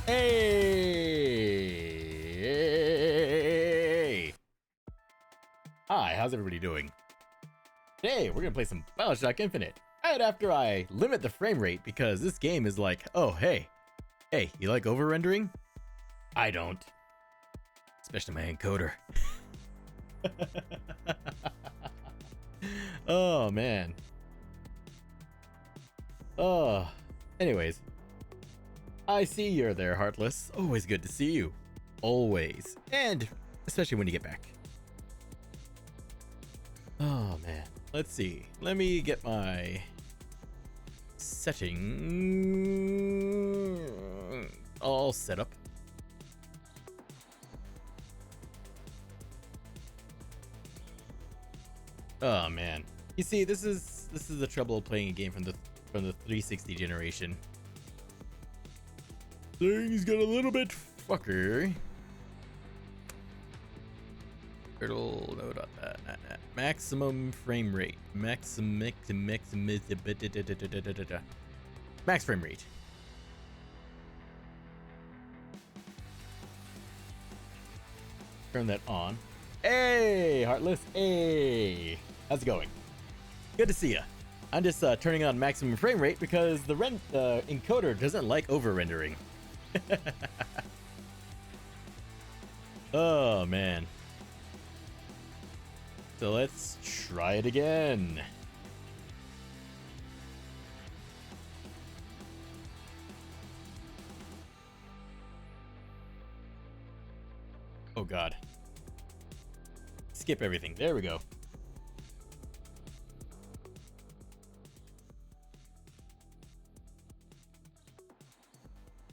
Hey! Hi, how's everybody doing? Today, we're gonna play some Bioshock Infinite. Right after I limit the frame rate because this game is like, oh, hey, you like over-rendering? I don't. Especially my encoder. Oh, man. Oh, anyways. I see you're there, Heartless. Always good to see you. Always. And especially when you get back. Oh, man. Let's see. Let me get my setting all set up. Oh, man. You see, this is the trouble of playing a game from the 360 generation. Things got a little bit fucker. Turtle, no, not that. Maximum frame rate. Max frame rate. Turn that on. Hey, Heartless. Hey, how's it going? Good to see ya. I'm just turning on maximum frame rate because the encoder doesn't like over rendering. Oh, man. So let's try it again. Oh, God. Skip everything. There we go.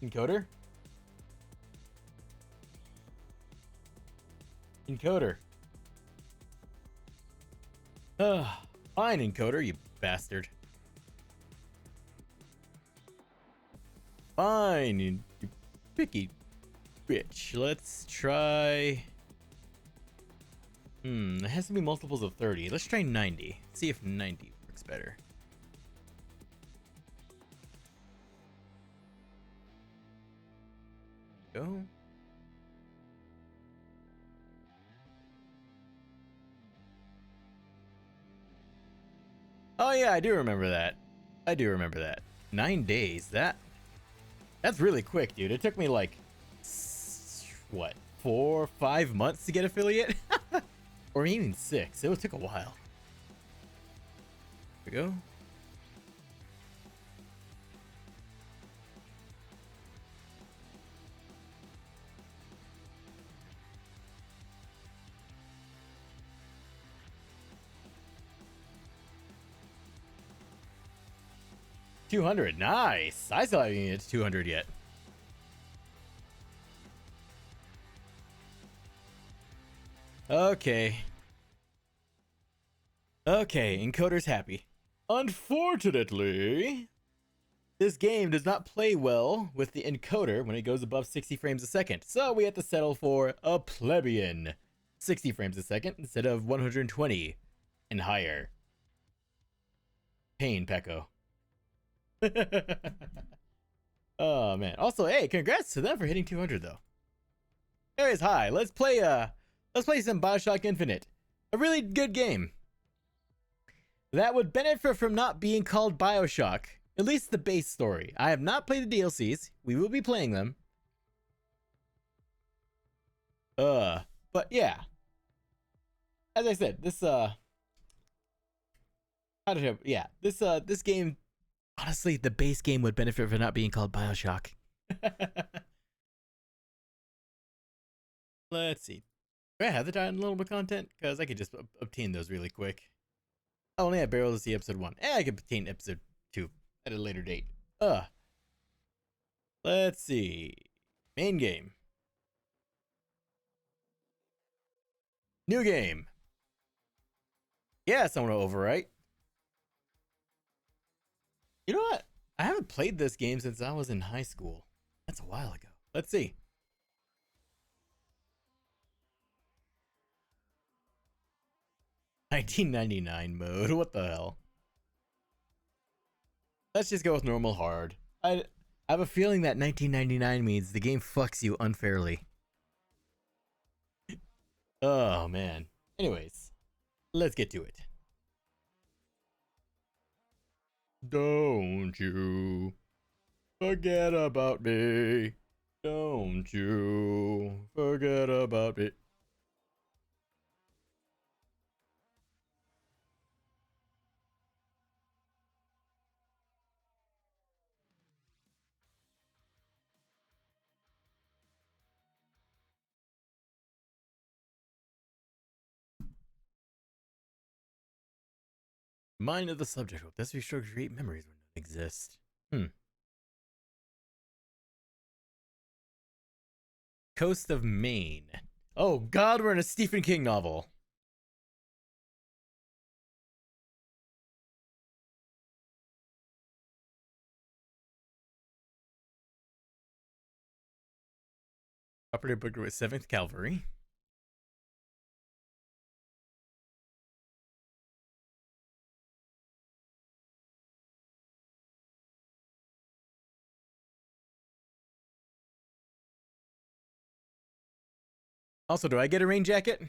Encoder? Encoder. Fine, encoder, you bastard. Fine, you picky bitch. Let's try... it has to be multiples of 30. Let's try 90. See if 90 works better. Go. Oh yeah, I do remember that. 9 days. That's really quick, dude. It took me like what, 4 or 5 months to get affiliate, or even 6. It took a while. Here we go. $200, nice. I still haven't even hit 200 yet. Okay, encoder's happy. Unfortunately, this game does not play well with the encoder when it goes above 60 frames a second, so we have to settle for a plebeian 60 frames a second instead of 120 and higher. Pain, Pecco. Oh, man. Also, hey, congrats to them for hitting 200, though. Anyways, hi. Let's play some Bioshock Infinite. A really good game that would benefit from not being called Bioshock. At least the base story. I have not played the DLCs. We will be playing them. But yeah. As I said, this this game, honestly, the base game would benefit from not being called Bioshock. Let's see. Do I have the downloadable content? Because I could just obtain those really quick. I only have barrels to see episode 1. I could obtain episode 2 at a later date. Let's see. Main game. New game. Yes, I want to overwrite. You know what? I haven't played this game since I was in high school. That's a while ago. Let's see. $19.99 mode. What the hell? Let's just go with normal hard. I I have a feeling that 1999 means the game fucks you unfairly. Oh, man. Anyways, let's get to it. Don't you forget about me. Don't you forget about me. Mind of the subject. Hope this restricts create memories when none exist. Coast of Maine. Oh God, we're in a Stephen King novel. Operator booked with 7th Cavalry. Also, do I get a rain jacket?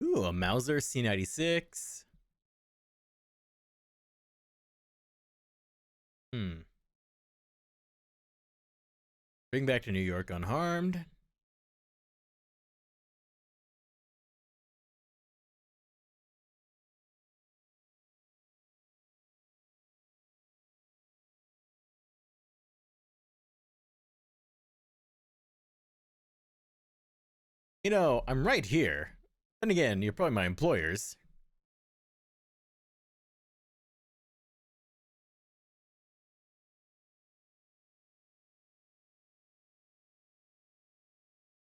Ooh, a Mauser C96. Bring back to New York unharmed. You know, I'm right here. Then again, you're probably my employers.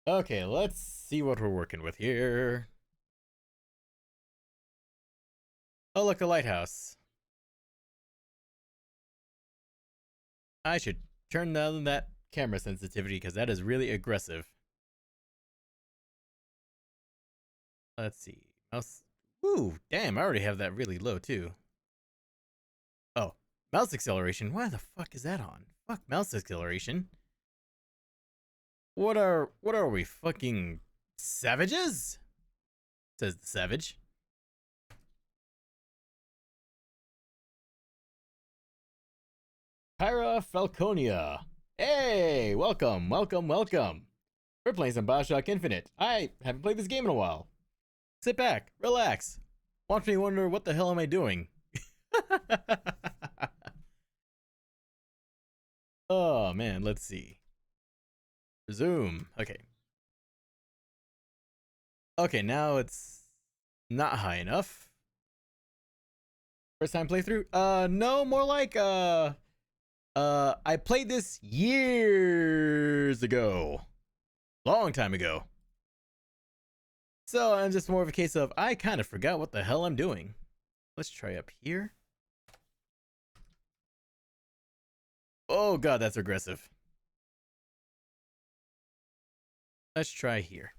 Okay, let's see what we're working with here. Oh, look, a lighthouse. I should turn down that camera sensitivity because that is really aggressive. Let's see. Mouse. Ooh, damn, I already have that really low too. Oh, mouse acceleration. Why the fuck is that on? Fuck mouse acceleration. What are we, fucking savages? Says the savage. Pyra Falconia. Hey, welcome. We're playing some Bioshock Infinite. I haven't played this game in a while. Sit back, relax. Watch me wonder what the hell am I doing? Oh man, let's see. Resume. Okay. Okay, now it's not high enough. First time playthrough? No, more like I played this years ago. Long time ago. So I'm just more of a case of I kind of forgot what the hell I'm doing. Let's try up here. Oh god, that's aggressive. Let's try here.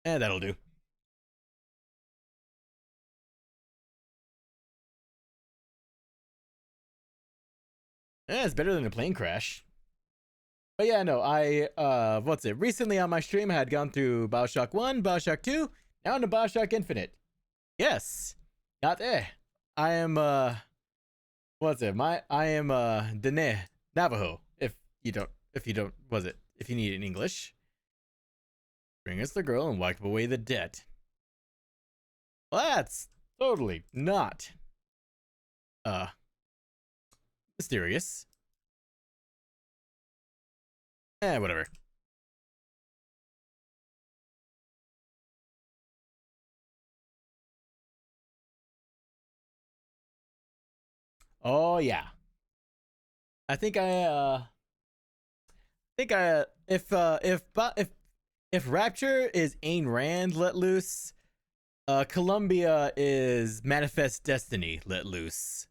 And that'll do. It's better than a plane crash. But yeah, no, what's it? Recently on my stream I had gone through Bioshock 1, Bioshock 2, now into Bioshock Infinite. Yes. Not there. I am what's it? I am Dene Navajo. If you need it in English. Bring us the girl and wipe away the debt. Well, that's totally not mysterious. Whatever. Oh yeah. I think if Rapture is Ayn Rand let loose, Columbia is Manifest Destiny let loose.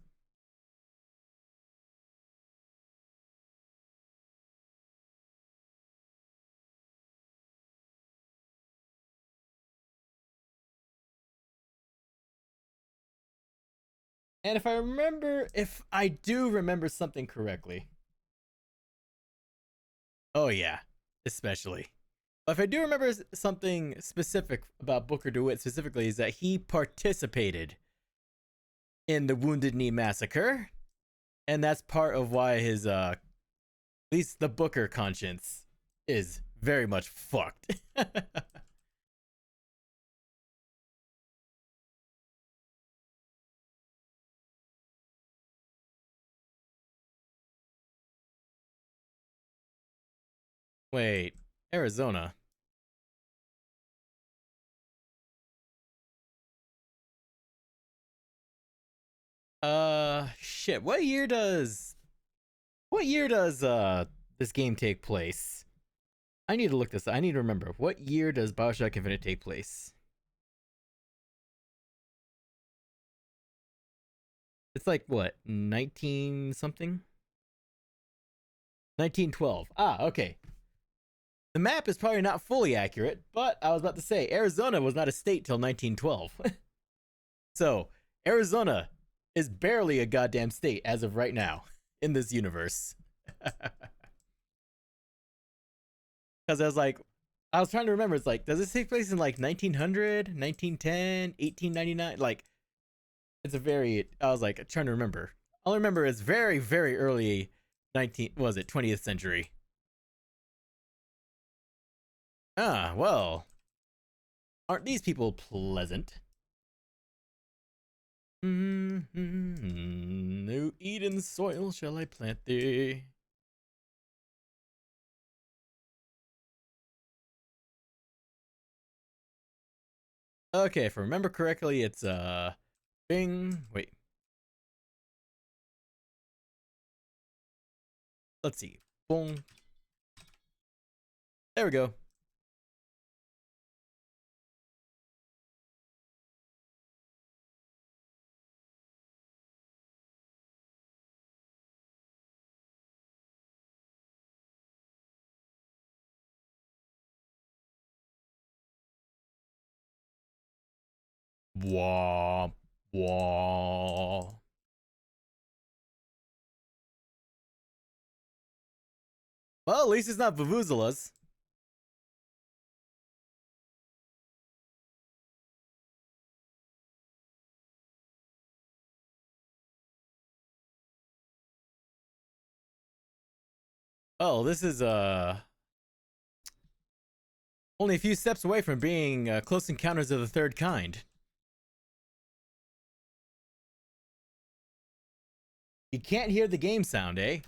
And if I do remember something correctly. Oh yeah, especially. But if I do remember something specific about Booker DeWitt specifically, is that he participated in the Wounded Knee Massacre. And that's part of why his, at least the Booker conscience is very much fucked. Wait, Arizona. Shit. What year does this game take place? I need to look this up. I need to remember. What year does Bioshock Infinite take place? It's like what, 19 something? 1912. Ah, okay. The map is probably not fully accurate, but I was about to say Arizona was not a state till 1912. So, Arizona is barely a goddamn state as of right now in this universe. Because I was trying to remember. It's like, does this take place in like 1900, 1910, 1899? Like, I was like, trying to remember. All I remember is very, very early 20th century. Ah, well, aren't these people pleasant? No Eden soil shall I plant thee. Okay, if I remember correctly, it's Bing. Wait. Let's see. Boom. There we go. Wah, wah. Well, at least it's not Vuvuzelas. Oh, this is only a few steps away from being Close Encounters of the Third Kind. You can't hear the game sound, eh?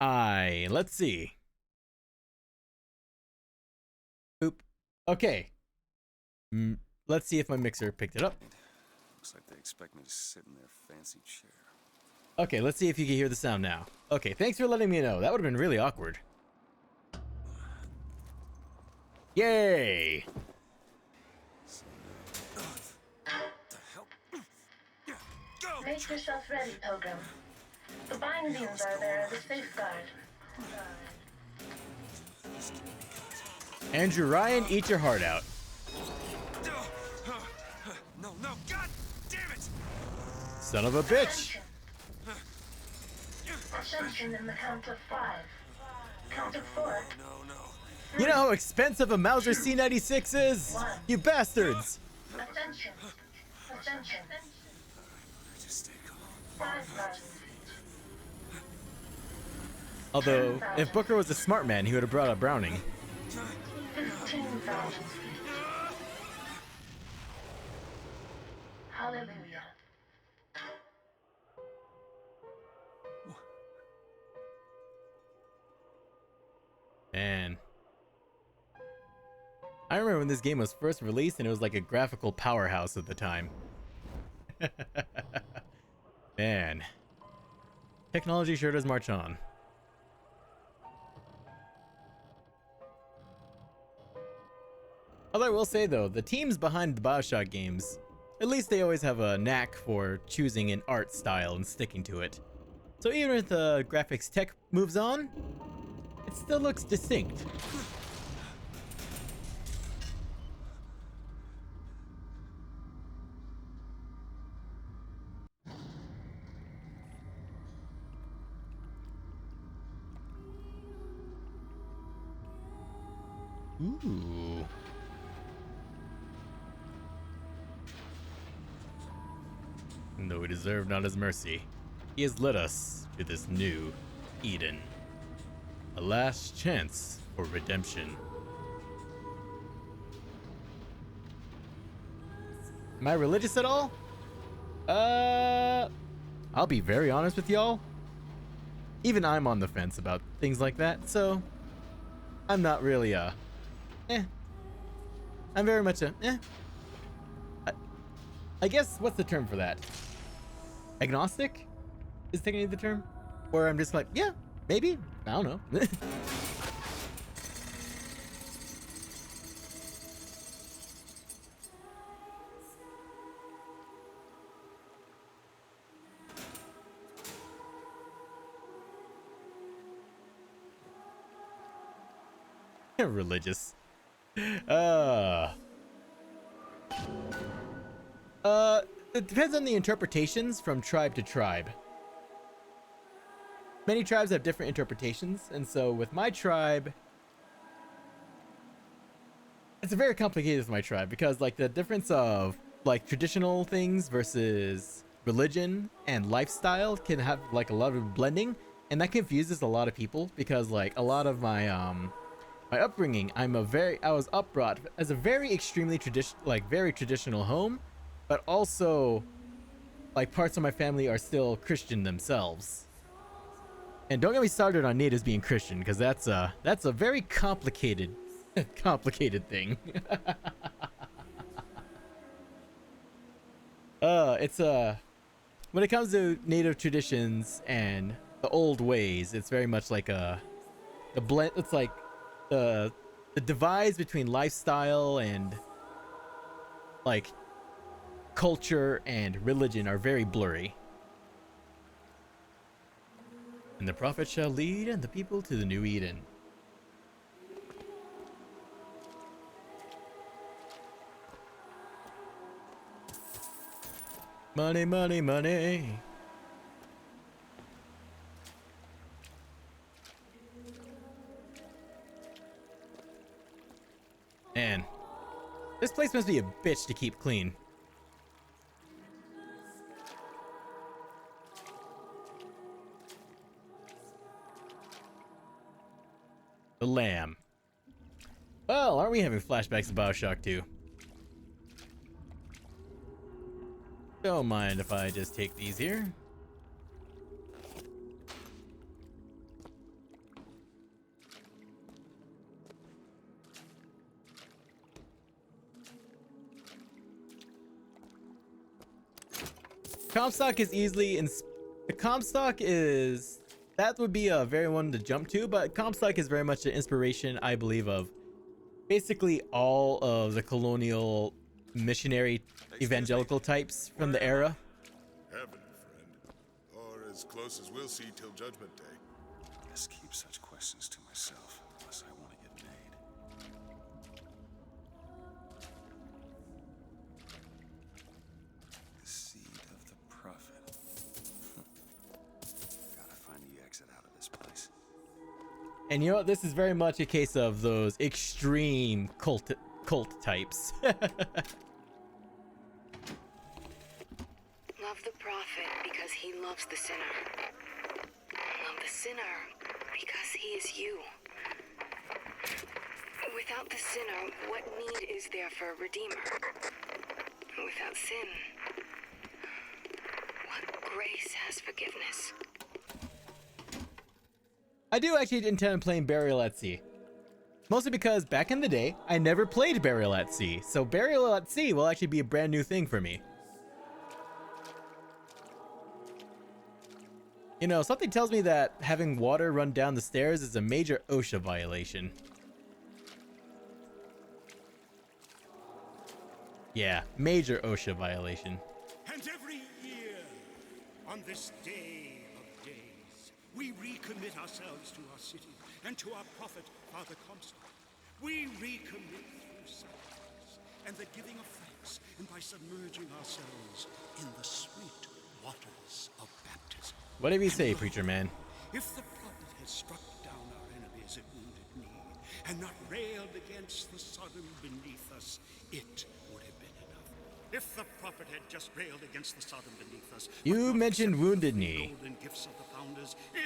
Let's see. Oop. Okay. Let's see if my mixer picked it up. Looks like they expect me to sit in their fancy chair. Okay, let's see if you can hear the sound now. Okay, thanks for letting me know. That would have been really awkward. Yay! Make yourself ready, Pilgrim. The bindings are there as a safeguard. Andrew Ryan, eat your heart out. No, God damn it! Son of a bitch! Ascension in the count of 5. Count of 4. No. You know how expensive a Mauser C96 is? You bastards! Ascension. Ascension. Just stay calm. 5,000. Although, if Booker was a smart man, he would have brought a Browning. 15,000. Hallelujah. Man. I remember when this game was first released and it was like a graphical powerhouse at the time. Man. Technology sure does march on. Although I will say though, the teams behind the Bioshock games, at least they always have a knack for choosing an art style and sticking to it. So even if the graphics tech moves on, it still looks distinct. Ooh. And though we deserve not his mercy, he has led us to this new Eden. A last chance for redemption. Am I religious at all? I'll be very honest with y'all. Even I'm on the fence about things like that, so I'm not really I'm very much I guess, what's the term for that? Agnostic is technically the term? Where I'm just like, yeah, maybe. I don't know. Religious. It depends on the interpretations from tribe to tribe. Many tribes have different interpretations, and so with my tribe, it's very complicated with my tribe because like the difference of like traditional things versus religion and lifestyle can have like a lot of blending, and that confuses a lot of people because like a lot of my my upbringing, I was brought as a very extremely very traditional home, but also like parts of my family are still Christian themselves. And don't get me started on natives being Christian, because that's a very complicated complicated thing. It's when it comes to native traditions and the old ways, it's very much like the blend. It's like the divides between lifestyle and like culture and religion are very blurry. And the prophet shall lead and the people to the new Eden. Money, money, money. Man, this place must be a bitch to keep clean. The lamb. Well, aren't we having flashbacks to Bioshock 2? Don't mind if I just take these here. Comstock is easily the Comstock is that would be a very one to jump to, but Comstock is very much the inspiration, I believe, of basically all of the colonial missionary evangelical types from the era. Heaven, friend. Or as close as we'll see till Judgment Day. I just keep such questions to myself unless I want to get made. The seed of the prophet. Gotta find the exit out of this place. And you know what? This is very much a case of those extreme cult types. Love the prophet because he loves the sinner. Love the sinner because he is you. Without the sinner, what need is there for a redeemer? Without sin, what grace has forgiveness? I do actually intend on playing Burial at Sea. Mostly because back in the day, I never played Burial at Sea. So Burial at Sea will actually be a brand new thing for me. You know, something tells me that having water run down the stairs is a major OSHA violation. Yeah, major OSHA violation. And every year, on this day of days, we recommit ourselves to our city and to our prophet, Father Comstock. We recommit through sacrifice and the giving of thanks, and by submerging ourselves in the sweet waters of baptism. Whatever you say, preacher man. If the prophet has struck down our enemies at wounded knee, and not railed against the Sodom beneath us, it would have been enough. If the prophet had just railed against the Sodom beneath us, You mentioned Wounded Knee.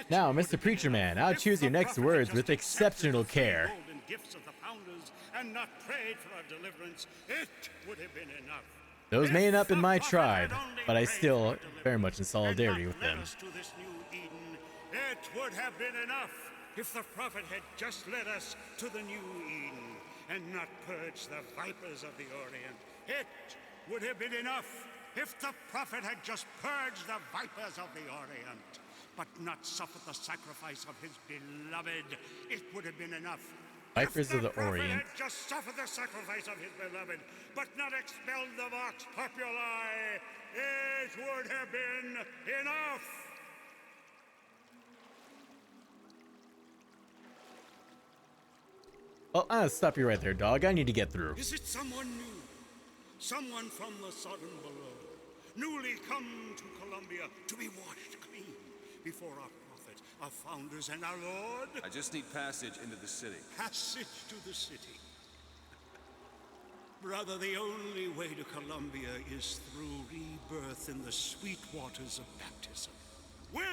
Now, Mr. Preacher Man, I'll choose your next words with exceptional care. Gifts of the founders and not prayed for our deliverance, it would have been enough. Those may not be my tribe, but I still very much in solidarity with them. To this new Eden, it would have been enough if the prophet had just led us to the new Eden and not purged the vipers of the Orient. It would have been enough if the prophet had just purged the vipers of the Orient, but not suffered the sacrifice of his beloved. It would have been enough. Vipers of the Orient. Had just suffered the sacrifice of his beloved, but not expelled the vox populi. It would have been enough. Well, I'll stop you right there, dog. I need to get through. Is it someone new? Someone from the Sodom below, newly come to Columbia to be washed clean before our prophet, our founders, and our Lord? I just need passage into the city. Passage to the city. Brother, the only way to Columbia is through rebirth in the sweet waters of baptism. Will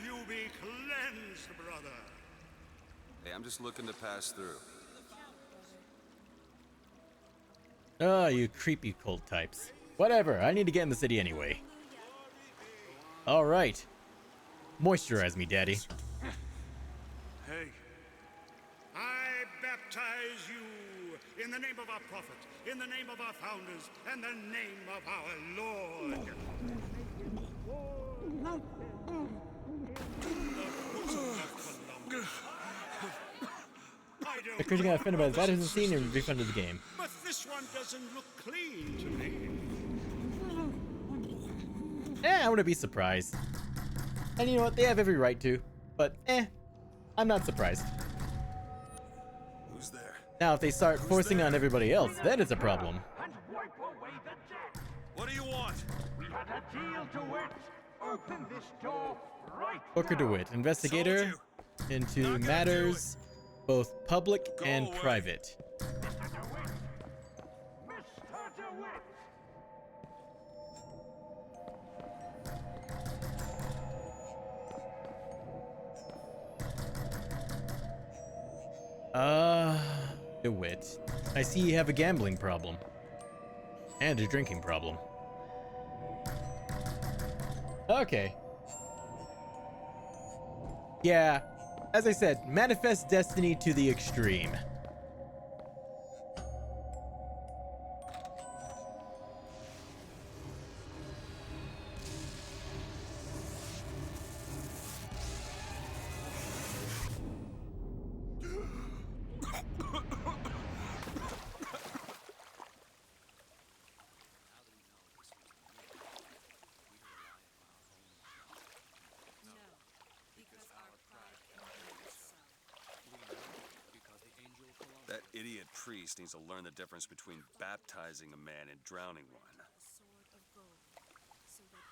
you be cleansed, brother? Hey, I'm just looking to pass through. Oh, you creepy cult types. Whatever, I need to get in the city anyway. Alright. Moisturize me, daddy. Hey. I baptize you in the name of our prophet, in the name of our founders, and the name of our Lord. The creature got offended by that isn't seen and refunded the game. But this one doesn't look clean to me. I wouldn't be surprised. And you know what? They have every right to. But, I'm not surprised. Who's there? Now, if they start forcing on everybody else, then it's a problem. And wipe away the debt. What do you want? We had a deal to it. Open this door right Booker now. DeWitt, investigator into matters both public and away. private. Mr. DeWitt. Mr. DeWitt. DeWitt. I see you have a gambling problem. And a drinking problem. Okay. Yeah, as I said, manifest destiny to the extreme. That idiot priest needs to learn the difference between baptizing a man and drowning one.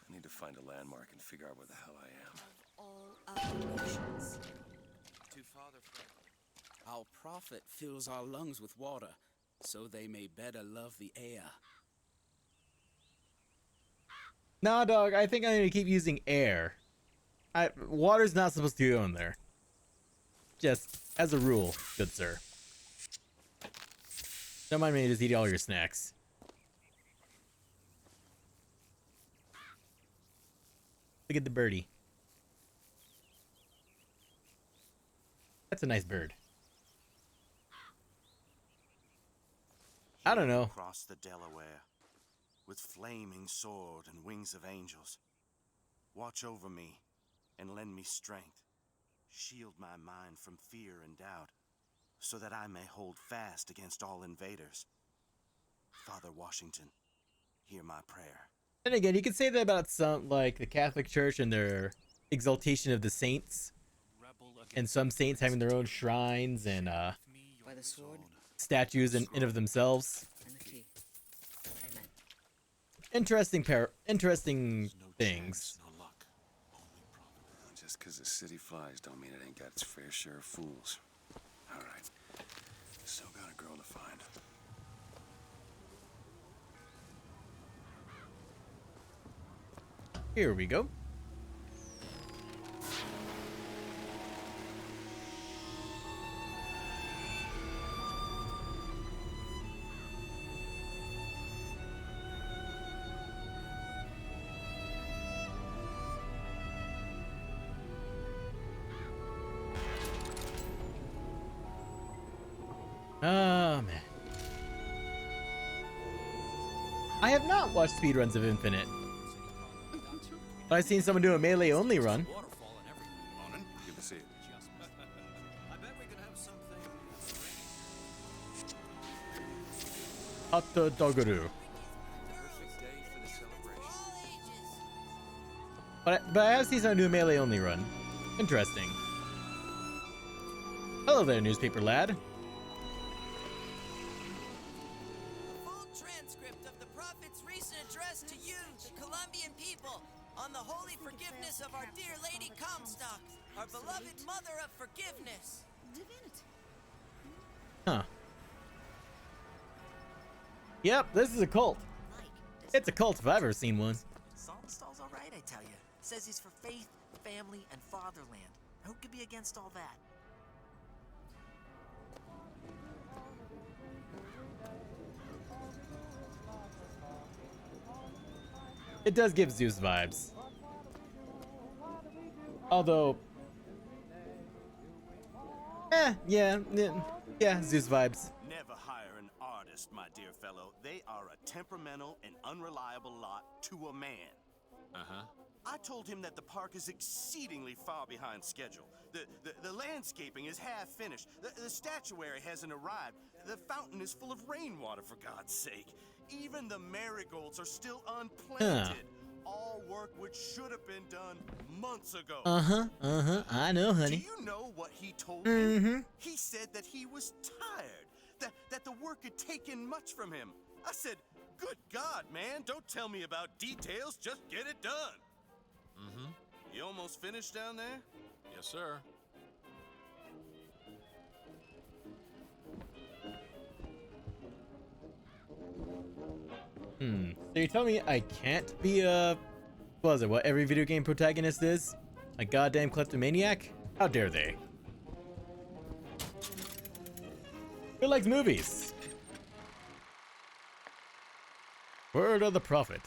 I need to find a landmark and figure out where the hell I am. All other nations. To Father Our prophet fills our lungs with water, so they may better love the air. Nah, dog, I think I'm gonna keep using air. Water's not supposed to go in there. Just as a rule, good sir. Don't mind me just eat all your snacks. Look at the birdie. That's a nice bird. I don't know. Across the Delaware, with flaming sword and wings of angels. Watch over me and lend me strength. Shield my mind from fear and doubt, so that I may hold fast against all invaders. Father Washington, hear my prayer. And again, you could say that about some, like the Catholic Church and their exaltation of the saints. And some saints having their own shrines and By the sword statues in of themselves. and the key. Amen. Interesting things. No luck. Only problem. Just because the city flies don't mean it ain't got its fair share of fools. All right. girl to find. Here we go. Oh, man. I have not watched speedruns of Infinite. But I've seen someone do a melee only run. Morning. Good to see you. I bet we could have something. Hatta Dogaru. Perfect day for the celebration. But I have seen someone do a melee only run. Interesting. Hello there, newspaper lad. Full transcript of the Prophet's recent address to you, the Colombian people, on the holy forgiveness of our dear Lady Comstock, our beloved Mother of Forgiveness. Huh. Yep, this is a cult. It's a cult if I've ever seen one. Saltonstall's all right, I tell you. Says he's for faith, family, and fatherland. Who could be against all that? It does give Zeus vibes. Although... yeah, Zeus vibes. Never hire an artist, my dear fellow. They are a temperamental and unreliable lot to a man. I told him that the park is exceedingly far behind schedule. The landscaping is half finished. The statuary hasn't arrived. The fountain is full of rainwater, for God's sake. Even the marigolds are still unplanted. All work which should have been done months ago. I know, honey. Do you know what he told me? He said that he was tired, that the work had taken much from him. I said, good God, man, don't tell me about details, just get it done. You almost finished down there? Yes, sir. So you tell me I can't be a... What was it, what every video game protagonist is? A goddamn kleptomaniac? How dare they? Who likes movies? Word of the Prophet.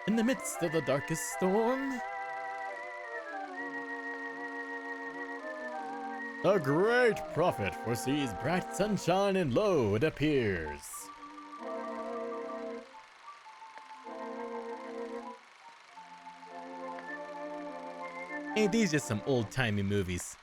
In the midst of the darkest storm, the great prophet foresees bright sunshine, and lo, it appears. Ain't these just some old-timey movies?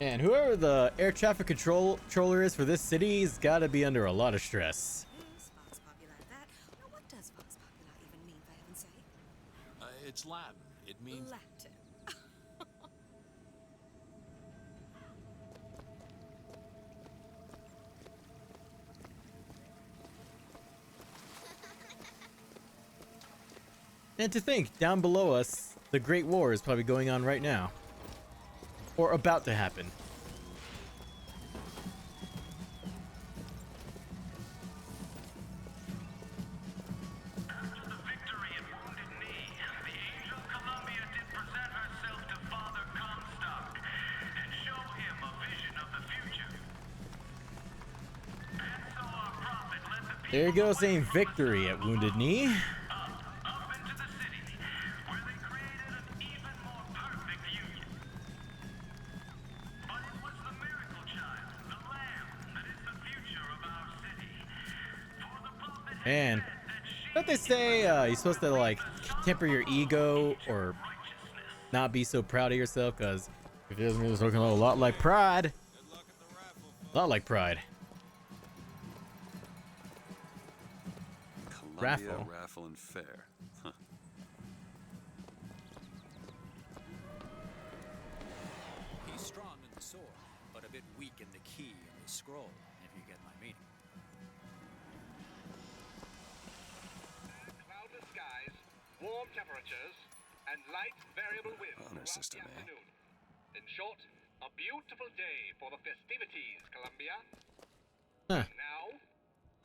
And whoever the air traffic controller is for this city has got to be under a lot of stress. Vox Populi that. Now what does Vox Populi even mean, for heaven's sake? It's Latin. It means... Latin. And to think, down below us, the Great War is probably going on right now. Or about to happen. After the victory at Wounded Knee, the Angel Columbia did present herself to Father Comstock and show him a vision of the future. And so our prophet led the people There you go, saying victory at Wounded Knee. up into the city, where they created an even more perfect union. But it was the miracle child, the lamb, that is the future of our city. For the prophet had Man, said that she don't they say you're supposed to like temper your ego or not be so proud of yourself? Because if it doesn't, it's looking a lot like pride. A lot like pride. Columbia Raffle. Raffle and Fair. Huh. weaken the key of the scroll, if you get my meaning. Cloudless skies, warm temperatures, and light variable winds Honor throughout system, the eh? afternoon. In short, a beautiful day for the festivities, Columbia. Huh. Now,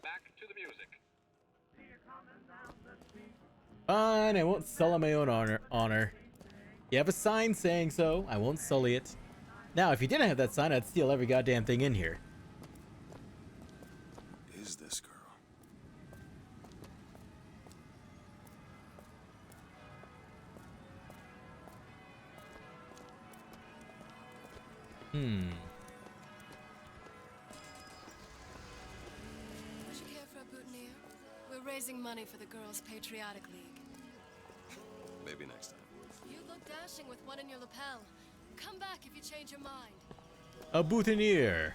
back to the music. Fine, I won't sully my own honor. You have a sign saying so. I won't sully it. Now, if you didn't have that sign, I'd steal every goddamn thing in here. Is this girl? Would you care for a boutonniere? We're raising money for the Girls' Patriotic League. Maybe next time. You look dashing with one in your lapel. Come back if you change your mind. A boutonniere.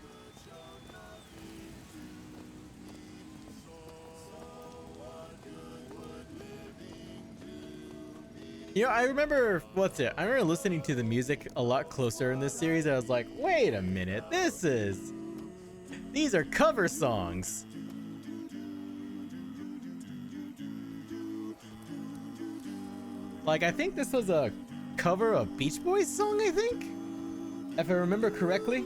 You know, I remember, I remember listening to the music a lot closer in this series. I was like, wait a minute, these are cover songs. Like, I think this was a cover of Beach Boys song, I think? If I remember correctly.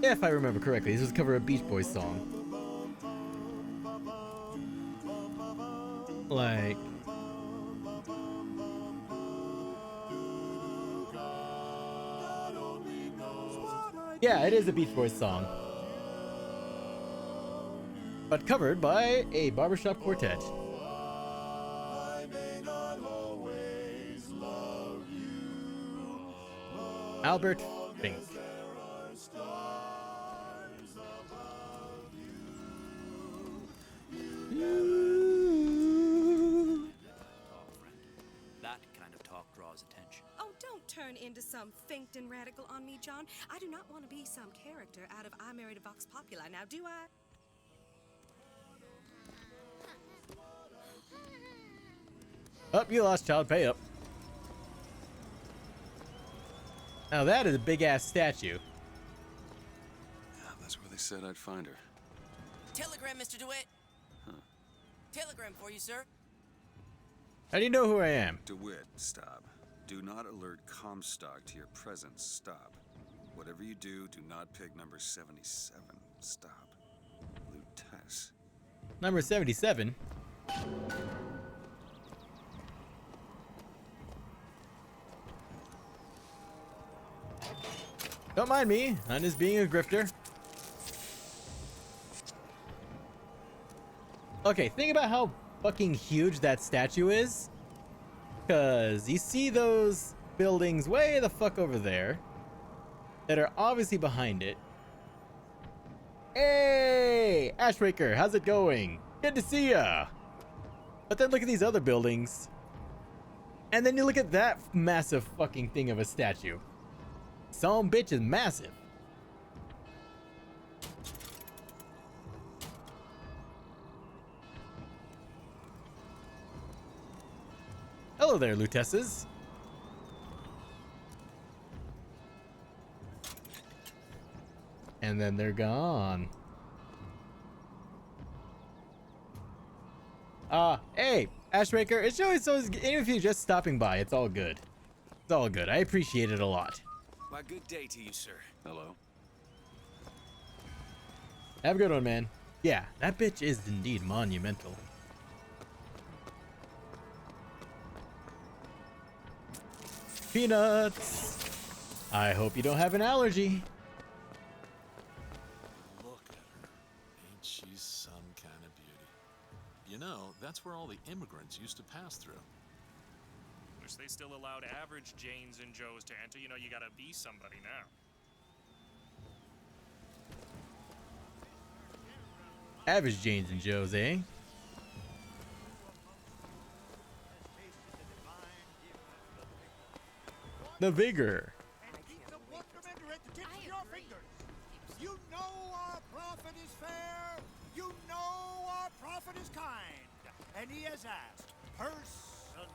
If I remember correctly, this was a cover of Beach Boys song. Like... yeah, it is a Beach Boys song. But covered by a barbershop quartet. Albert Fink. That kind of talk draws attention. Oh, don't turn into some Finkton radical on me, John. I do not want to be some character out of I Married a Vox Populi, now do I? Up, you lost child pay up. Now that is a big ass statue. Yeah, that's where they said I'd find her. Telegram, Mr. DeWitt. Huh. Telegram for you, sir. How do you know who I am? DeWitt, stop. Do not alert Comstock to your presence. Stop. Whatever you do, do not pick number 77. Stop. Lutess. Number 77. Don't mind me, I'm just being a grifter. Okay, think about how fucking huge that statue is. Because you see those buildings way the fuck over there that are obviously behind it. Hey, Ashbreaker, how's it going? Good to see ya. But then look at these other buildings. And then you look at that massive fucking thing of a statue. Some bitch is massive. Hello there, Lutesses. And then they're gone. Hey, Ashbreaker, it's always so, even if you're just stopping by, it's all good. It's all good. I appreciate it a lot. Why, good day to you, sir. Hello. Have a good one, man. Yeah, that bitch is indeed monumental. Peanuts! I hope you don't have an allergy. Look at her. Ain't she some kind of beauty? You know, that's where all the immigrants used to pass through. Wish they still allowed average Janes and Joes to enter. You know, you gotta be somebody now. Average Janes and Joes, eh? The vigor. You know our prophet is fair. You know our prophet is kind. And he has asked, personally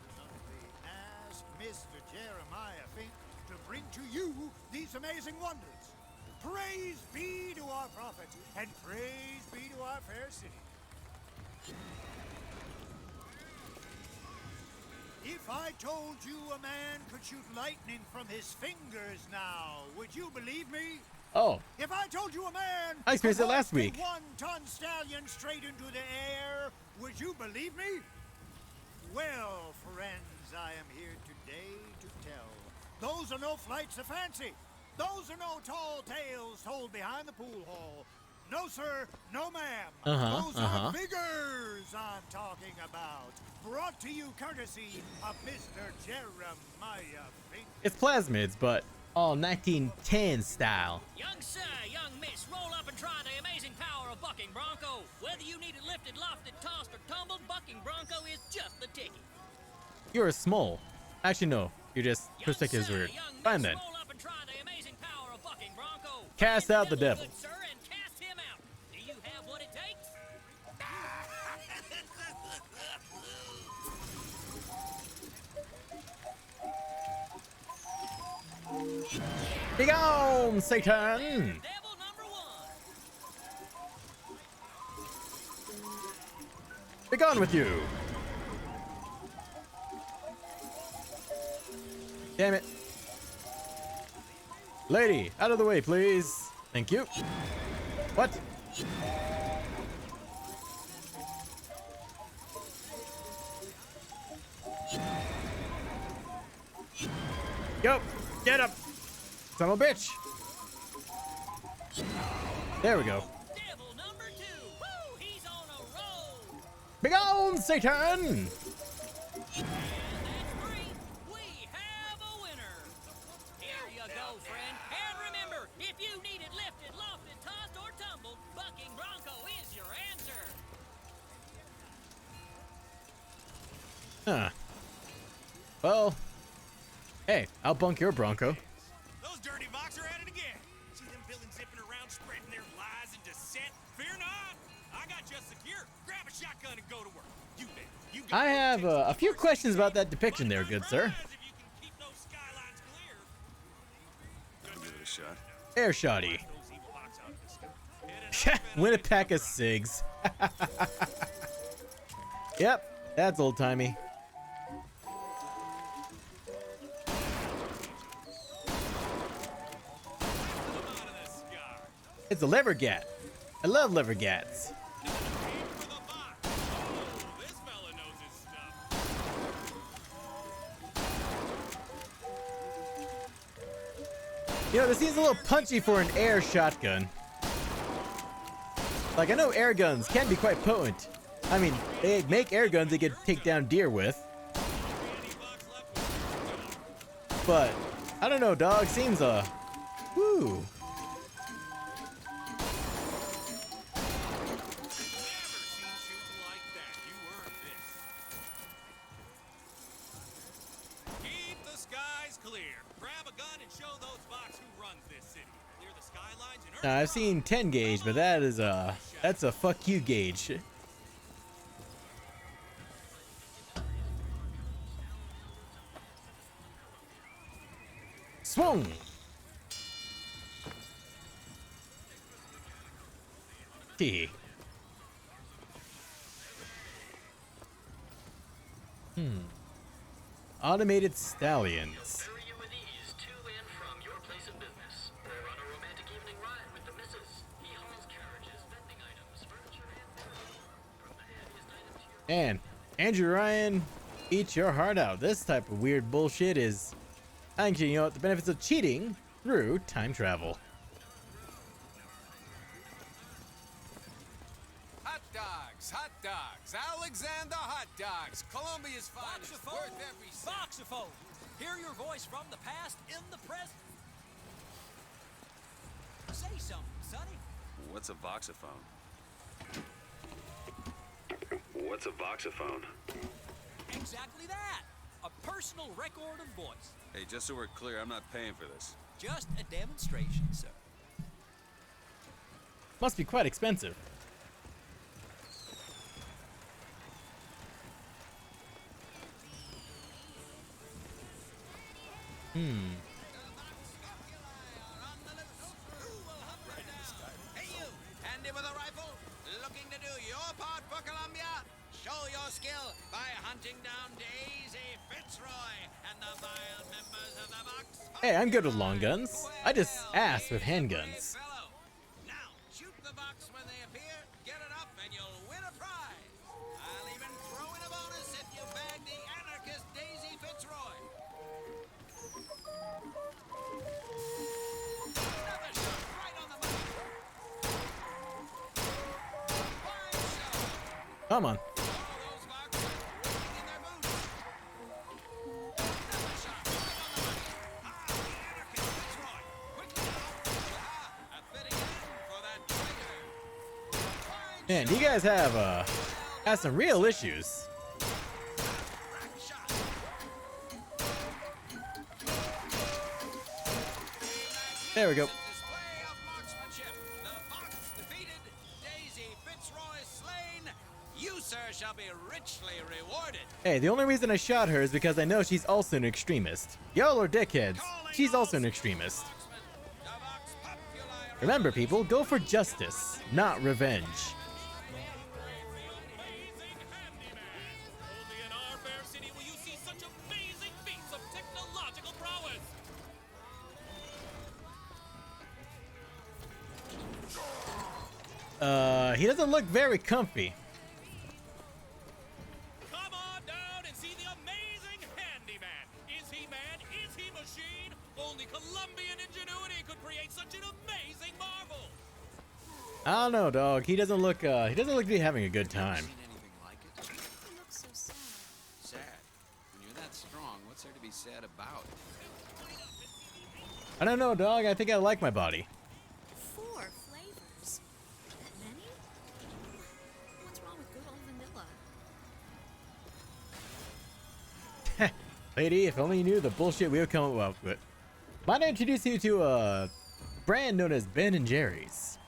asked Mr. Jeremiah Fink to bring to you these amazing wonders. Praise be to our prophet, and praise be to our fair city. If I told you a man could shoot lightning from his fingers now, would you believe me? Oh. If I told you a man I experienced it last week. 1-ton stallion straight into the air, would you believe me? Well, friends, I am here today to tell. Those are no flights of fancy. Those are no tall tales told behind the pool hall. No, sir, no, ma'am. Those are figures I'm talking about. Brought to you courtesy of Mr. Jeremiah Fink. It's plasmids, but all 1910 style. Young sir, young miss, roll up and try the amazing power of bucking bronco. Whether you need it lifted, lofted, tossed, or tumbled, bucking bronco is just the ticket. You're a small. Actually, no. You're just perspective is weird. Fine then. Roll up and try the amazing power of bucking bronco. Cast out the devil. Good sir, and cast him out. Do you have what it takes? Be gone, Satan! Be gone with you! Damn it. Lady, out of the way, please. Thank you. What? Yo, get up, son of a bitch. There we go. Devil number 2. Woo, he's on a roll. Be gone, Satan! We have a winner. Here you go, friend. And remember, if you need it lifted, lofted, tossed, or tumbled, bucking bronco is your answer. Huh. Well, hey, I'll bunk your bronco. Those dirty Vox are at it again. See them villains zipping around, spreading their lies and dissent? Fear not. I got you secure. Grab a shotgun and go to work. You bet. You got I have a few questions about that depiction there, good sir. Give it a shot. Air shoddy. Win a pack of cigs. Yep, that's old timey. It's a lever gat. I love lever gats. You know, this seems a little punchy for an air shotgun. Like, I know air guns can be quite potent. I mean, they make air guns they could take down deer with. But, I don't know, dog. Seems, woo. Now, I've seen 10 gauge, but that is that's a fuck you gauge. Swung. T. Automated stallions. And Andrew Ryan, eat your heart out. This type of weird bullshit is actually, you know, the benefits of cheating through time travel. Hot dogs, Alexander hot dogs, Columbia's finest, worth every cent. Voxophone. Hear your voice from the past in the present. Say something, Sonny. What's a voxophone? What's a voxophone? Exactly that. A personal record of voice. Hey, just so we're clear, I'm not paying for this. Just a demonstration, sir. Must be quite expensive. Show your skill by hunting down Daisy Fitzroy and the vile members of the Vox. Hey, I'm good with long guns. I just ass with handguns. Now, shoot the Vox when they appear, get it up, and you'll win a prize. I'll even throw in a bonus if you bag the anarchist Daisy Fitzroy. Another shot right on the money. Fine shot. Come on. Man, you guys have some real issues. There we go. You, sir, shall be richly rewarded. Hey, the only reason I shot her is because I know she's also an extremist. Y'all are dickheads. She's also an extremist. Remember, people, go for justice, not revenge. He doesn't look very comfy. Come on down and see the amazing handyman. Is he man? Is he machine? Only Colombian ingenuity could create such an amazing marvel. I don't know, dog. He doesn't look to be having a good time. He looks so sad. Sad? When you're that strong, what's there to be sad about? I don't know, dog. I think I like my body. 4 flavors. That many? What's wrong with good old vanilla? Lady, if only you knew the bullshit we would come up with. Might I introduce you to a brand known as Ben & Jerry's.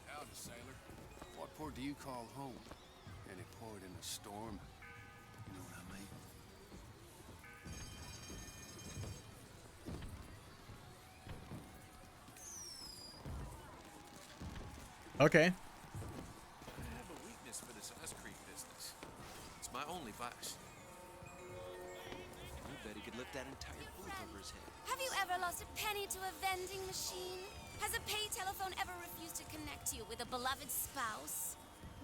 Howdy, sailor. What port do you call home? Any port in a storm? You know what I mean? Okay. I have a weakness for this ice cream business. It's my only vice. I bet he could lift that entire booth over his head. Have you ever lost a penny to a vending machine? Has a pay telephone ever refused to connect you with a beloved spouse?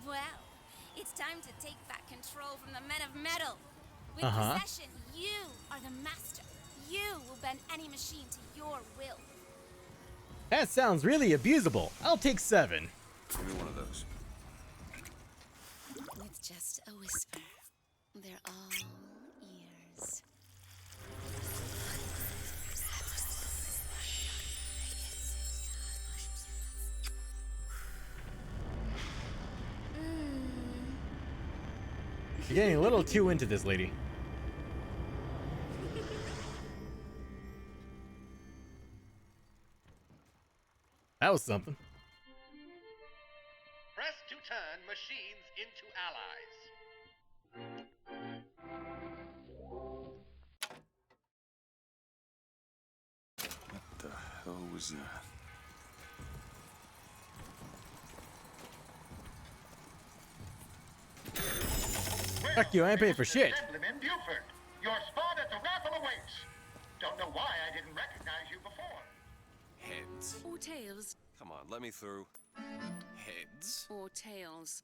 Well, it's time to take back control from the men of metal. With possession, you are the master. You will bend any machine to your will. That sounds really abusable. I'll take 7. Give me one of those. With just a whisper, they're all ears. You're getting a little too into this, lady. That was something. Press to turn machines into allies. What the hell was that? Fuck you, I ain't paying for shit. Assemblyman Buford, your spot at the raffle awaits. Don't know why I didn't recognize you before. Heads. Or tails. Come on, let me through. Heads. Or tails.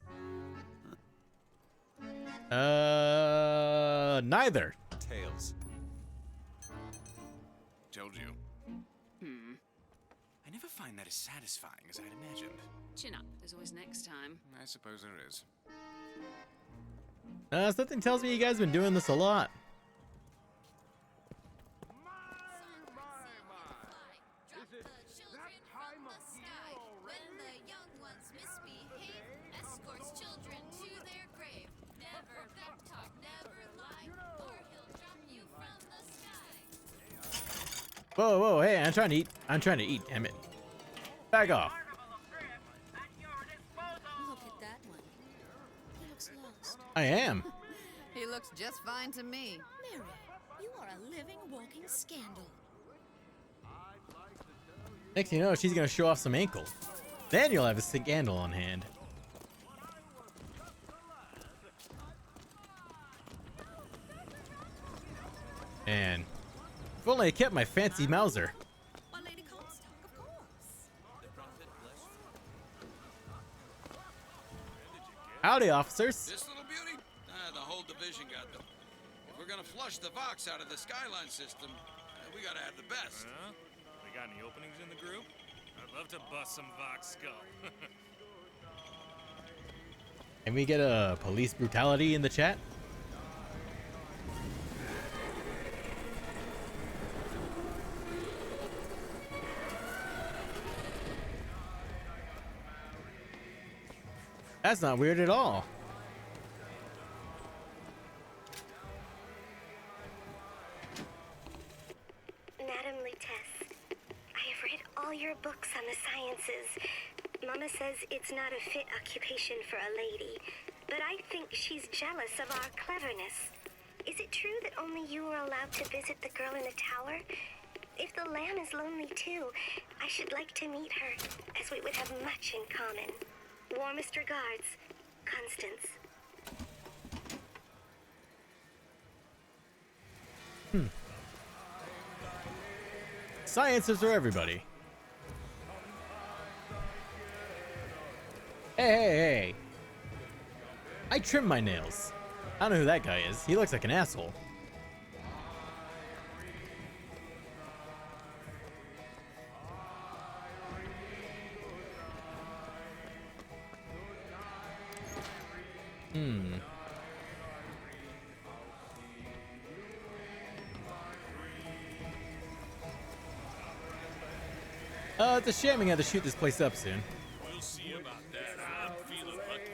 Neither. Tails. Told you. I never find that as satisfying as I'd imagined. Chin up. There's always next time. I suppose there is. Something tells me you guys have been doing this a lot. Whoa, whoa, hey, I'm trying to eat. I'm trying to eat, damn it. Back off. Look at that one. He looks lost. I am. He looks just fine to me. Mary, you are a living, walking scandal. Next thing you know, she's gonna show off some ankle. Then you'll have a scandal on hand. And if only I kept my fancy Mauser. Why, Lady Comstock, of course. Howdy, officers. This little beauty? The whole division got them. If we're gonna flush the Vox out of the Skyline system, we gotta have the best. We got any openings in the group? I'd love to bust some Vox skull. Can we get a police brutality in the chat? That's not weird at all. Madam Lutece, I have read all your books on the sciences. Mama says it's not a fit occupation for a lady, but I think she's jealous of our cleverness. Is it true that only you are allowed to visit the girl in the tower? If the lamb is lonely too, I should like to meet her, as we would have much in common. Warmest regards, Constance. Science is for everybody. Hey. I trim my nails. I don't know who that guy is. He looks like an asshole. It's a shame we have to shoot this place up soon. We'll see about that. I'm feeling lucky.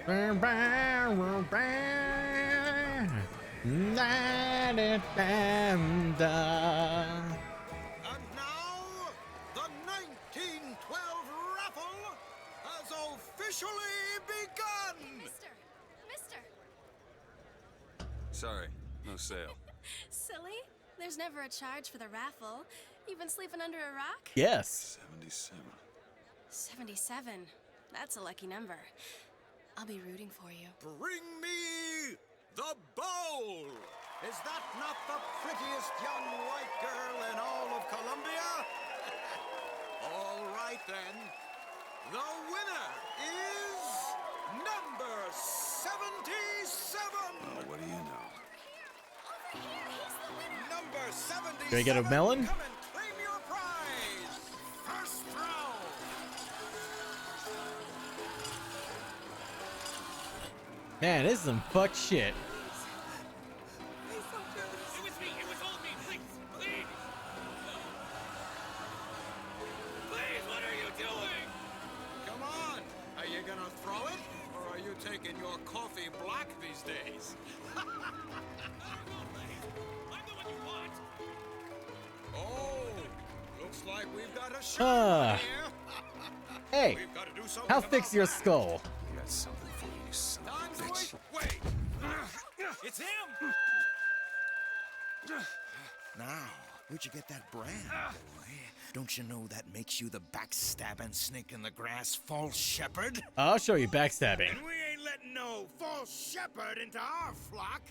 And now, the 1912 raffle has officially begun! Mister! Sorry, no sale. Silly? There's never a charge for the raffle. You've been sleeping under a rock? Yes. 77. 77. That's a lucky number. I'll be rooting for you. Bring me the bowl! Is that not the prettiest young white girl in all of Columbia? All right then. The winner is number 77! Oh, what do you know? Number 77! Can I get a melon? Come and claim your prize! First round! Man, this is some fuck shit. It was me. It was all me. Please. Please. Please, what are you doing? Come on! Are you gonna throw it? Or are you taking your coffee black these days? I'm the one you want. Oh, looks like we've got a shot here. Hey, We've got to do something how about fix your that. skull? I got something for you, son of a bitch. Wait! It's him! Now, where'd you get that brand, boy? Don't you know that makes you the backstabbing snake in the grass false shepherd? I'll show you backstabbing. And we ain't letting no false shepherd into our flock.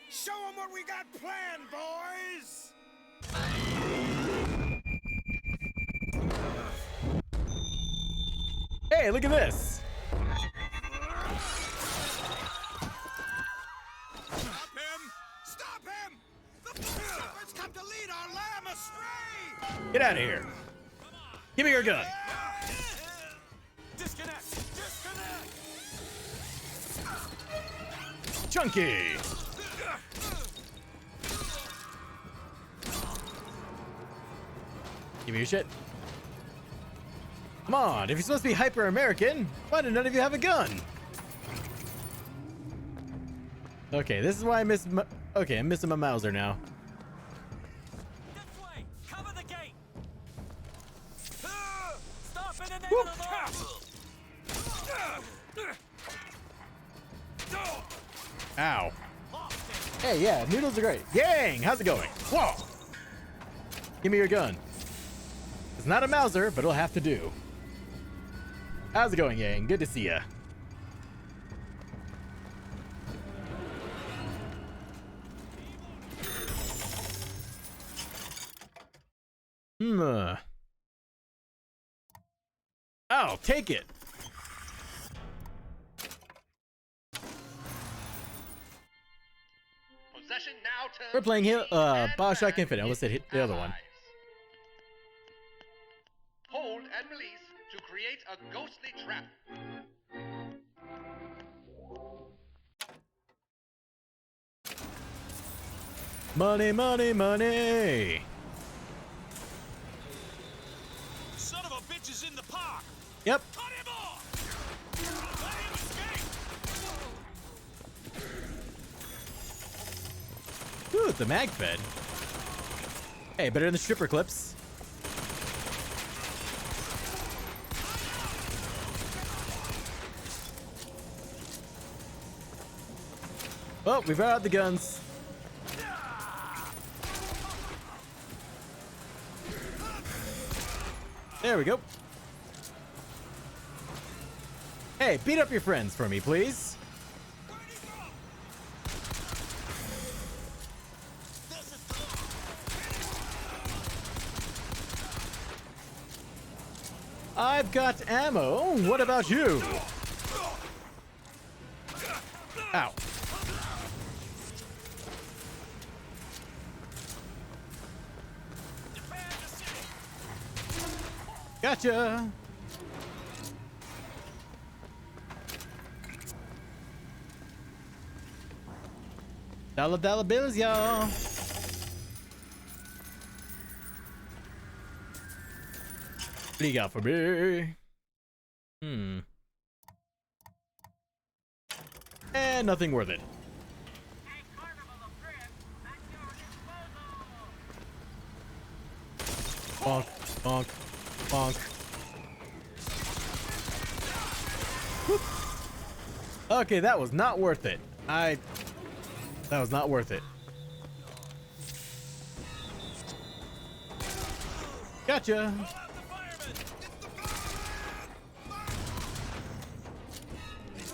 Show them what we got planned, boys! Hey, look at this. Stop him! Stop him! The false shepherd's come to lead our lamb astray! Get out of here. Give me your gun. Disconnect! Disconnect! Chunky. Give me your shit. Come on, if you're supposed to be hyper-American, why do none of you have a gun? Okay, this is why I miss my... Okay, I'm missing my Mauser now. This way! Cover the gate! Stop in the name of the Lord! Ow. Hey, yeah, noodles are great. Gang, how's it going? Whoa. Give me your gun. It's not a Mauser, but it'll have to do. How's it going, Yang? Good to see ya. Oh, take it. Possession now turns We're playing machine and Bioshock man Infinite. I almost said hit the other one. Hold and release to create a ghostly trap. Money, money, money. Son of a bitch is in the park! Yep. Cut him off! Let him escape! Ooh, it's a mag fed. Hey, better than the stripper clips. Oh, we brought out the guns. There we go. Hey, beat up your friends for me, please. I've got ammo. What about you? Ow. Gotcha. Dollar bills, y'all. What do you got for me? And nothing worth it. Bonk, bonk, bonk. Whoop. Okay, that was not worth it. That was not worth it. Gotcha.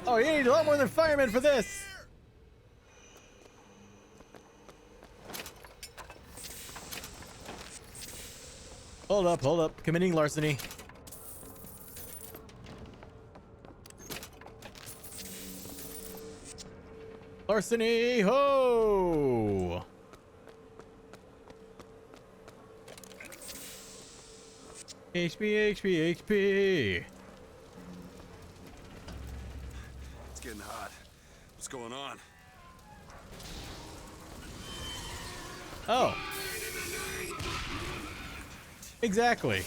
Oh, you need a lot more than firemen for this. Hold up, hold up. Committing larceny. Larceny, ho! HP, HP, HP. It's getting hot. What's going on? Oh. Exactly.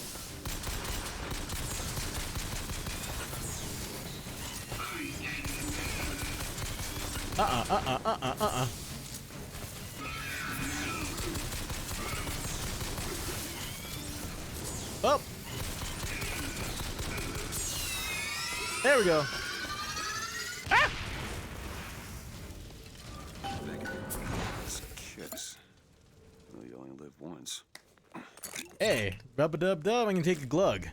Oh. There we go. Ah! Kiss. Well, you only live once. Hey, rub-a-dub-dub, I can take a glug.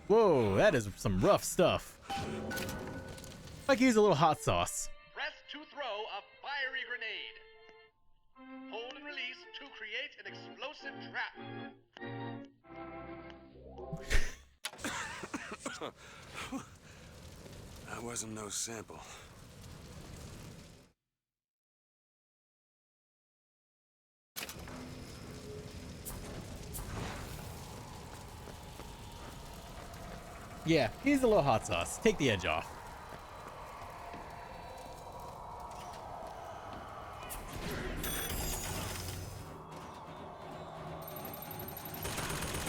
Whoa, that is some rough stuff. Like use a little hot sauce. Press to throw a fiery grenade. Hold and release to create an explosive trap. That wasn't no sample. Yeah, he's a little hot sauce. Take the edge off.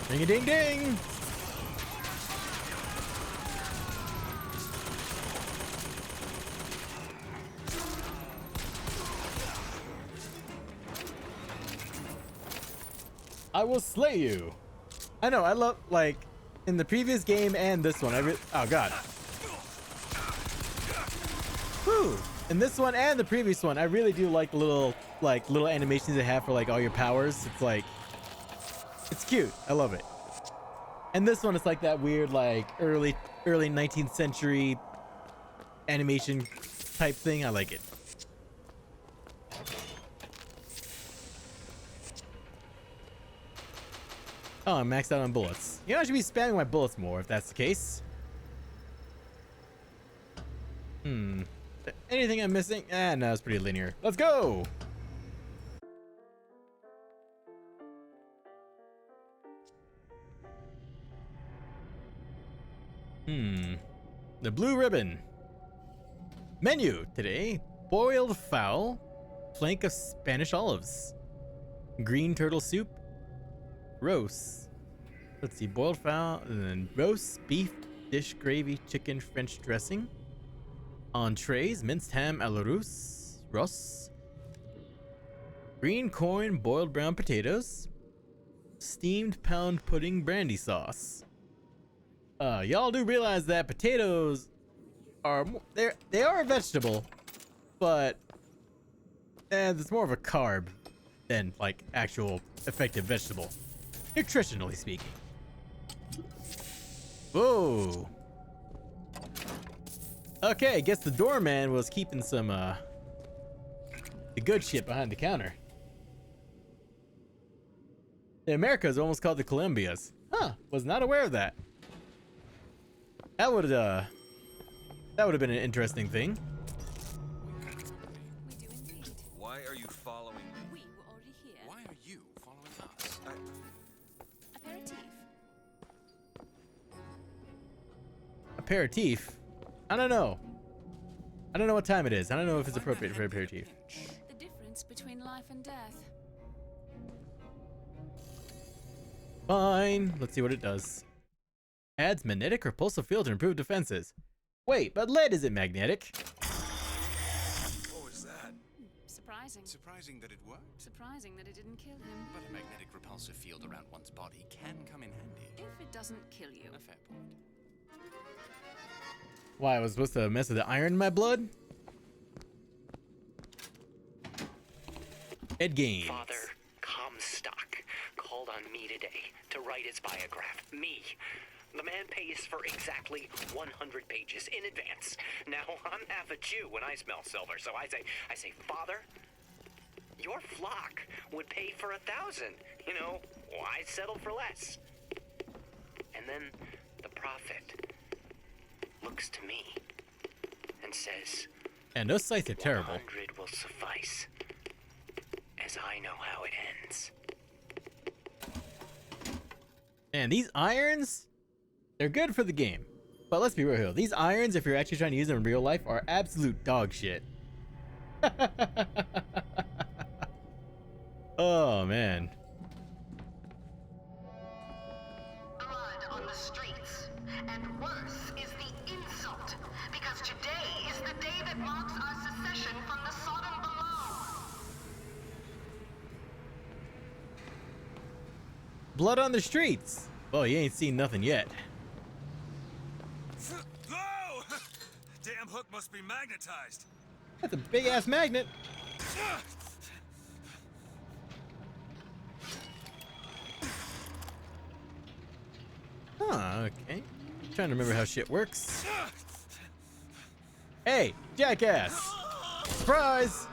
Ding a ding ding! I will slay you. I know, I love, like, in the previous game and this one, oh god. Whew. In this one and the previous one, I really do like the little animations they have for like all your powers. It's like, it's cute. I love it. And this one, it's like that weird like early 19th century animation type thing. I like it. Oh, I'm maxed out on bullets. You know, I should be spamming my bullets more if that's the case. Anything I'm missing? No, it's pretty linear. Let's go! The blue ribbon. Menu today: boiled fowl, flank of Spanish olives, green turtle soup, roast. Let's see, boiled fowl, and then roast, beef, dish gravy, chicken, French dressing. Entrees: minced ham a la russe, green corn, boiled brown potatoes, steamed pound pudding, brandy sauce. Y'all do realize that potatoes are they are a vegetable, but it's more of a carb than like actual effective vegetable, nutritionally speaking. Whoa. Okay, I guess the doorman was keeping some the good shit behind the counter. The Americas are almost called the Columbias. Huh, was not aware of that. That would have been an interesting thing. We do indeed. Why are you following me? We were already here. Why are you following us? Aperitif. Aperitif? I don't know. I don't know what time it is. I don't know if it's appropriate for aperitif. The difference between life and death. Fine. Let's see what it does. Adds magnetic repulsive field to improve defenses. Wait, but lead isn't magnetic. What was that? Surprising. Surprising that it worked. Surprising that it didn't kill him. But a magnetic repulsive field around one's body can come in handy. If it doesn't kill you. A fair point. Why, I was supposed to mess with the iron in my blood? Ed Gaines. Father Comstock called on me today to write his biograph. Me. The man pays for exactly 100 pages in advance. Now, I'm half a Jew when I smell silver, so I say, Father, your flock would pay for 1,000. You know, why settle for less? And then the prophet looks to me and says, And those sites are terrible. 100 will suffice, as I know how it ends. And these irons, they're good for the game. But let's be real here. These irons, if you're actually trying to use them in real life, are absolute dog shit. Oh, man. Blood on the streets. And worse is the insult. Because today is the day that marks our secession from the Sodom below. Blood on the streets. Well, you ain't seen nothing yet. Oh! Damn hook must be magnetized. That's a big ass magnet. Huh, okay. Trying to remember how shit works. Hey, jackass! Surprise!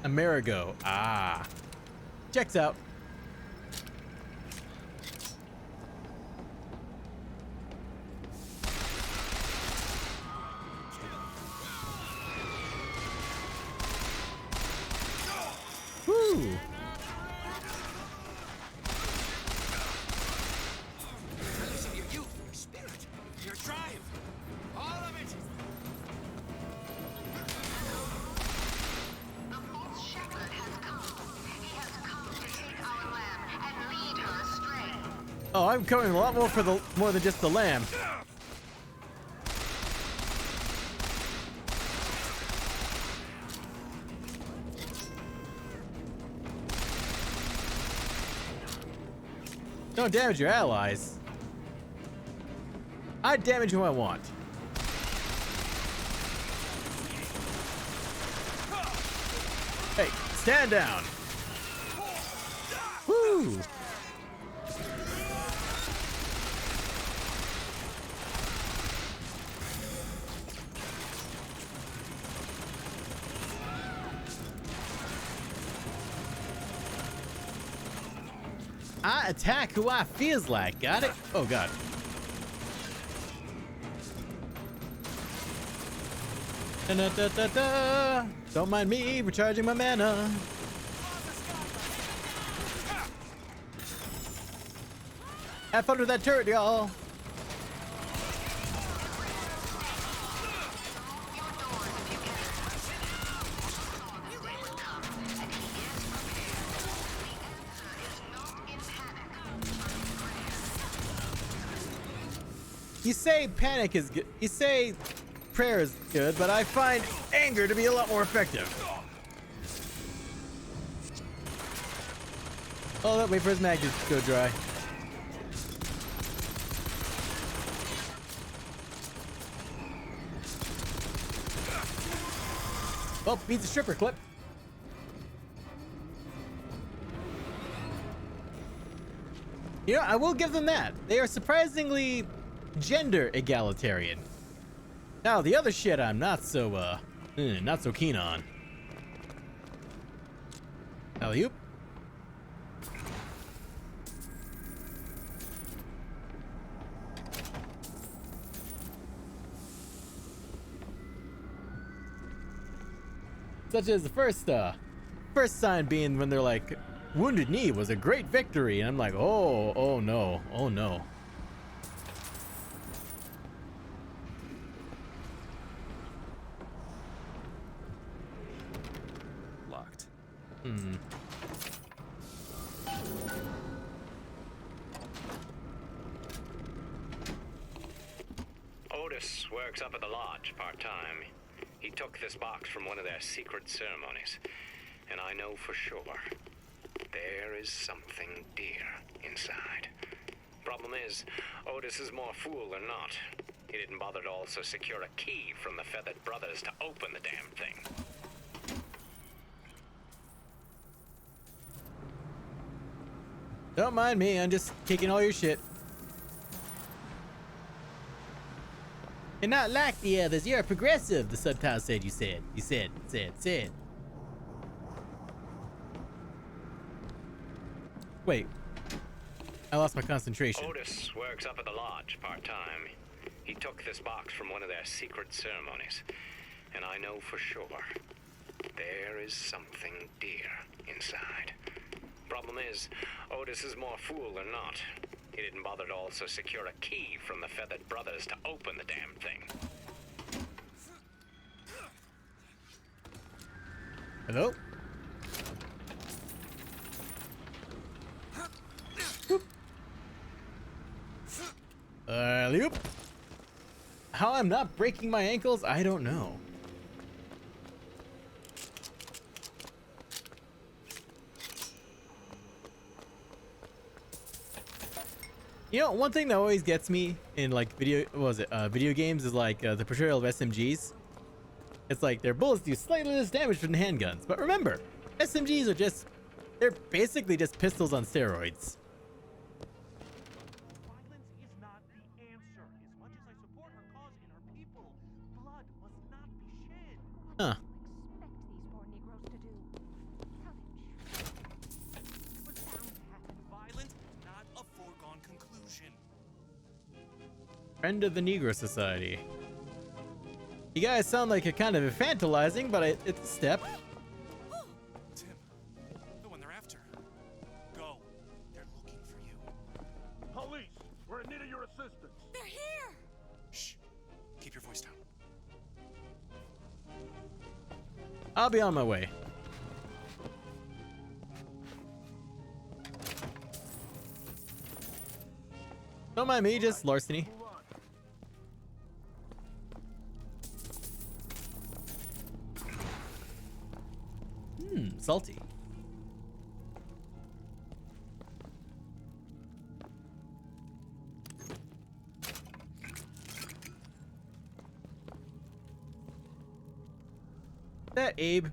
Amerigo. Ah. Checks out. Woo. Listen, your youth, your spirit, your drive, all of it. The false shepherd has come. He has come to take our lamb and lead her astray. Oh, I'm coming a lot more than just the lamb. Don't damage your allies. I damage who I want. Hey, stand down. Woo! I attack who I feels like. Got it? Oh god. Da, da, da, da. Don't mind me recharging my mana. Have fun with that turret, y'all. You say panic is good. You say prayer is good, but I find anger to be a lot more effective. Oh, wait for his mag to go dry. Oh, beats a stripper clip. You know, I will give them that. They are surprisingly gender egalitarian. Now, the other shit I'm not so keen on. Alley-oop. Such as the first sign being when they're like, Wounded Knee was a great victory. And I'm like, oh no, oh no. Locked. Otis works up at the lodge part-time. He took this box from one of their secret ceremonies. And I know for sure, there is something dear inside. Problem is, Otis is more fool than not. He didn't bother to also secure a key from the Feathered Brothers to open the damn thing. Don't mind me, I'm just taking all your shit. You're not like the others, you're progressive, the subtitle said you said. You said. Wait. I lost my concentration. Otis works up at the lodge part-time. He took this box from one of their secret ceremonies. And I know for sure, there is something dear inside. Problem is, Otis is more fool than not. He didn't bother to also secure a key from the Feathered Brothers to open the damn thing. Hello? Alley-oop. How I'm not breaking my ankles, I don't know. You know, one thing that always gets me in like video games is like the portrayal of SMGs. It's like their bullets do slightly less damage than handguns, but remember, SMGs are they're basically just pistols on steroids. Violence is not the answer. As much as I support her cause and her people, blood must not be shed. Huh. Expect these poor Negroes to do. Tell them It was bound to happen. Violence, not a foregone conclusion. Friend of the Negro Society. You guys sound like you're kind of infantilizing, but it's a step. Tim, the one they're after. Go. They're looking for you. Police, we're in need of your assistance. They're here! Shh. Keep your voice down. I'll be on my way. Don't mind me, just larceny. Salty. that, Abe?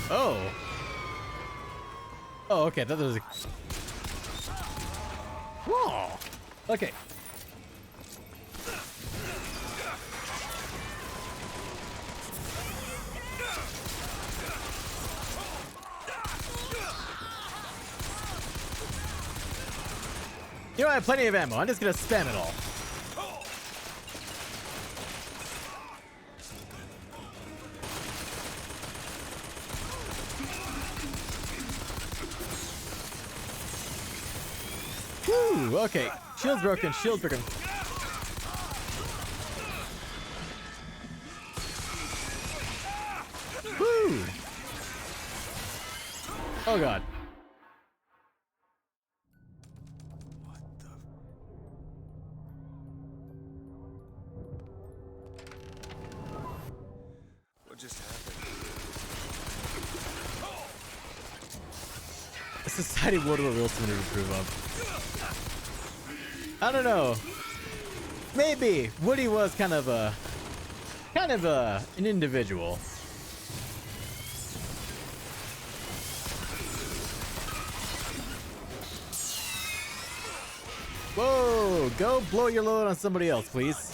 Oh. Oh, okay. I thought there was a... Whoa. Okay. You know, I have plenty of ammo. I'm just gonna spam it all. Woo, okay. Shield's broken, shield's broken. Woo! Oh god. What just happened? A society world where real soon to approve of. I don't know. Maybe Woody was kind of an individual. Whoa, go blow your load on somebody else, please.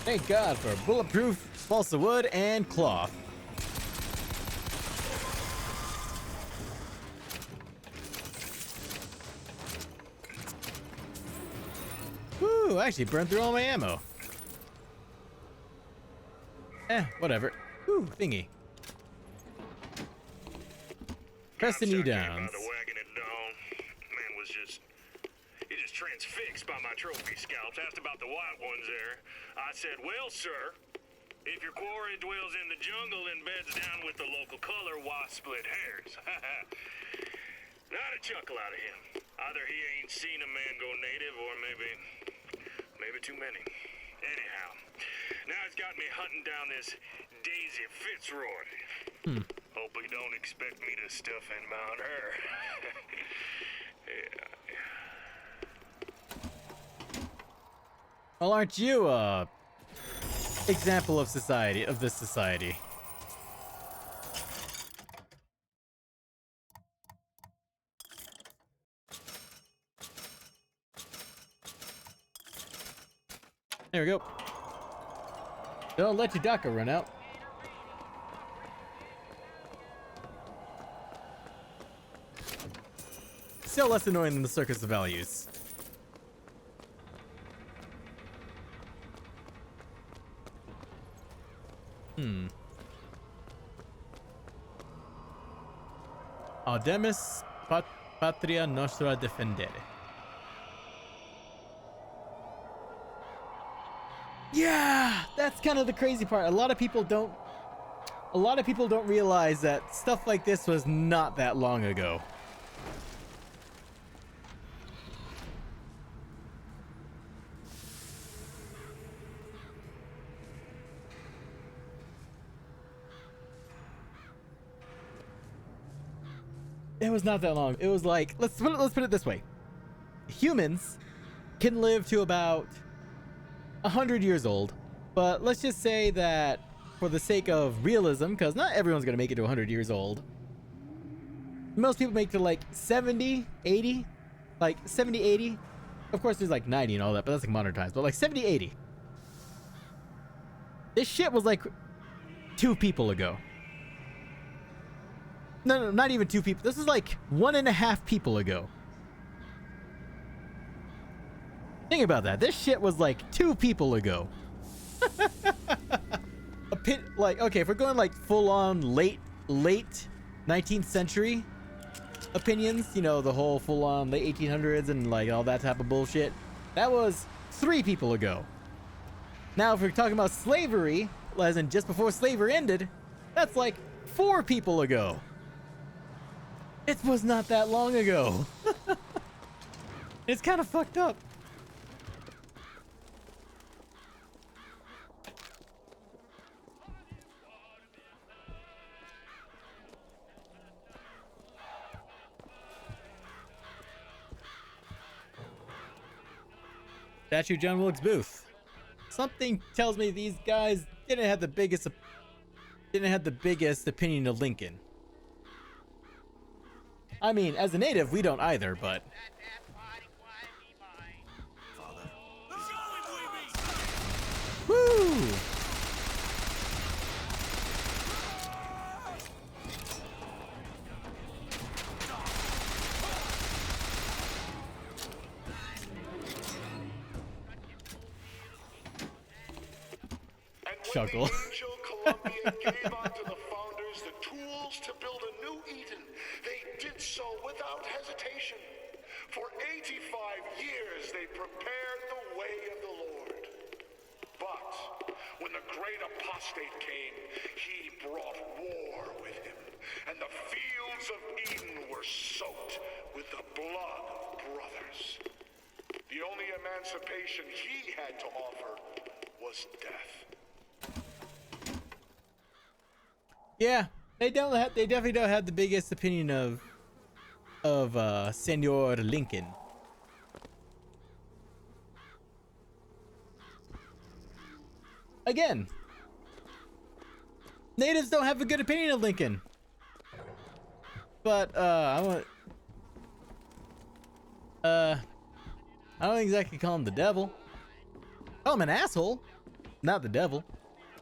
Thank God for bulletproof balsa wood and cloth. Woo, I actually burned through all my ammo. Whatever. Woo, thingy. Preston E. Downs. Transfixed by my trophy scalps. Asked about the white ones there. I said, well, sir, if your quarry dwells in the jungle and beds down with the local color, why split hairs? Not a chuckle out of him. Either he ain't seen a man go native or maybe too many. Anyhow, now he's got me hunting down this Daisy Fitzroy. Hope he don't expect me to stuff and mount her. Yeah. Well, aren't you a example of society, of this society? There we go. Don't let your DACA run out. Still less annoying than the Circus of Values. Audemus Patria Nostra Defendere. Yeah, that's kind of the crazy part. A lot of people don't realize that stuff like this was not that long ago. It was not that long. It was like, let's put it this way. Humans can live to about 100 years old, but let's just say that for the sake of realism, because not everyone's going to make it to 100 years old, most people make to like 70, 80, like 70, 80. Of course, there's like 90 and all that, but that's like modern times, but like 70, 80. This shit was like 2 people ago. No, not even 2 people. This is like 1.5 people ago. Think about that. This shit was like 2 people ago. A pit, like, okay, if we're going like full on late late 19th century opinions, you know, the whole full-on late 1800s and like all that type of bullshit, that was 3 people ago. Now, if we're talking about slavery, as in just before slavery ended, that's like 4 people ago. It was not that long ago. It's kind of fucked up. Statue John Wilkes Booth. Something tells me these guys didn't have the biggest opinion of Lincoln. I mean, as a native, we don't either, but woo! Chuckle. Angel Columbia gave unto the founders the tools to build a new Eden, they did so without hesitation. For 85 years they prepared the way of the Lord. But when the great apostate came, he brought war with him, and the fields of Eden were soaked with the blood of brothers. The only emancipation he had to offer was death. Yeah, they definitely don't have the biggest opinion of Senor Lincoln. Again, natives don't have a good opinion of Lincoln. But I don't exactly call him the devil. Call him an asshole, not the devil.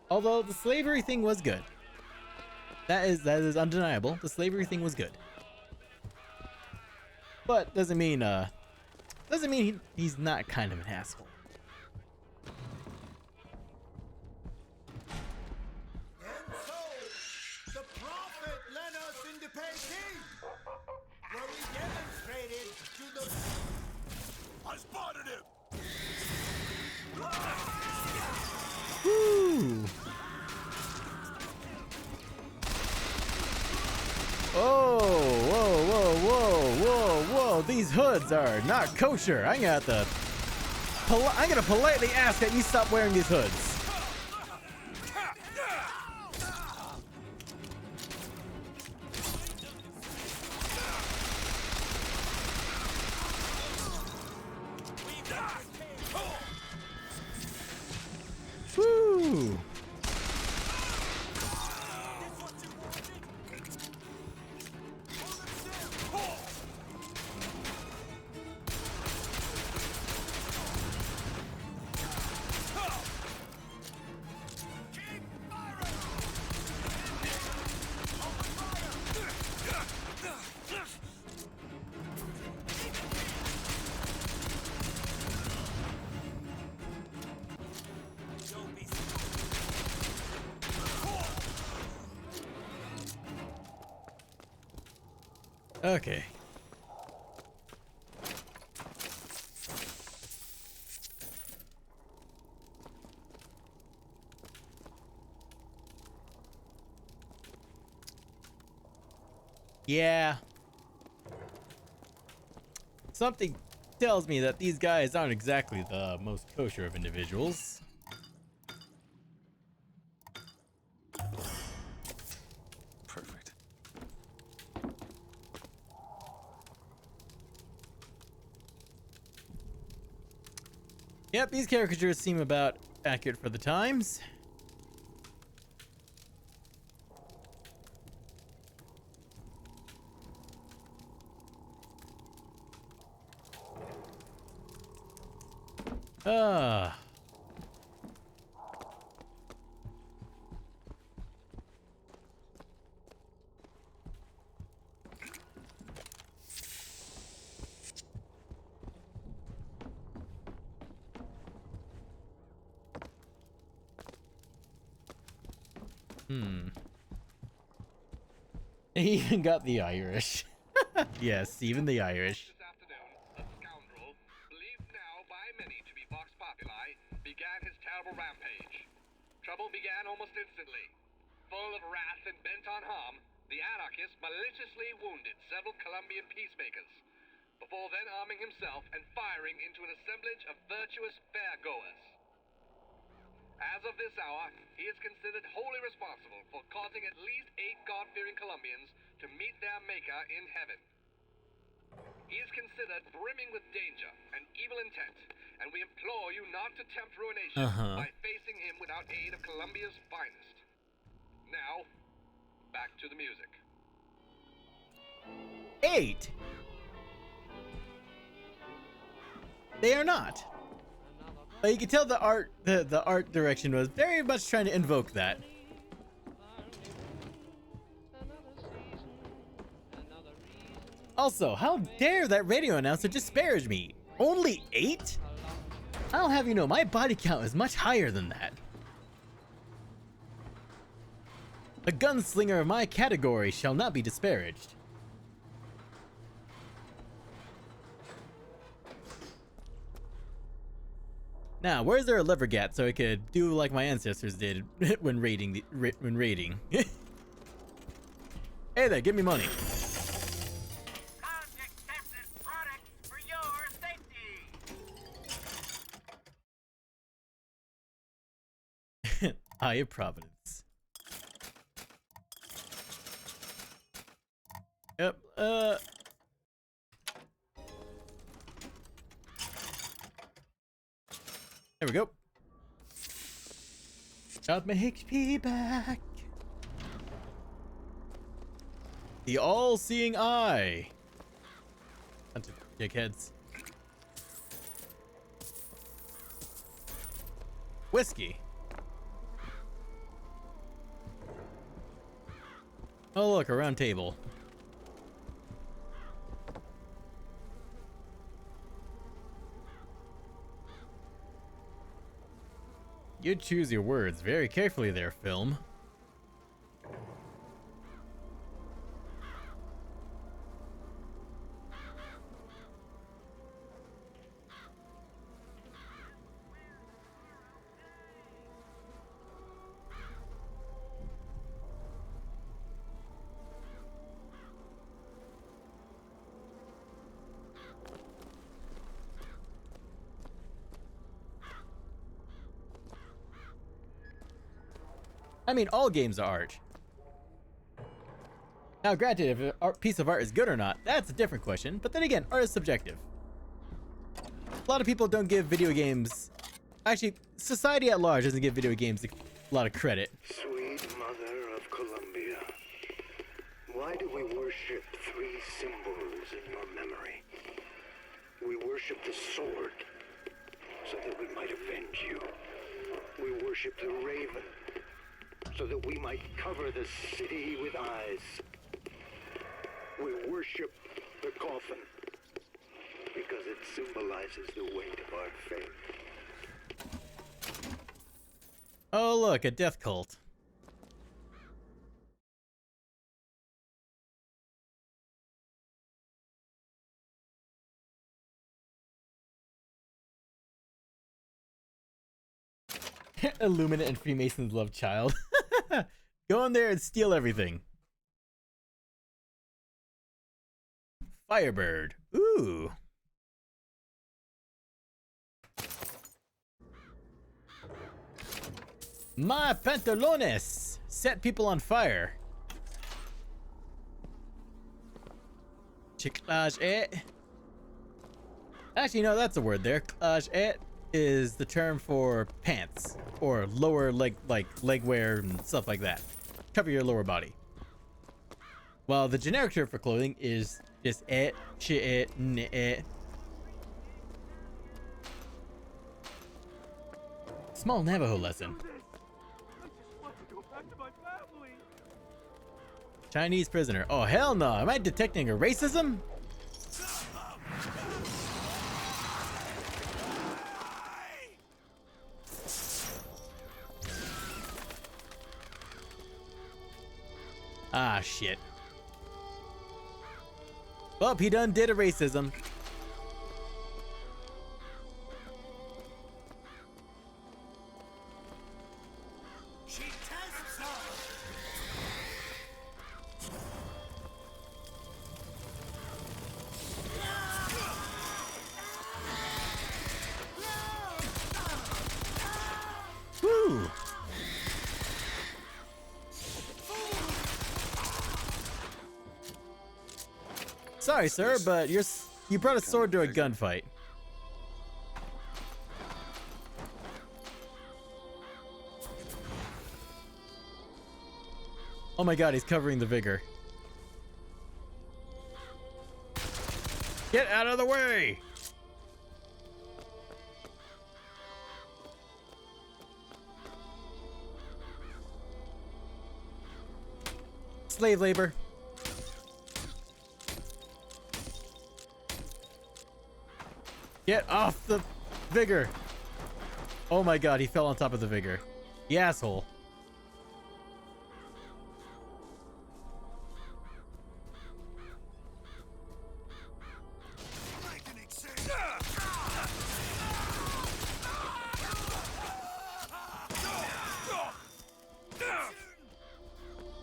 Although the slavery thing was good. That is undeniable. The slavery thing was good. But doesn't mean he's not kind of an asshole. And so, the prophet led us into Peking, where we demonstrated to the... I spotted him! Woo! Oh, whoa, whoa, whoa, whoa, whoa! These hoods are not kosher. I'm gonna politely ask that you stop wearing these hoods. Woo! Okay. Yeah. Something tells me that these guys aren't exactly the most kosher of individuals. Perfect. Yep, these caricatures seem about accurate for the times. Ah. He even got the Irish. Yes, even the Irish. This afternoon, a scoundrel, believed now by many to be Vox Populi, began his terrible rampage. Trouble began almost instantly. Full of wrath and bent on harm, the anarchist maliciously wounded several Colombian peacemakers, before then arming himself and firing into an assemblage of virtuous fairgoers. As of this hour, he is considered wholly responsible for causing at least 8 God-fearing Colombians to meet their maker in heaven. He is considered brimming with danger and evil intent, and we implore you not to tempt ruination by facing him without aid of Colombia's finest. Now, back to the music. 8. They are not. But you can tell the art direction was very much trying to invoke that. Also, how dare that radio announcer disparage me? Only 8? I'll have you know my body count is much higher than that. A gunslinger of my category shall not be disparaged. Now, where's there a lever gat so I could do like my ancestors did when raiding? Hey there, give me money. Eye of Providence. Yep, there we go. Got my HP back. The all-seeing eye. Bunch of dickheads. Whiskey. Oh look, a round table. You choose your words very carefully there, film. I mean, all games are art. Now, granted, if a piece of art is good or not, that's a different question. But then again, art is subjective. A lot of people don't give video games... Actually, society at large doesn't give video games a lot of credit. Sweet mother of Columbia, why do we worship 3 symbols in your memory? We worship the sword, so that we might avenge you. We worship the raven, so that we might cover the city with eyes. We worship the coffin, because it symbolizes the weight of our faith. Oh look, a death cult. Illuminate and Freemasons love child. Go in there and steal everything. Firebird. Ooh. My pantalones set people on fire. Chiclage et. Actually, no, that's a word there. Clage et is the term for pants or lower leg, like leg wear and stuff like that. Cover your lower body. While the generic term for clothing is just et, shit et, et. Small Navajo lesson. Chinese prisoner. Oh, hell no. Am I detecting a racism? Ah, shit. Well, he done did a racism. She tests us! Woo! Sorry, sir, but you brought a sword to a gunfight. Oh my god, he's covering the vigor. Get out of the way! Slave labor. Get off the vigor. Oh my god, he fell on top of the vigor. The asshole.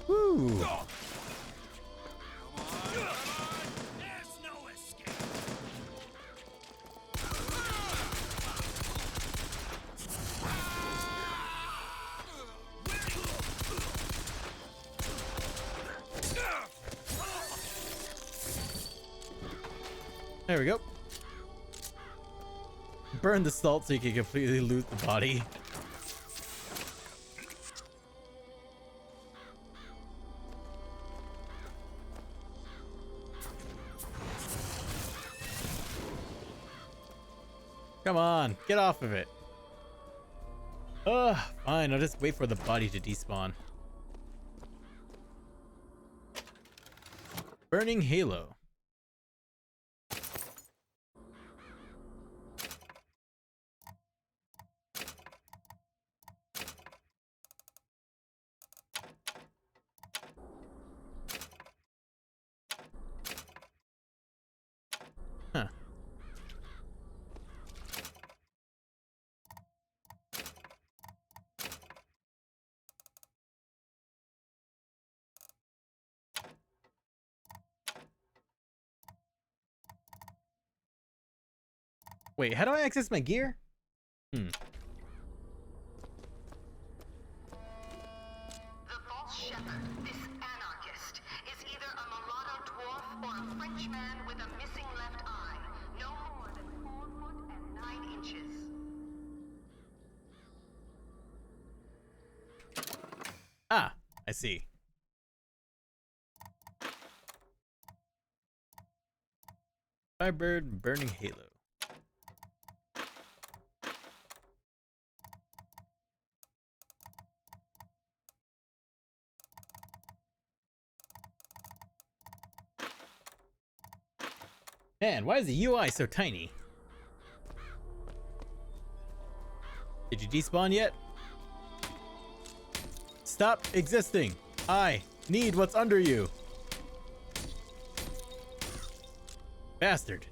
Woo. There's no escape. There we go. Burn the salt so you can completely loot the body. Come on, get off of it. Ugh, fine, I'll just wait for the body to despawn. Burning Halo. Huh. Wait, how do I access my gear? The false shepherd, this anarchist, is either a mulatto dwarf or a Frenchman with a missing left eye. No more than 4 foot and 9 inches. Ah, I see. Firebird Burning Halo. Man, why is the UI so tiny? Did you despawn yet? Stop existing. I need what's under you. Bastard.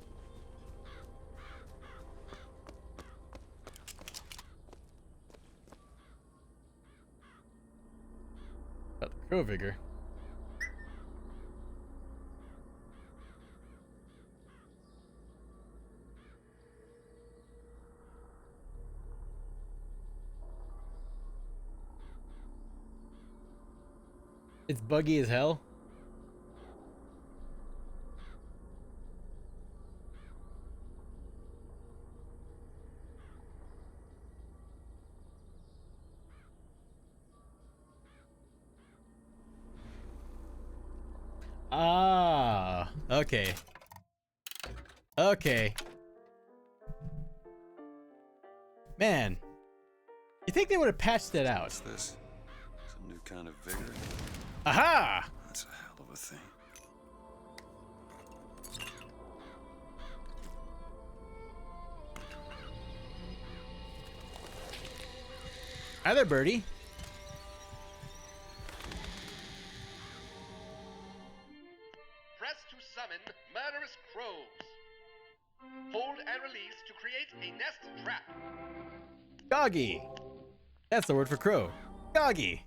Got the crow vigor. It's buggy as hell. Ah, okay. Okay. Man, you think they would have patched that out? What's this? Some new kind of vigor? Aha! That's a hell of a thing. Hi there, birdie. has to summon murderous crows. Hold and release to create a nest trap. Goggy. That's the word for crow. Goggy.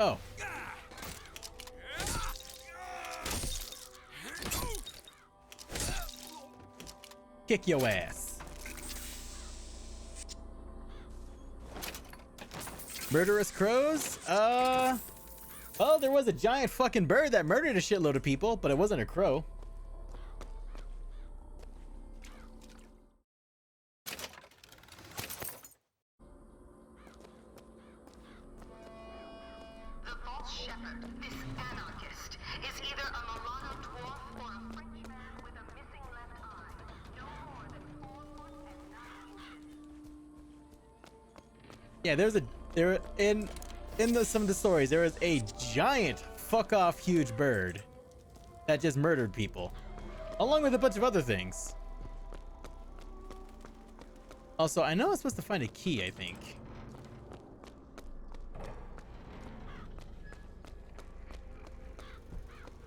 Oh. Kick your ass. Murderous crows? Oh, there was a giant fucking bird that murdered a shitload of people, but it wasn't a crow. The false shepherd, this anarchist, is either a mulatto dwarf or a French man with a missing left eye. No more than 4 foot and 9 inches. Yeah, some of the stories, there was a giant fuck off huge bird that just murdered people, along with a bunch of other things. Also, I know I'm supposed to find a key, I think.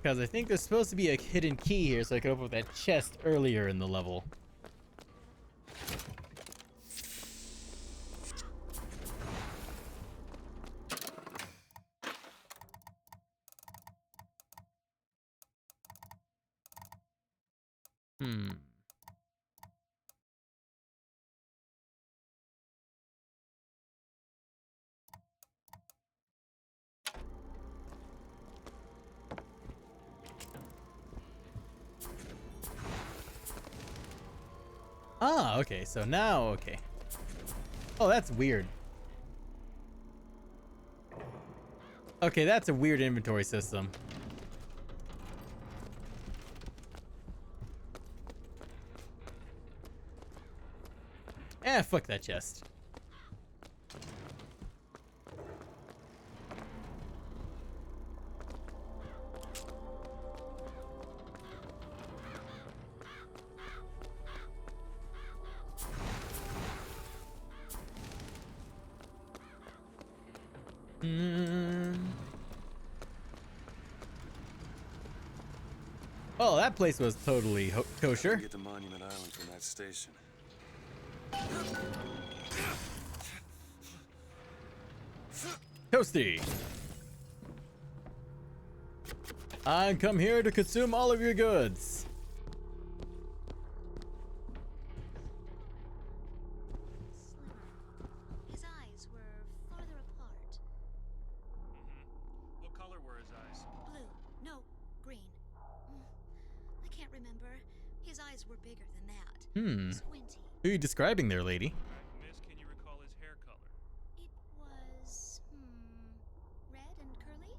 Because I think there's supposed to be a hidden key here so I can open up that chest earlier in the level. Ah, okay, so now, okay. Oh, that's weird. Okay, that's a weird inventory system. Fuck that chest. Oh, that place was totally kosher. Get to Monument Island from that station. Toasty. I come here to consume all of your goods. His eyes were farther apart. What color were his eyes? Blue. No, green. I can't remember. His eyes were bigger than that. Squinty. Who are you describing there, lady? Miss, can you recall his hair color? It was, red and curly?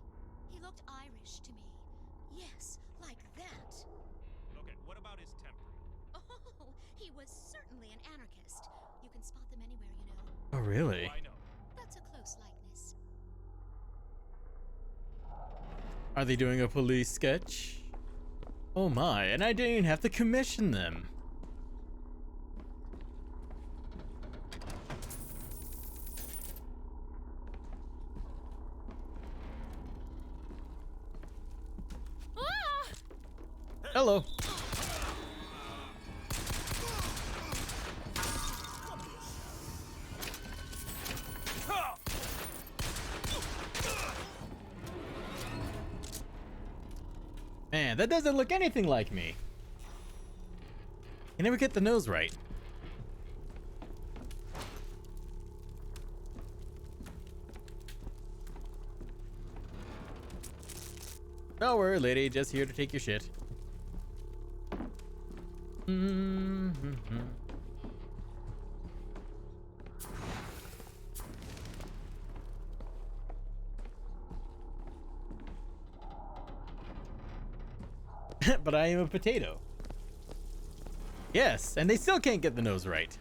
He looked Irish to me. Yes, like that. Okay, what about his temperament? Oh, he was certainly an anarchist. You can spot them anywhere, you know. Oh, really? I know. That's a close likeness. Are they doing a police sketch? Oh my, and I didn't even have to commission them. Hello. Man, that doesn't look anything like me. You never get the nose right. Don't worry, lady, just here to take your shit. But I am a potato. Yes, and they still can't get the nose right.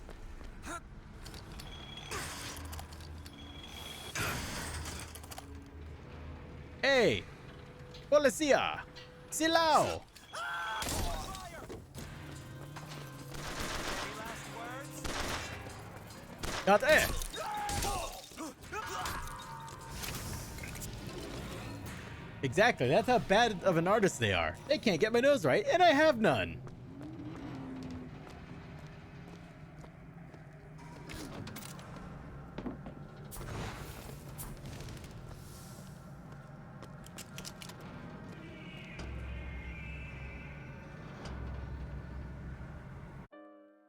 Hey! Policia! Silao! Got it! Exactly, that's how bad of an artist they are. They can't get my nose right, and I have none.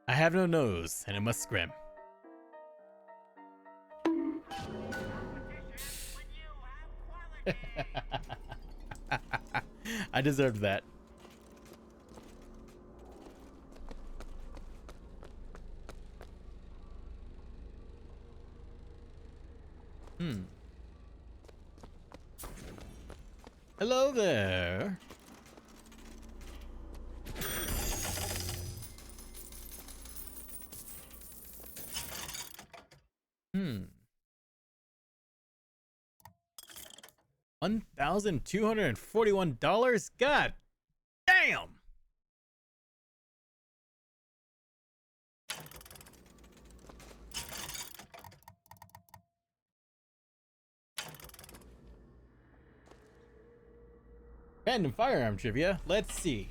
I have no nose, and I must scrim. I deserved that. Hello there. $1,241? God damn! Random firearm trivia. Let's see.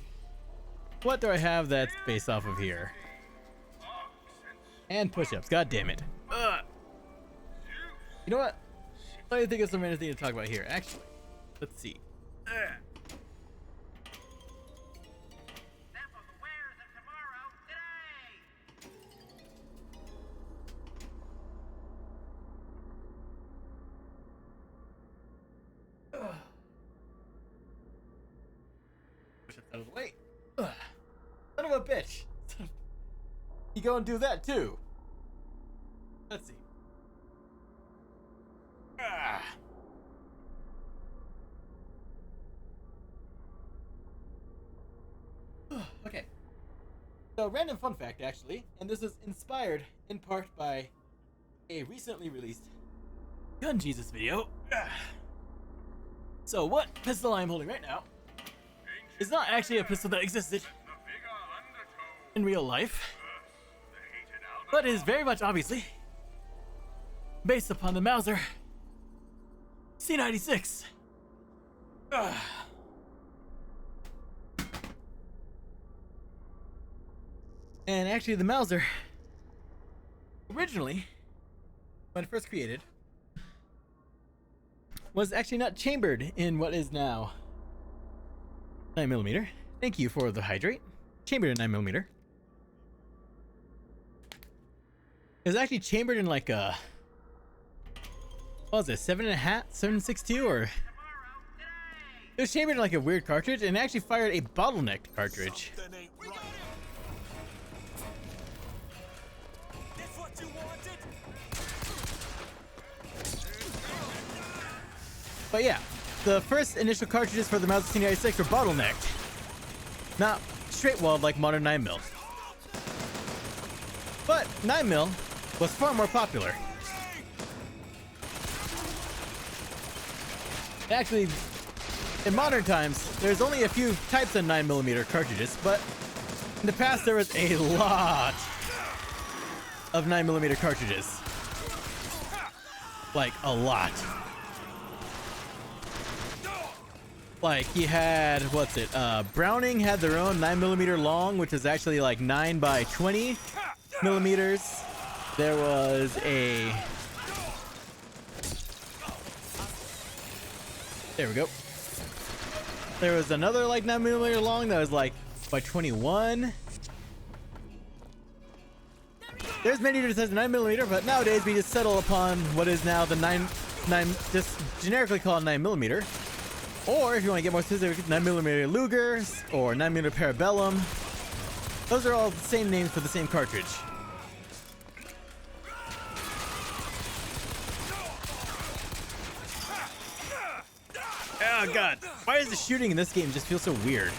What do I have that's based off of here? And push-ups. God damn it. Ugh. You know what? Let me think of some random thing to talk about here. Actually, let's see. Push-ups out of the way. Ugh. Son of a bitch. You go and do that too. Let's see. Okay. So, random fun fact, actually, and this is inspired in part by a recently released Gun Jesus video. So, what pistol I'm holding right now is not actually a pistol that existed in real life, but is very much obviously based upon the Mauser C96. And actually, the Mauser, originally, when first created, was actually not chambered in what is now 9mm. Thank you for the hydrate. Chambered in 9mm. It was actually chambered in like a, what was it, 7.5, 7.62, or it was chambered in like a weird cartridge, and it actually fired a bottlenecked cartridge. But yeah, the first initial cartridges for the Mauser C96 were bottlenecked, not straight-walled like modern 9mm. But 9mm was far more popular. Actually, in modern times, there's only a few types of 9mm cartridges, but in the past there was a lot of 9mm cartridges. Like, a lot. Like, he had, what's it, Browning had their own 9mm long, which is actually like 9 by 20 millimeters. There was a... There we go. There was another like 9mm long that was like by 21. There's many different types of 9mm, but nowadays we just settle upon what is now the 9 just generically called 9mm. Or if you want to get more specific, 9mm Lugers or 9mm Parabellum. Those are all the same names for the same cartridge. Oh god, why does the shooting in this game just feel so weird?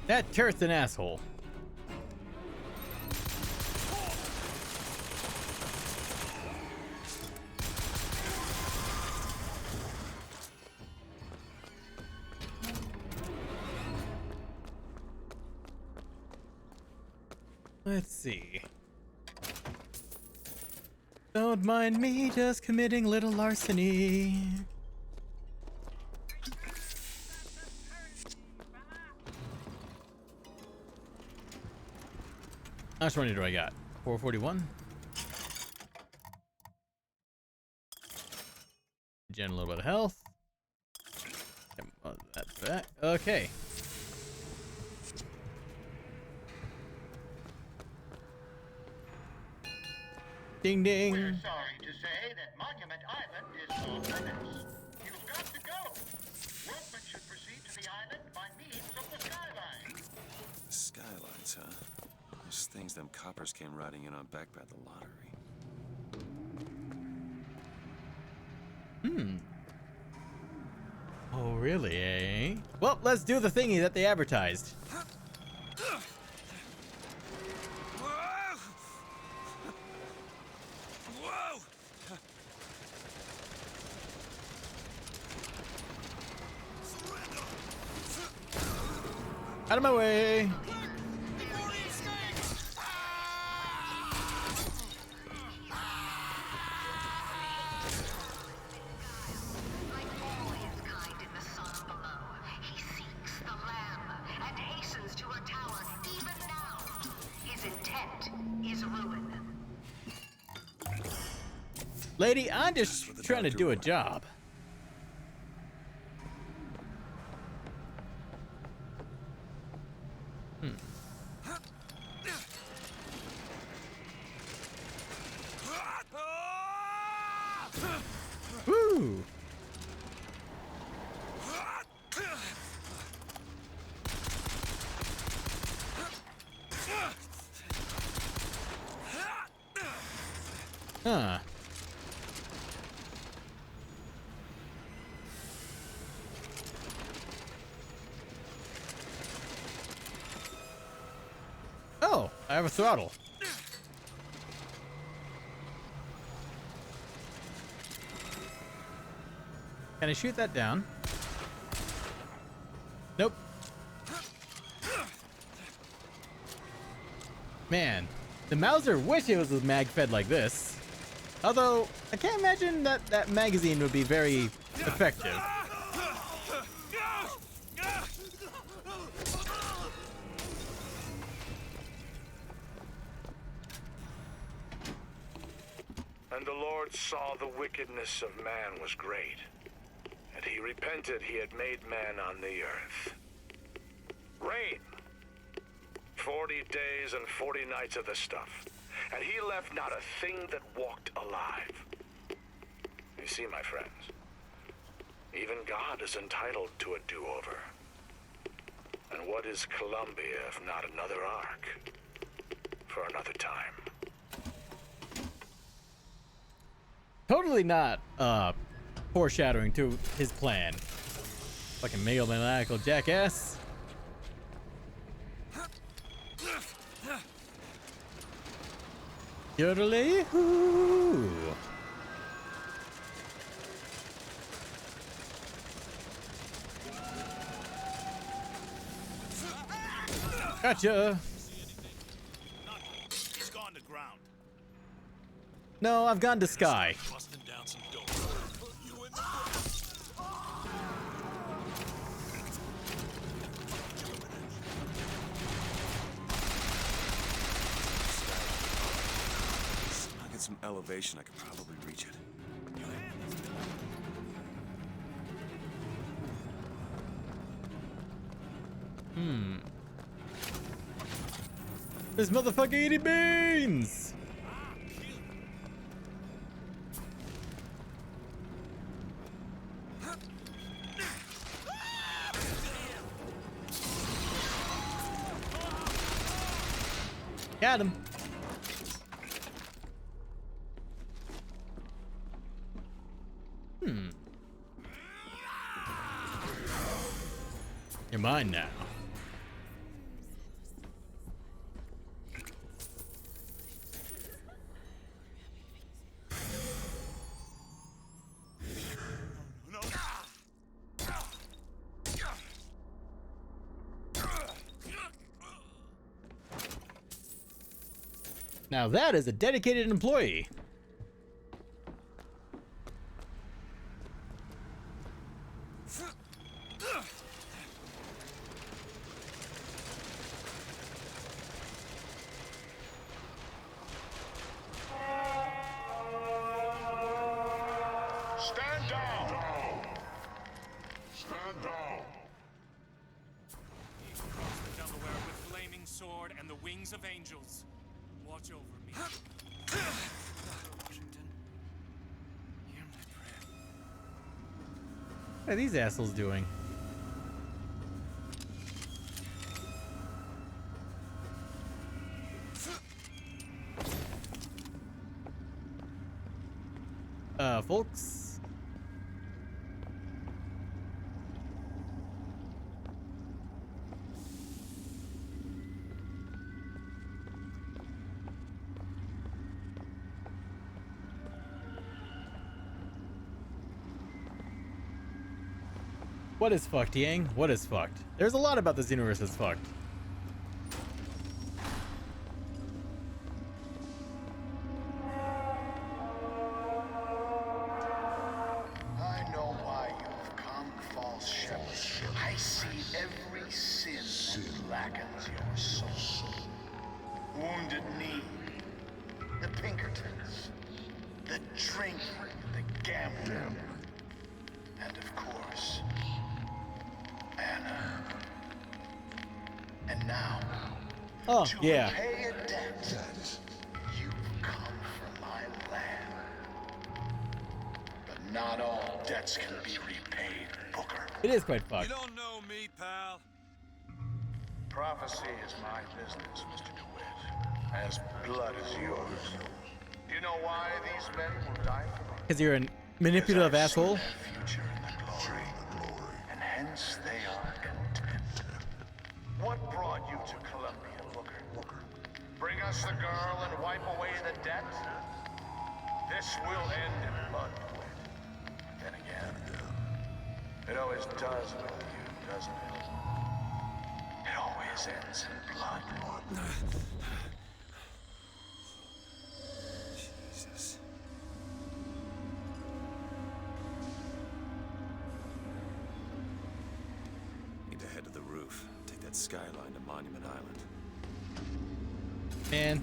That turret's an asshole. Let's see. Don't mind me just committing little larceny. How much money do I got? 441. Gen a little bit of health. That's that. Okay. Ding ding. We're sorry to say that Monument Island is off limits. You've got to go. Workmen should proceed to the island by means of the skyline. The skylines, huh? Those things them coppers came riding in on back by the lottery. Hmm. Oh, really, eh? Well, let's do the thingy that they advertised. Out of my way. Lady, I'm just trying to do a job. Woo! Huh. Oh, I have a throttle. Can I shoot that down? Nope. Man, the Mauser wish it was mag fed like this. Although, I can't imagine that that magazine would be very effective. And the Lord saw the wickedness of man was great, and he repented he had made man on the earth. Rain. 40 days and 40 nights of the stuff, and he left not a thing that walked alive. You see, my friends, even God is entitled to a do-over. And what is Columbia if not another ark for another time? Totally not foreshadowing to his plan. Fucking megalomaniacal jackass. Yodelay-hoo. Gotcha. He's gone to ground. No, I've gone to sky. Busting down some doors. I'll get some elevation, I could probably reach it. This motherfucker eating beans! Got him. You're mine now. Now that is a dedicated employee. Stand down! Stand down! He crossed the Delaware with flaming sword and the wings of angels. Watch over me. Washington, hear my prayer. What are these assholes doing? Folks. What is fucked, Yang? What is fucked? There's a lot about this universe that's fucked. I know why you've come, false shepherd. I see every sin that blackens your soul. Wounded Knee, the Pinkertons, the drinking, the gambling, and of course, Anna. And now, Oh, to yeah. repay a debt, you've come for my land. But not all debts can be repaid, Booker. It is quite fucked. You don't know me, pal. Prophecy is my business, Mr. DeWitt. As blood is yours. Do you know why these men will die for me? Because you're a manipulative asshole. Future in the glory, and hence they are content. What brought you to Columbia, Booker? Bring us the girl and wipe away the debt? This will end in blood, DeWitt. Then again, it always does with you, doesn't it? It always ends in blood. Jesus. Need to head to the roof. Take that skyline to Monument Island. Man.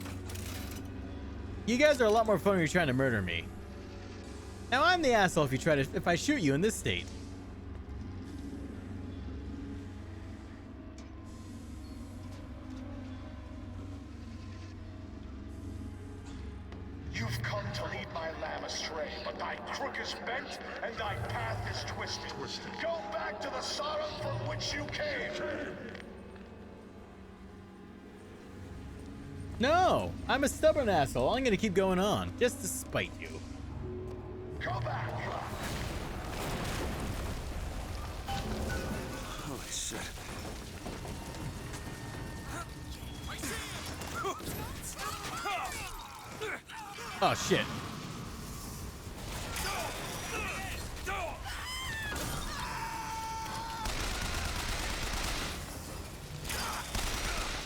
You guys are a lot more fun when you're trying to murder me. Now I'm the asshole if I shoot you in this state. You've come to lead my lamb astray, but thy crook is bent and thy path is twisted. Go back to the Sodom from which you came. No, I'm a stubborn asshole. I'm gonna keep going on, just to spite you. Go back. Holy shit. Oh shit.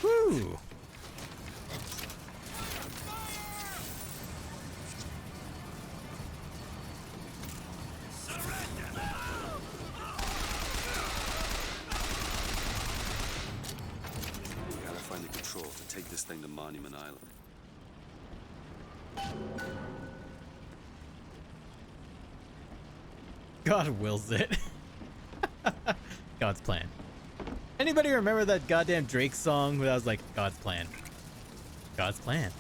Woo. We gotta find the control to take this thing to Monument Island. God wills it. God's plan. Anybody remember that goddamn Drake song where I was like, God's plan? God's plan.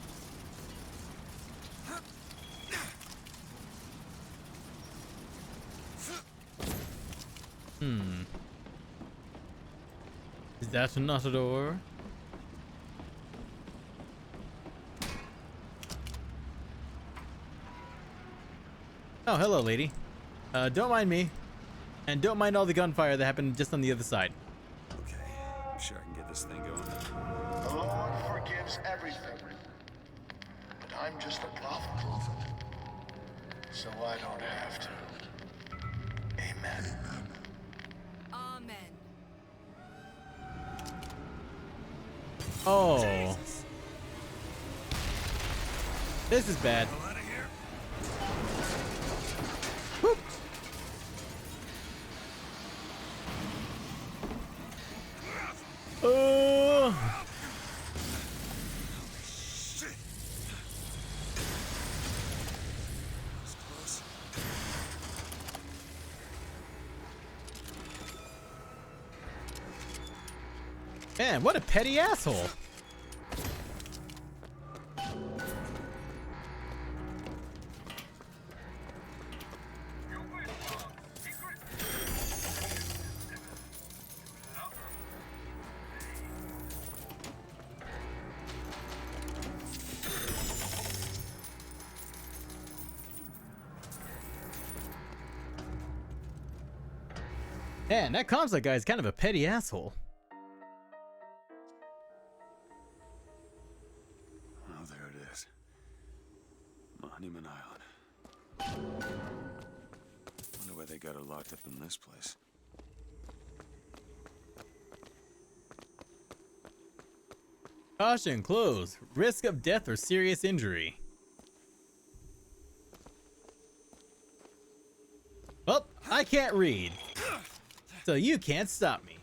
Is that not a door? Oh, hello, lady. Don't mind me. And don't mind all the gunfire that happened just on the other side. Okay, I'm sure I can get this thing going. The Lord forgives everything. But I'm just a prophet. So I don't have to. Amen. Amen. Oh. This is bad. Whoop. Oh. Man, what a petty asshole. Man, that Comstock guy is kind of a petty asshole. Oh, there it is. Monument Island. Wonder why they got her locked up in this place. Caution, close. Risk of death or serious injury. Well, I can't read, so you can't stop me.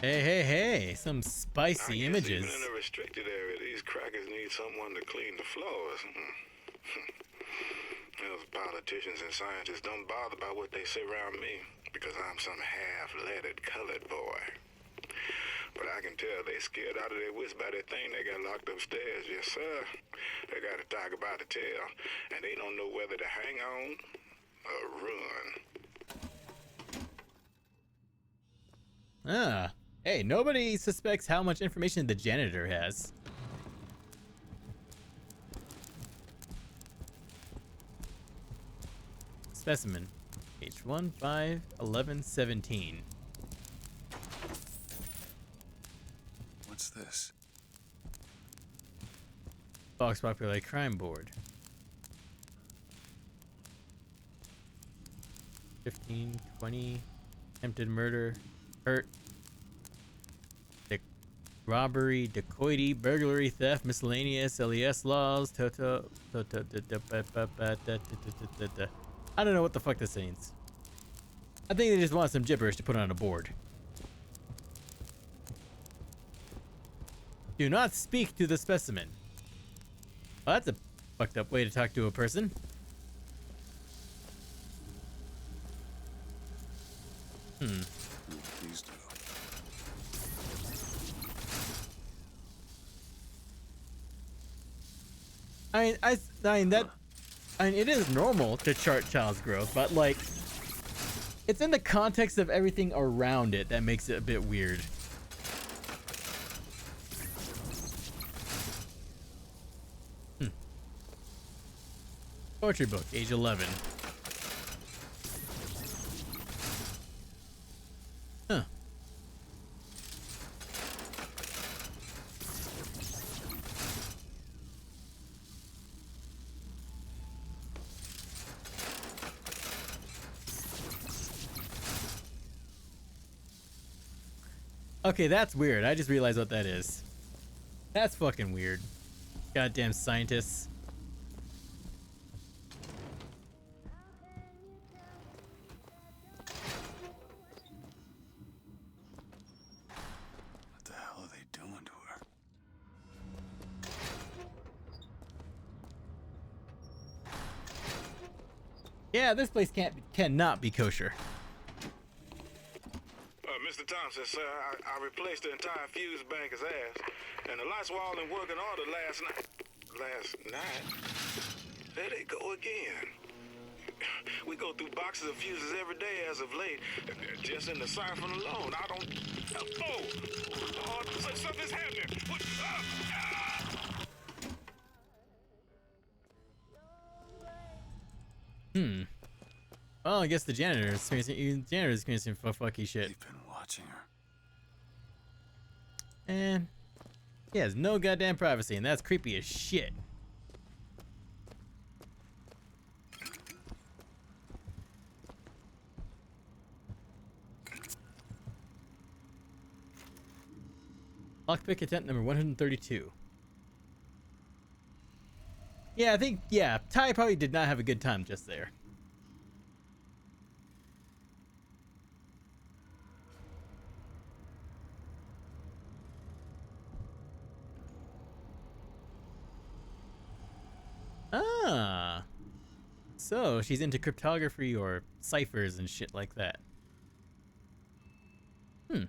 Hey, some spicy images. Even in a restricted area, these crackers need someone to clean the floors. Those politicians and scientists don't bother about what they say around me because I'm some half-leaded colored boy. But I can tell they scared out of their wits by that thing they got locked upstairs. Yes, sir. They got a tiger by the tail, and they don't know whether to hang on or run. Ah. Hey, nobody suspects how much information the janitor has. Specimen. H1, 5, 11, 17. What's this? Fox Popular Crime Board. 15, 20. Attempted murder. Hurt. Robbery, dacoity, burglary, theft, miscellaneous, LES laws, I don't know what the fuck this means. I think they just want some gibberish to put on a board. Do not speak to the specimen. Well, that's a fucked up way to talk to a person. These two. I mean, it is normal to chart child's growth, but like, it's in the context of everything around it that makes it a bit weird. Poetry book, age 11. Huh. Okay, that's weird. I just realized what that is. That's fucking weird. Goddamn scientists. What the hell are they doing to her? Yeah, this place cannot be kosher. Mr. Thompson, sir, I replaced the entire fuse banker's ass, and the lights were all in working order last night. There they go again. We go through boxes of fuses every day as of late. Just in the siphon alone, I don't... Oh, something's happening. Oh, I guess the janitor's experiencing fucky shit. You've been watching her. And he has no goddamn privacy, and that's creepy as shit. Lockpick attempt number 132. Yeah, I think, yeah, Ty probably did not have a good time just there. Ah. So, she's into cryptography or ciphers and shit like that. Hmm.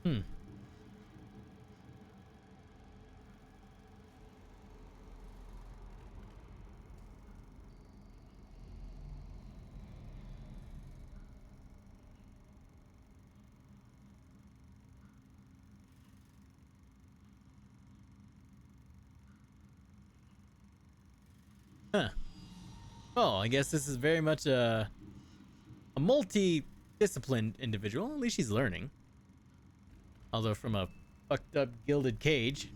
Hmm. Huh. Well, I guess this is very much a multi-disciplined individual. At least she's learning. Although from a fucked up gilded cage.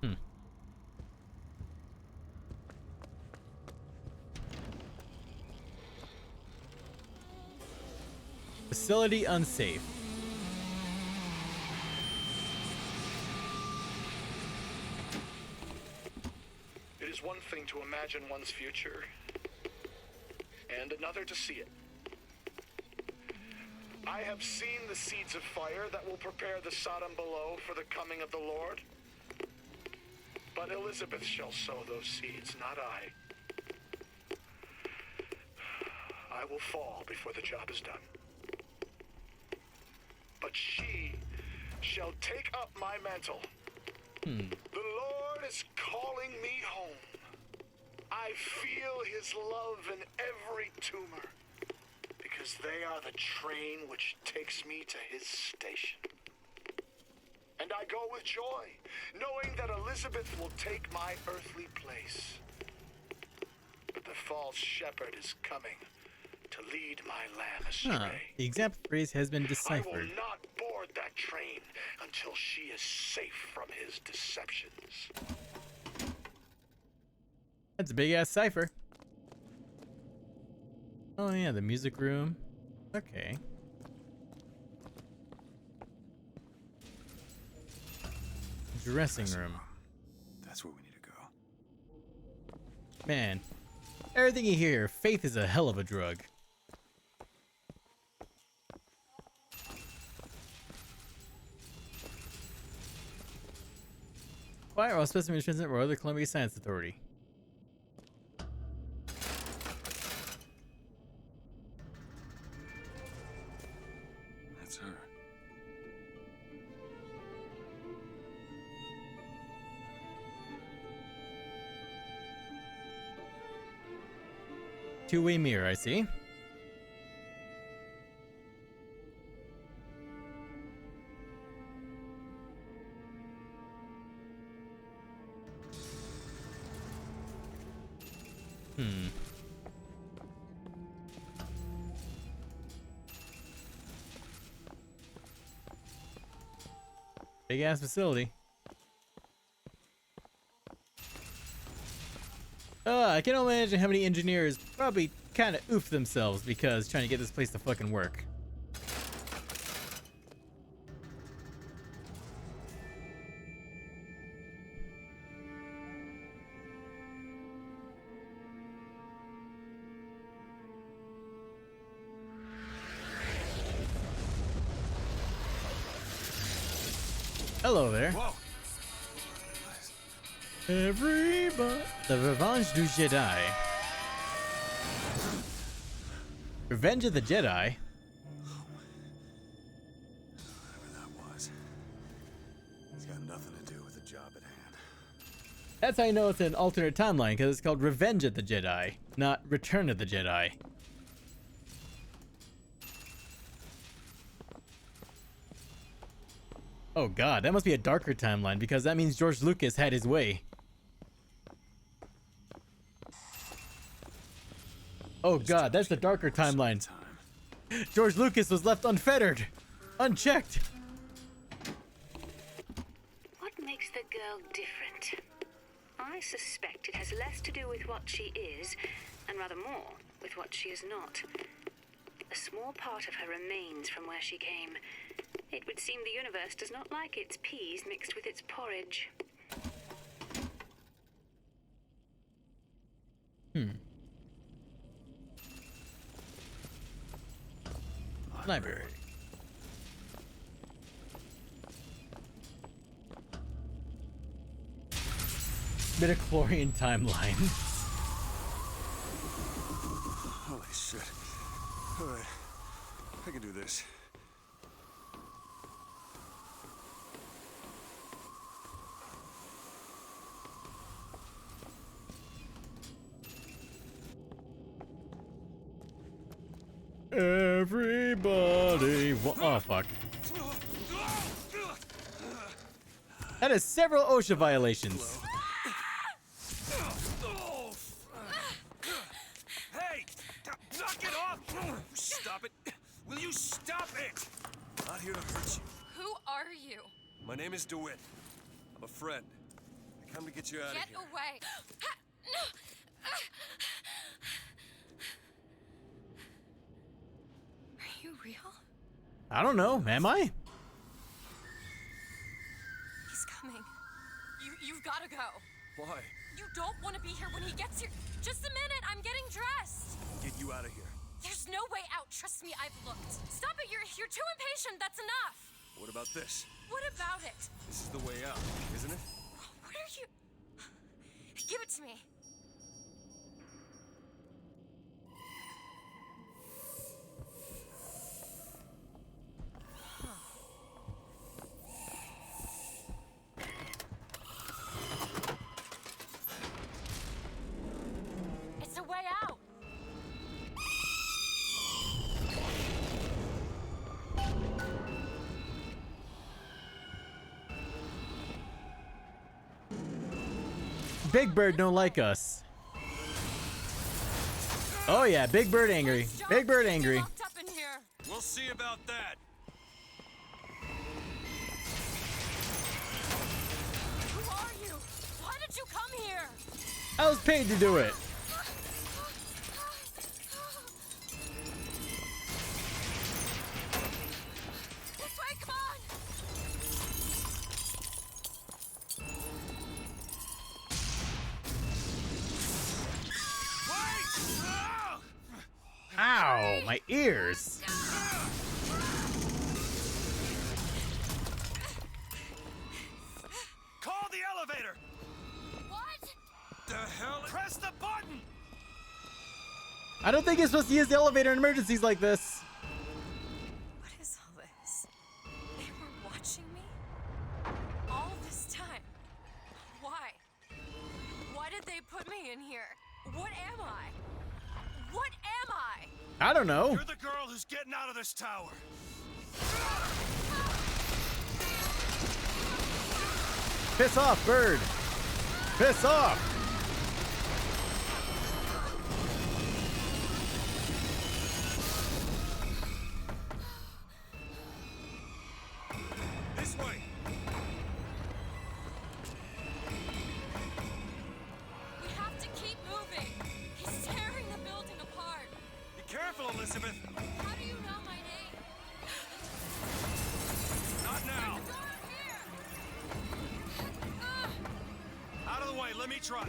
Hmm. Facility unsafe. It is one thing to imagine one's future, and another to see it. I have seen the seeds of fire that will prepare the Sodom below for the coming of the Lord. But Elizabeth shall sow those seeds, not I. I will fall before the job is done. But she shall take up my mantle. Hmm. The Lord is calling me home. I feel his love in every tumor, because they are the train which takes me to his station. And I go with joy, knowing that Elizabeth will take my earthly place. But the false shepherd is coming to lead my lamb astray. Huh. The exact phrase has been I deciphered. will not board that train until she is safe from his deceptions. That's a big ass cipher. Oh yeah, the music room. Okay. Dressing room. That's where we need to go. Man, everything you hear, faith is a hell of a drug. Acquire all specimens transmitted or other Columbia Science Authority. That's her. Two-way mirror, I see. Hmm. Big ass facility. I can only imagine how many engineers probably kind of oof themselves because trying to get this place to fucking work. Hello there. Whoa. Everybody. The Revenge du Jedi. Revenge of the Jedi? Whatever that was. It's got nothing to do with the job at hand. That's how you know it's an alternate timeline, because it's called Revenge of the Jedi, not Return of the Jedi. Oh god, that must be a darker timeline because that means George Lucas had his way. Oh god, that's the darker timeline. George Lucas was left unfettered, unchecked. What makes the girl different? I suspect it has less to do with what she is, and rather more with what she is not. A small part of her remains from where she came. It would seem the universe does not like its peas mixed with its porridge. Library. Midichlorian timeline. Holy shit. Alright. I can do this. Everybody. Oh, fuck. That is several OSHA violations. Hey! Knock it off! Stop it! Will you stop it? Not here to hurt you. Who are you? My name is DeWitt. I'm a friend. I come to get you out of Get here. away! Are you real? I don't know. Am I? He's coming. You've got to go. Why? You don't want to be here when he gets here. Just a minute, I'm getting dressed. Get you out of here. There's no way out. Trust me, I've looked. Stop it. You're too impatient. That's enough. What about this? What about it? This is the way out, isn't it? What are you? Give it to me. It's a way out. Big Bird don't like us. Oh yeah, Big Bird angry. Big Bird angry. We'll see about that. Who are you? Why did you come here? I was paid to do it. This way, come on. Ow, my ears. Call the elevator. What? The hell? Press the button. I don't think you're supposed to use the elevator in emergencies like this. What is all this? They were watching me? All this time? Why? Why did they put me in here? What am I? What am I? I don't know. You're the girl who's getting out of this tower. Piss off, Bird. Piss off. This way. We have to keep moving. He's tearing the building apart. Be careful, Elizabeth. How do you know my name? Not now. Out of the way. Let me try.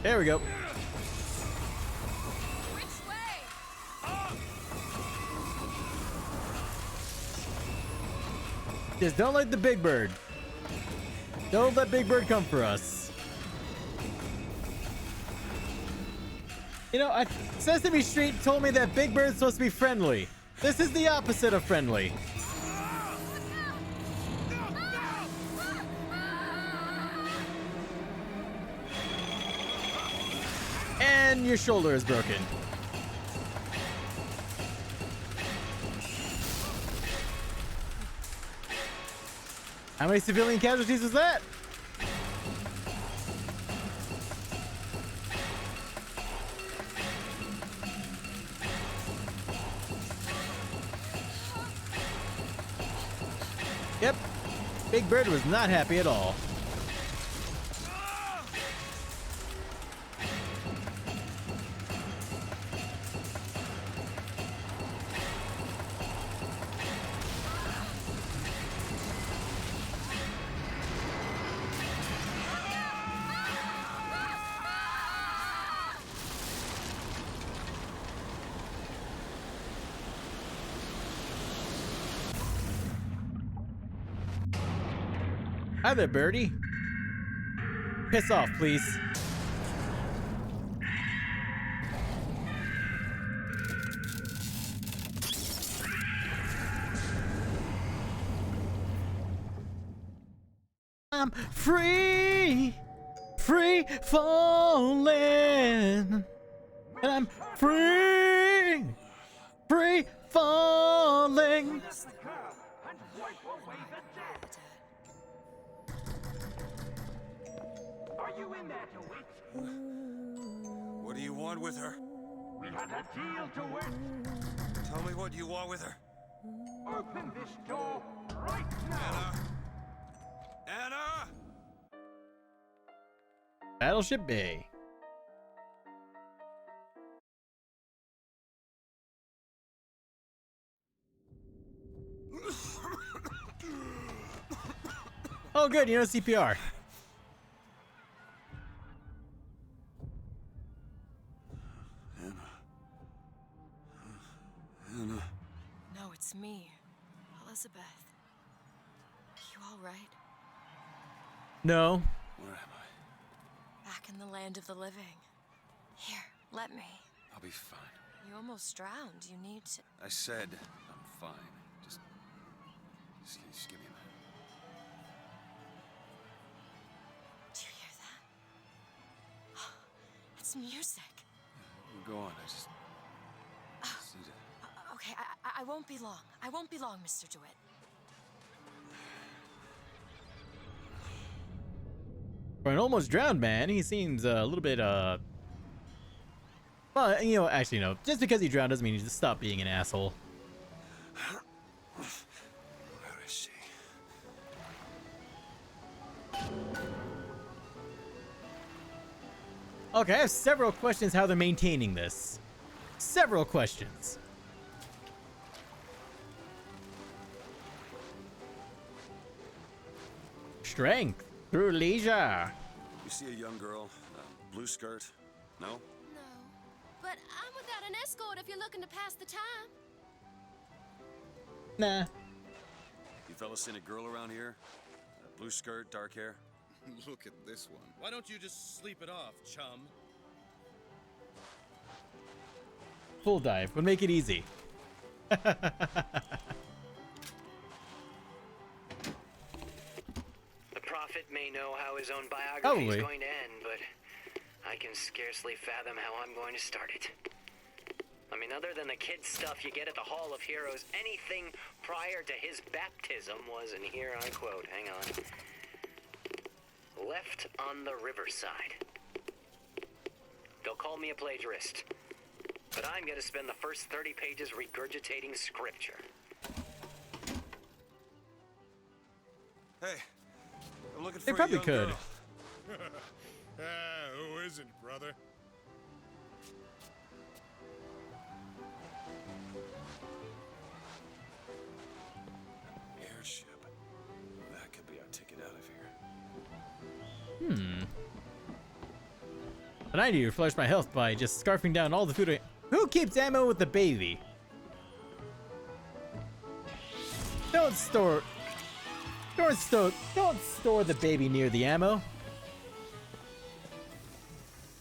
There we go. Which way? Just don't let the Big Bird. Don't let Big Bird come for us. You know, Sesame Street told me that Big Bird's supposed to be friendly. This is the opposite of friendly. And your shoulder is broken. How many civilian casualties was that? Yep. Big Bird was not happy at all. Hi there, Birdie. Piss off, please. I'm free, free falling, and I'm free, free falling. Are you in there to wit? What do you want with her? We had a deal to wit. Tell me what you want with her. Open this door right now. Anna! Battleship Bay. Oh, good. You know CPR. Anna. No, it's me, Elizabeth. You all right? No. Where am I? Back in the land of the living. Here, let me. I'll be fine. You almost drowned. You need to... I said I'm fine. Just give me a minute. Do you hear that? It's music. Go on. I just need to... Okay, I won't be long. I won't be long, Mr. DeWitt. For an almost drowned man, he seems a little bit, well, you know, actually, no. Just because he drowned doesn't mean he just stop being an asshole. Where is she? Okay, I have several questions how they're maintaining this. Several questions. Strength through leisure. You see a young girl, blue skirt? No? No. But I'm without an escort if you're looking to pass the time. Nah. You fellas seen a girl around here? Blue skirt, dark hair? Look at this one. Why don't you just sleep it off, chum? Full dive would make it easy. The prophet may know how his own biography is Probably. going to end, but I can scarcely fathom how I'm going to start it. I mean, other than the kid stuff you get at the Hall of Heroes, anything prior to his baptism was, and here I quote, hang on, left on the riverside. They'll call me a plagiarist, but I'm going to spend the first 30 pages regurgitating scripture. Hey, I'm looking for They a probably young could. girl. Who isn't, brother? Airship. That could be our ticket out of here. But I need to replenish my health by just scarfing down all the food. Who keeps ammo with the baby? Don't store the baby near the ammo.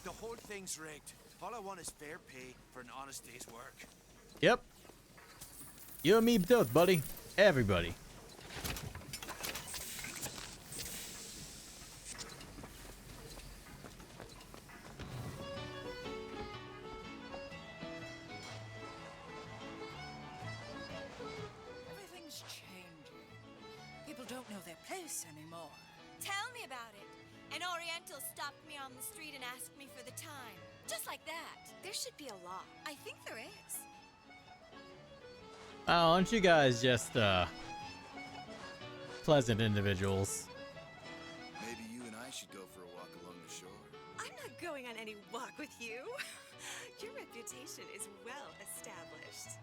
The whole thing's rigged. All I want is fair pay for an honest day's work. Yep. You and me both, buddy. Everybody. Everything's changing. People don't don't know their place anymore. Tell me about it. An Oriental stopped me on the street and asked me for the time. Just like that. There should be a law. I think there is. Oh, aren't you guys just pleasant individuals? Maybe you and I should go for a walk along the shore. I'm not going on any walk with you. Your reputation is well established.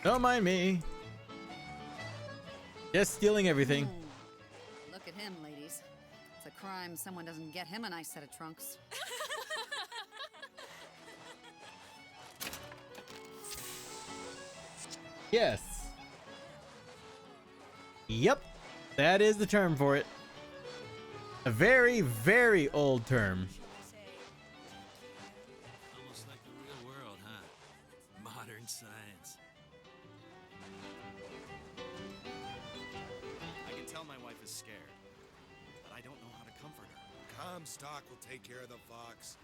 Don't mind me. Just stealing everything. Look at him, ladies. It's a crime someone doesn't get him a nice set of trunks. Yes. Yep. That is the term for it. A very, very old term. Almost like the real world, huh? Modern science. I can tell my wife is scared, but I don't know how to comfort her. Comstock will take care of the fox.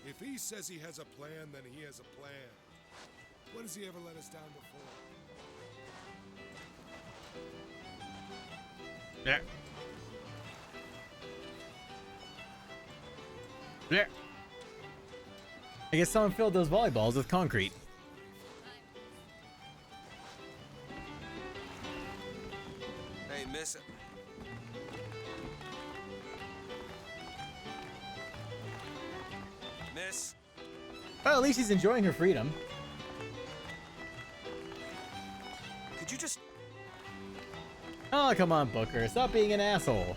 If he says he has a plan, then he has a plan. When has he ever let us down before? There. There. I guess someone filled those volleyballs with concrete. Hey, miss. Miss. Well, at least she's enjoying her freedom. Could you just... Oh, come on, Booker. Stop being an asshole.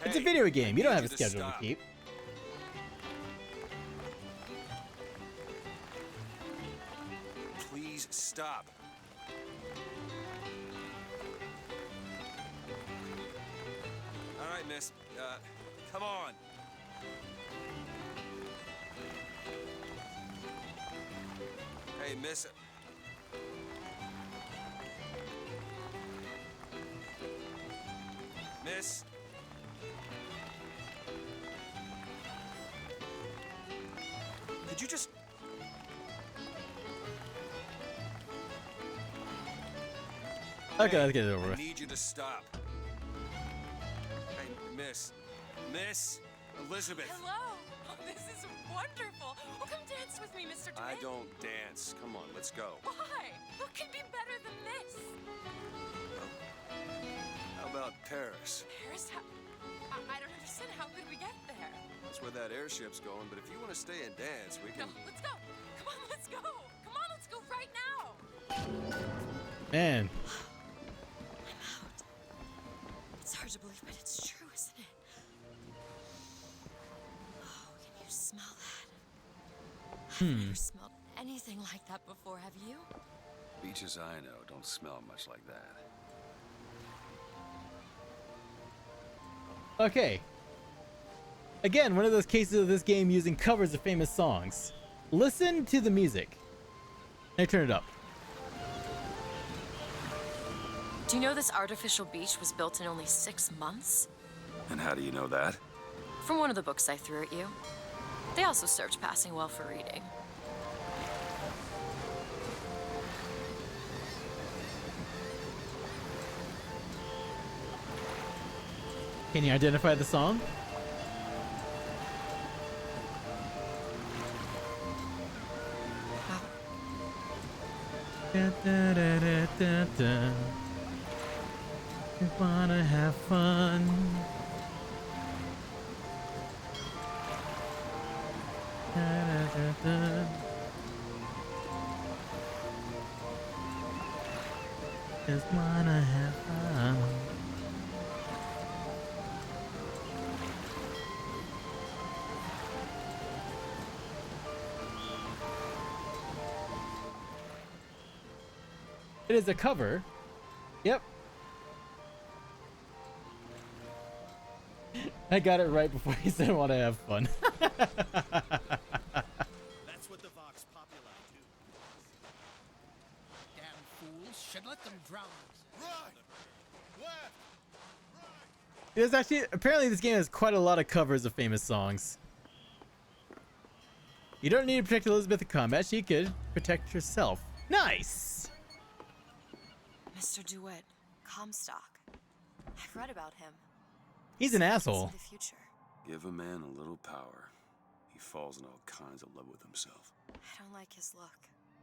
It's a video game. You don't have a schedule to keep. Please stop. All right, miss. Come on. Hey, miss. Miss. Could you just... Okay, let's get it over I with. need you to stop. Hey, miss. Miss Elizabeth. Hello. Oh, this is wonderful. Oh, come dance with me, Mr. I Twin. don't dance. Come on, let's go. Why? What can be better than this? How about Paris? Paris? I don't understand. How could we get there? That's where that airship's going, but if you want to stay and dance, we can... No, let's go. Come on, let's go. Come on, let's go right now. Man. I'm out. It's hard to believe, but it's true, isn't it? Oh, can you smell that? I've never smelled anything like that before, have you? Beaches I know don't smell much like that. Okay. Again, one of those cases of this game using covers of famous songs. Listen to the music. Now turn it up. Do you know this artificial beach was built in only 6 months? And how do you know that? From one of the books I threw at you. They also served passing well for reading. Can you identify the song? Da, da, da, da, da, da. We wanna have fun. Da, da, da, da. Just wanna have fun. It is a cover. Yep. I got it right before he said I want to have fun. That's what the Vox Populi do. Damn fools should let them drown. There's actually, apparently this game has quite a lot of covers of famous songs. You don't need to protect Elizabeth in combat. She could protect herself. Nice! Mr. DeWitt, Comstock. I've read about him. He's an See asshole. the future. Give a man a little power. He falls in all kinds of love with himself. I don't like his look.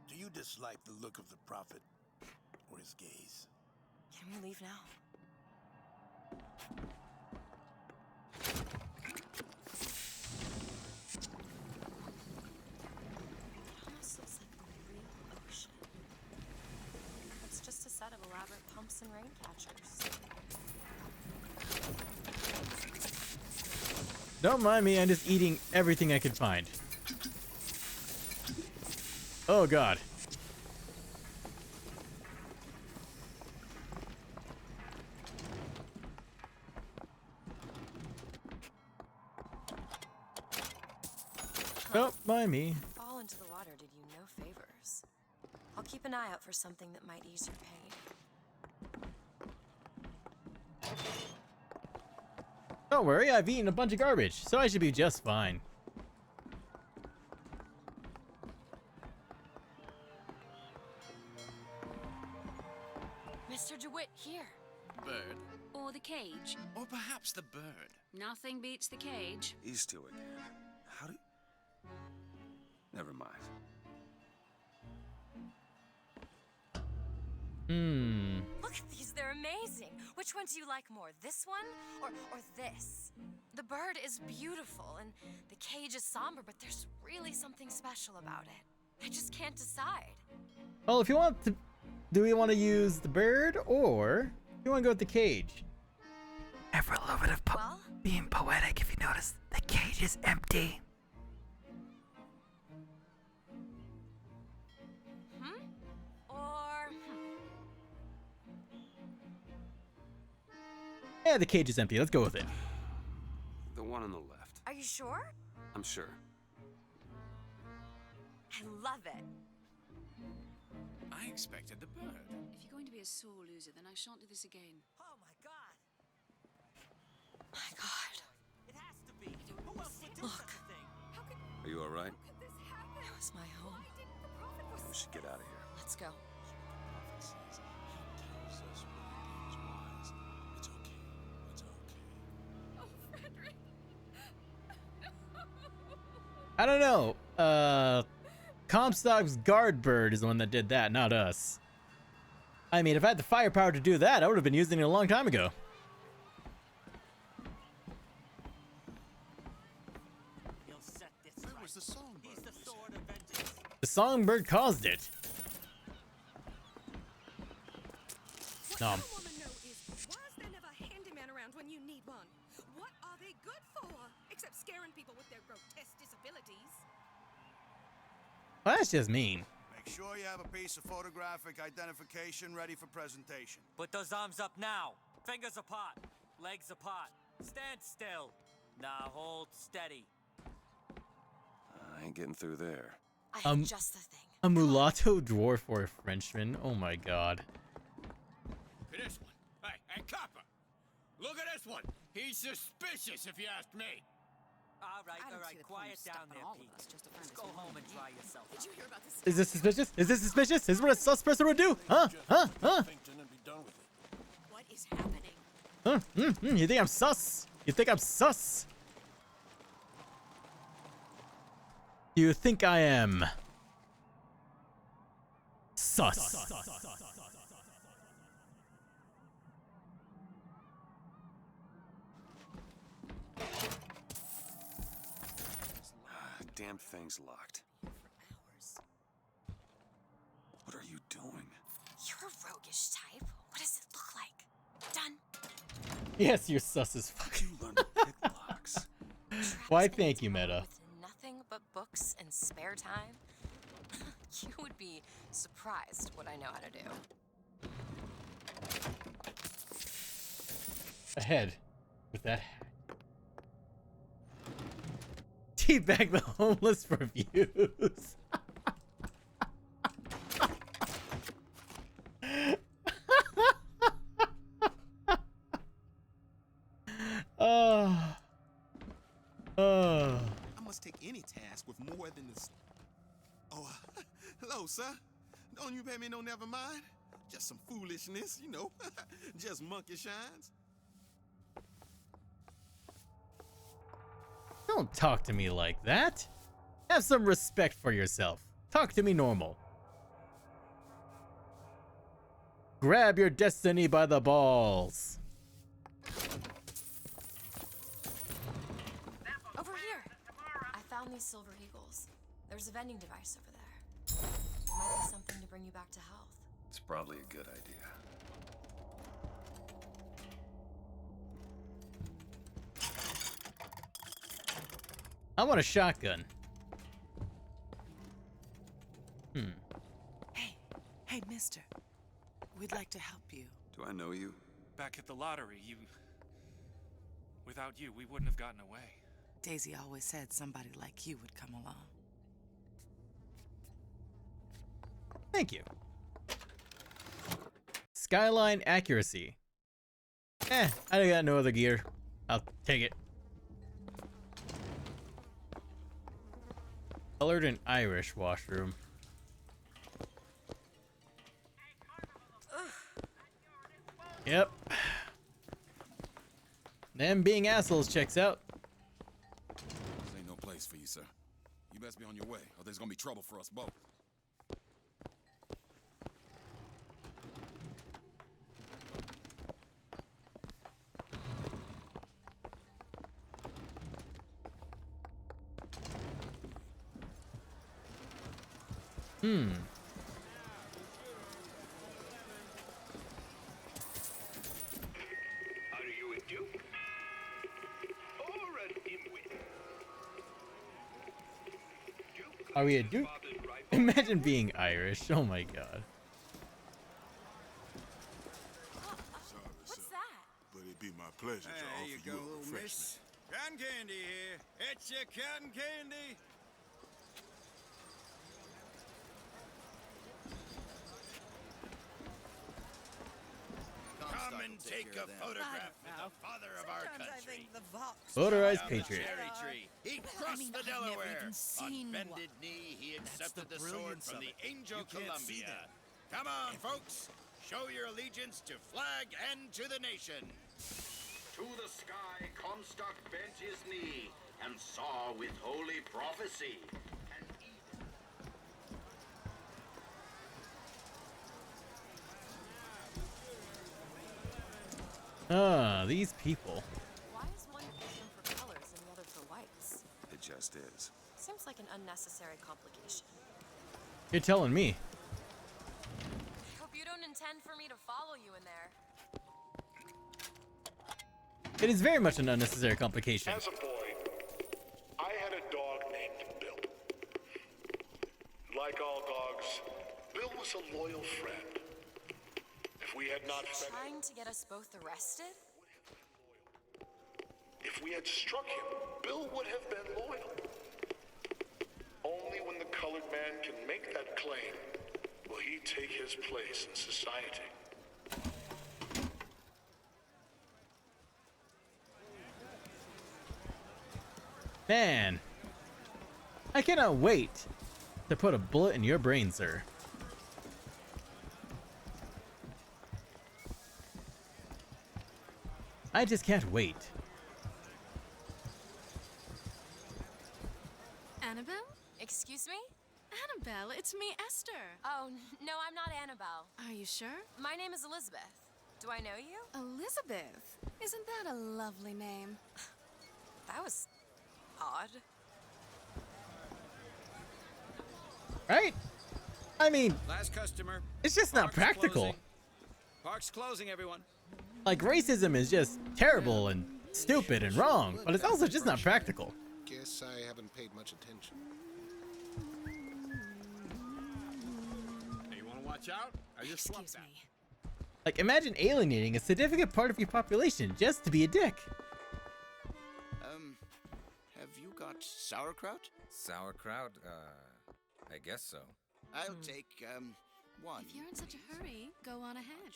Do you dislike the look of the prophet? Or his gaze? Can we leave now? It almost looks like a real ocean. It's just a set of elaborate pumps and rain catchers. Don't mind me, I'm just eating everything I could find. Oh god. Don't mind me. Fall into the water did you no favors. I'll keep an eye out for something that might ease your pain. Don't worry, I've eaten a bunch of garbage, so I should be just fine. Mr. DeWitt, here. Bird. Or the cage. Or perhaps the bird. Nothing beats the cage. These two again. How do... Never mind. Look at these, they're amazing. Which one do you like more, this one or this? The bird is beautiful and the cage is somber, but there's really something special about it. I just can't decide. Well, if you want to... Do we want to use the bird, or do you want to go with the cage? And for a little bit of being poetic, if you notice, the cage is empty. Yeah, the cage is empty. Let's go with it. The one on the left. Are you sure? I'm sure. I love it. I expected the bird. If you're going to be a sore loser, then I shan't do this again. Oh my god! My god. It has to be. Who else would do Look. such a thing? Are you all right? It was my home. We should get out of here. Let's go. I don't know. Comstock's guard bird is the one that did that, not us. I mean, if I had the firepower to do that, I would have been using it a long time ago. He'll set this right. Was the songbird? He's the sword of vengeance. The songbird caused it. What I want to know is, why is there never a handyman around when you need one? What are they good for? Except scaring people with their grotesque disabilities. Well, that's just mean. Make sure you have a piece of photographic identification ready for presentation. Put those arms up now. Fingers apart. Legs apart. Stand still. Now hold steady. I ain't getting through there. I have just the thing. A mulatto dwarf or a Frenchman? Oh my god. Look at this one. Hey, copper. Look at this one. He's suspicious, if you ask me. All right, quiet down there, Pete. Let's go home and dry yourself. Did you hear about this? Is this suspicious? Is this suspicious? Is this what a sus person would do? Huh? Huh? Huh? What is happening? You think I'm sus? You think I'm sus? Do you think I am sus? Damn thing's locked. What are you doing? You're a roguish type. What does it look like? Done. Yes, you're sus as fuck. You learn to pick locks. Why, thank you, Meta. With nothing but books and spare time? You would be surprised what I know how to do. Ahead with that hat. Teabag the homeless for views. I'm must take any task with more than this. Oh, hello, sir. Don't you pay me no never mind? Just some foolishness, you know. Just monkey shines. Don't talk to me like that. Have some respect for yourself. Talk to me normal. Grab your destiny by the balls. Over here. I found these silver eagles. There's a vending device over there. There might be something to bring you back to health. It's probably a good idea. I want a shotgun. Hey, mister. We'd like to help you. Do I know you? Back at the lottery, without you, we wouldn't have gotten away. Daisy always said somebody like you would come along. Thank you. Skyline accuracy. I got no other gear. I'll take it. Colored and Irish washroom. Yep. Them being assholes checks out. This ain't no place for you, sir. You best be on your way, or there's gonna be trouble for us both. Are you a duke? Or an dimwit? Are we a duke? Imagine being Irish. Oh my god. What's that? But it'd be my pleasure to There you offer go, you a little refreshment. miss. Cotton candy here. It's your cotton candy. Come and take a photograph with the father of our country. Motorized Patriot. Cherry tree. He crossed the Delaware. On bended knee, he accepted the sword from the Angel Columbia. Come on, folks. Show your allegiance to flag and to the nation. To the sky, Comstock bent his knee and saw with holy prophecy. These people. Why is one system for colors and the other for whites? It just is. Seems like an unnecessary complication. You're telling me. Hope you don't intend for me to follow you in there. It is very much an unnecessary complication. As a boy, I had a dog named Bill. Like all dogs, Bill was a loyal friend. If we had not fed him, Trying to get us both arrested? if we had struck him, Bill would have been loyal. Only when the colored man can make that claim will he take his place in society. Man, I cannot wait to put a bullet in your brain, sir. I just can't wait. Annabelle? Excuse me? Annabelle, it's me, Esther. Oh, no, I'm not Annabelle. Are you sure? My name is Elizabeth. Do I know you? Elizabeth. Isn't that a lovely name? That was odd. Right? I mean, Last customer. it's just not Park's practical. closing. Park's closing, everyone. Like, racism is just terrible and stupid and wrong, but it's also just not practical. Guess I haven't paid much attention. Hey, you want to watch out? I just slumped that. Like, imagine alienating a significant part of your population just to be a dick. Have you got sauerkraut? Sauerkraut? I guess so. I'll take, one. If you're in such a hurry, go on ahead.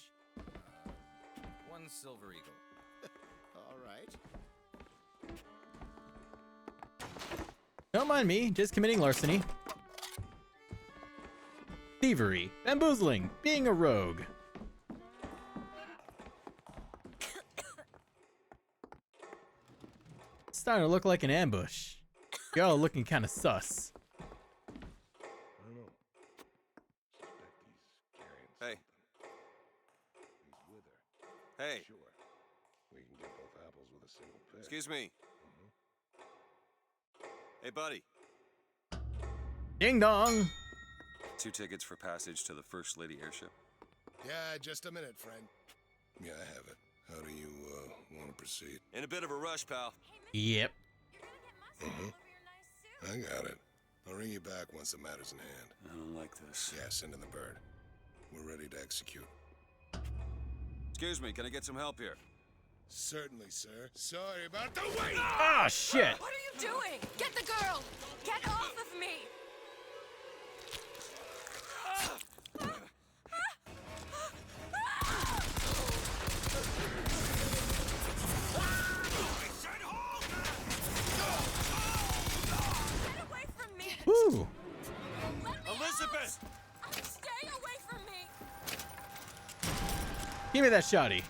One silver eagle. All right. don't mind me, just committing larceny. Thievery, bamboozling, being a rogue. It's starting to look like an ambush. Y'all looking kind of sus. I don't know. Hey. He's with her. Hey. Sure. We can get both apples with a single pick. Excuse me. Hey, buddy. Ding dong. 2 tickets for passage to the First Lady airship. Yeah, just a minute, friend. Yeah, I have it. How do you, want to proceed? In a bit of a rush, pal. Yep. I got it. I'll ring you back once the matter's in hand. I don't like this. Yeah, send in the bird. We're ready to execute. Excuse me, can I get some help here? Certainly, sir. Sorry about the wait! Ah, shit! What are you doing? Get the girl! Get off of me! Get away from me! Woo! Elizabeth! Stay away from me! Give me that shotty.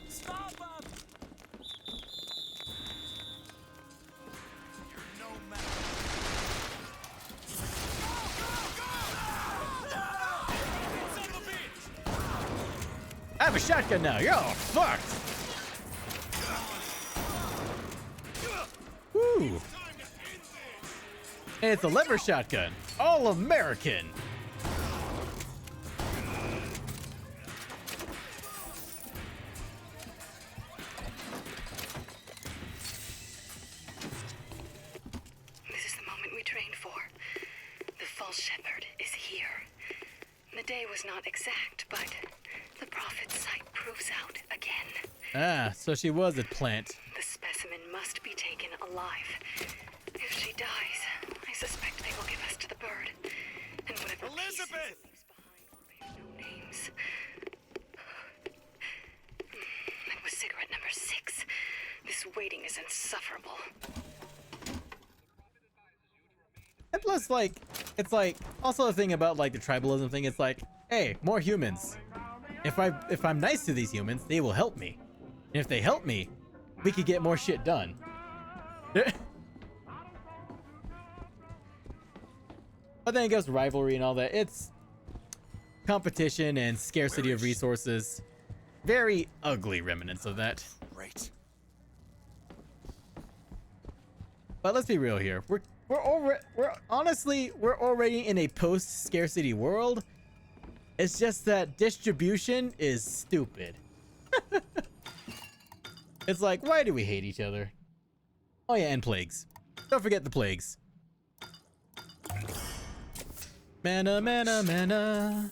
Stop him! You're no match. Son of a bitch! I have a shotgun now. You're all fucked. Woo! And it's a lever shotgun. All American. This is the moment we trained for. The false shepherd is here. The day was not exact, but the prophet's sight proves out again. Ah, so she was a plant. The specimen must be taken alive. If she dies, I suspect they will give us to the bird. And whatever Elizabeth! pieces it leaves behind will bear no names. That was cigarette number 6. This waiting is insufferable. And plus, like, it's like also the thing about like the tribalism thing. It's like, hey, more humans. If I'm nice to these humans, they will help me. And if they help me, we could get more shit done. But then it goes rivalry and all that. It's competition and scarcity of resources. Very ugly remnants of that. Right. But let's be real here. We're already in a post-scarcity world. It's just that distribution is stupid. It's like, why do we hate each other? Oh yeah, and plagues. Don't forget the plagues. Mana, mana, mana.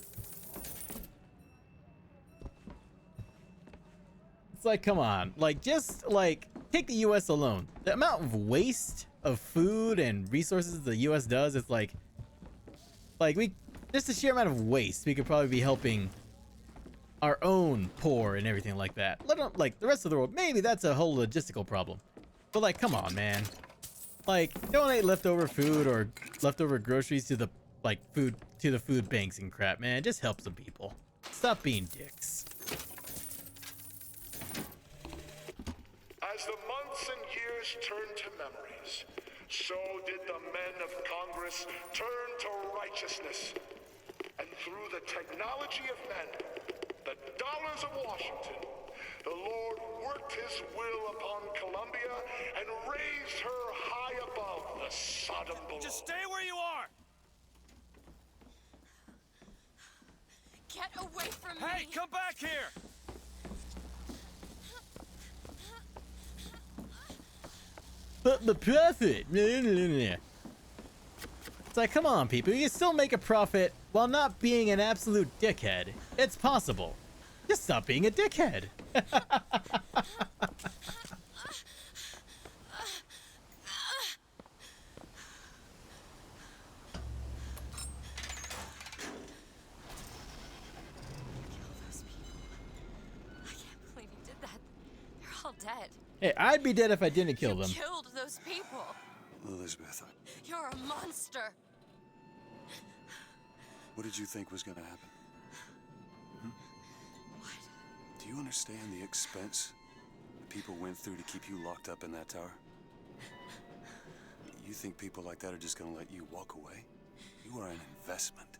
It's like, come on. Like, just, like, take the US alone. The amount of waste of food and resources the US does, it's like just the sheer amount of waste, we could probably be helping our own poor and everything like that. Let alone, like, the rest of the world, maybe that's a whole logistical problem. But, like, come on, man. Like, donate leftover food or leftover groceries to the, like, food banks and crap, man. Just help some people. Stop being dicks. As the months and years turned to memories, so did the men of Congress turn to righteousness. And through the technology of men, the dollars of Washington, the Lord worked his will upon Columbia and raised her high above the Sodom below. Just stay where you are! Get away from me! Hey, come back here! But the profit. It's like, come on, people. You can still make a profit while not being an absolute dickhead. It's possible. Just stop being a dickhead. all dead. Hey, I'd be dead if I didn't kill them. You killed those people. Elizabeth, You're a monster. what did you think was gonna happen? What? Do you understand the expense that people went through to keep you locked up in that tower? You think people like that are just gonna let you walk away? You are an investment,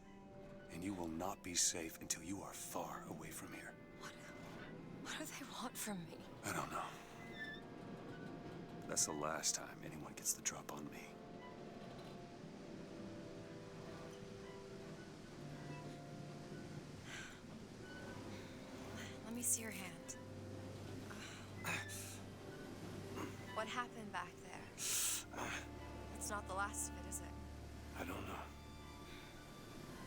and you will not be safe until you are far away from here. What do they want from me? I don't know. That's the last time anyone gets the drop on me. Let me see your hand. What happened back there? It's not the last of it, is it? I don't know.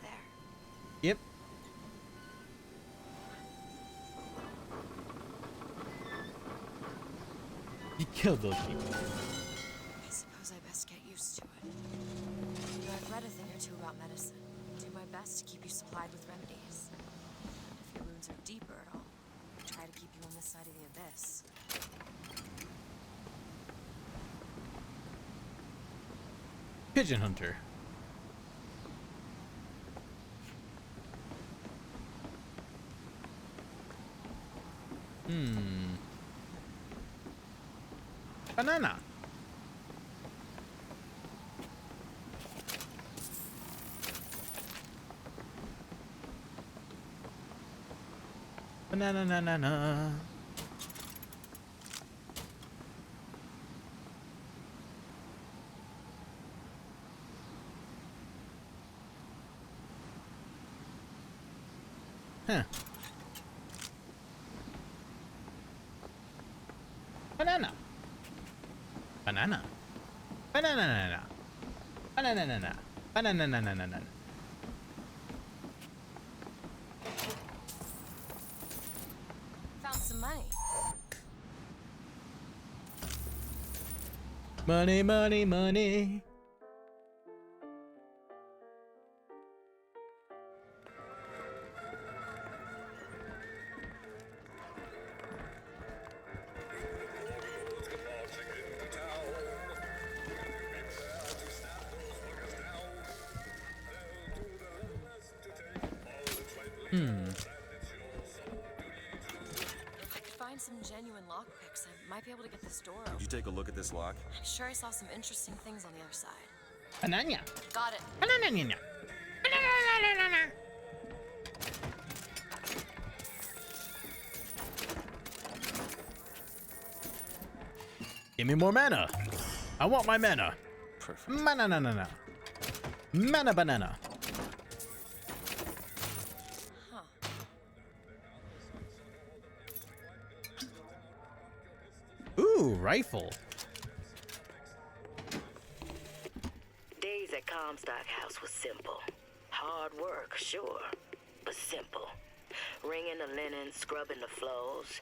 There. Yep. You killed those people. I suppose I best get used to it. You know, I've read a thing or two about medicine. Do my best to keep you supplied with remedies. If your wounds are deeper, I'll try to keep you on this side of the abyss. Pigeon Hunter. Banana. Banana na na na. Huh. Banana. Banana. Banana. Banana. Banana. Banana. Found some money. Money, money, money. If I could find some genuine lockpicks, I might be able to get this door open. Did you take a look at this lock? I'm sure I saw some interesting things on the other side. Banana. Got it. Banana. Give me more mana. I want my mana. Perfect. Mana na na na. Mana banana. Ooh, rifle. Days at Comstock House was simple. Hard work, sure, but simple. Wringing the linen, scrubbing the floors.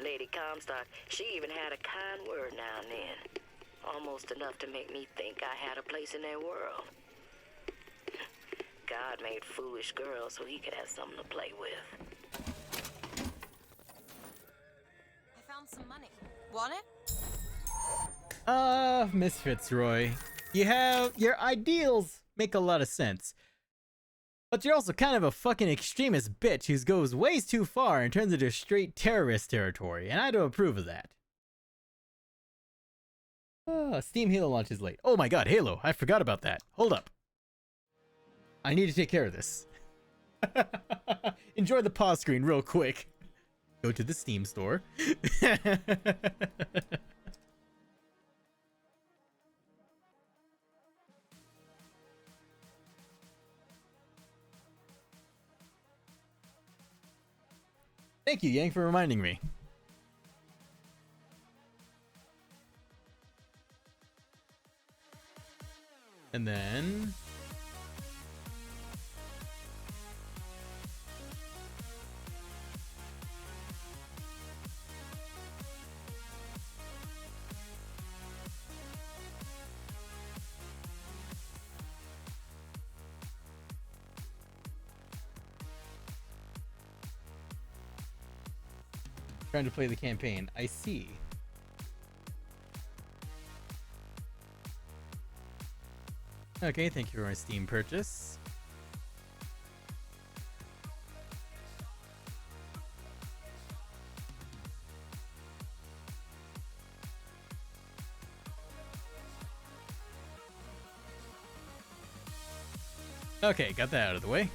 Lady Comstock, she even had a kind word now and then. Almost enough to make me think I had a place in their world. God made foolish girls so he could have something to play with. I found some money. Want it? Miss Fitzroy. Your ideals make a lot of sense. But you're also kind of a fucking extremist bitch who goes way too far and turns into straight terrorist territory, and I don't approve of that. Steam Halo launches late. Oh my god, Halo, I forgot about that. Hold up. I need to take care of this. Enjoy the pause screen real quick. Go to the Steam store. Thank you, Yang, for reminding me. And then... Trying to play the campaign. I see. Okay, thank you for my Steam purchase. Okay, got that out of the way.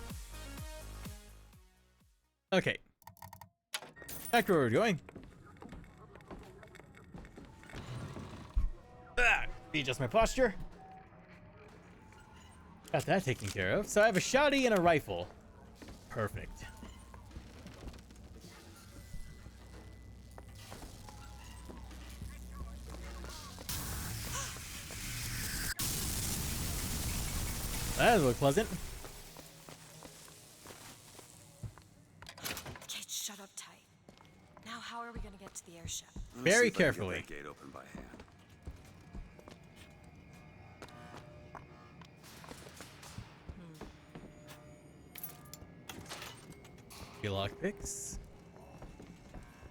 Okay. Back to where we're going. Readjust my posture. Got that taken care of. So I have a shotty and a rifle. Perfect. That doesn't look pleasant. Kate, shut up tight. Now how are we gonna get to the airship? Very carefully. Get that gate open by hand. Lockpicks.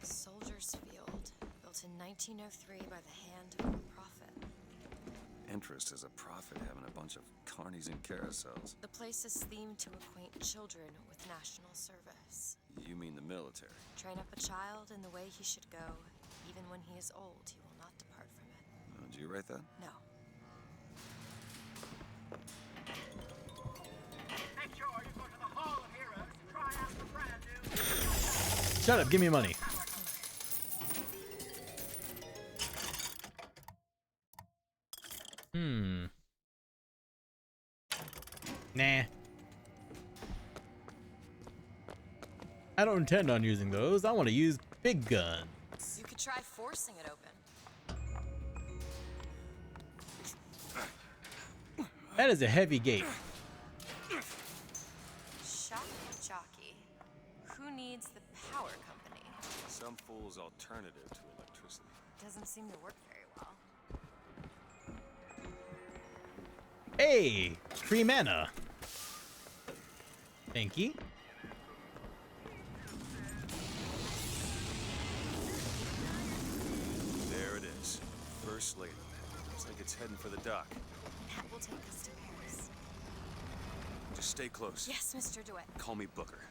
Soldier's Field, built in 1903 by the hand of a prophet. Interest as a prophet having a bunch of carnies and carousels. The place is themed to acquaint children with national service. You mean the military? Train up a child in the way he should go. Even when he is old, he will not depart from it. Did you write that? No. Make sure you go to the Hall of Heroes to try out the brand new. Shut up, give me money. Nah. I don't intend on using those. I want to use big guns. You could try forcing it open. That is a heavy gate. Shock jockey. Who needs the power company? Some fool's alternative to electricity. Doesn't seem to work very well. Hey, free mana. Thank you. There it is. First Lady. Looks like it's heading for the dock. That will take us to Paris. Just stay close. Yes, Mr. DeWitt. Call me Booker.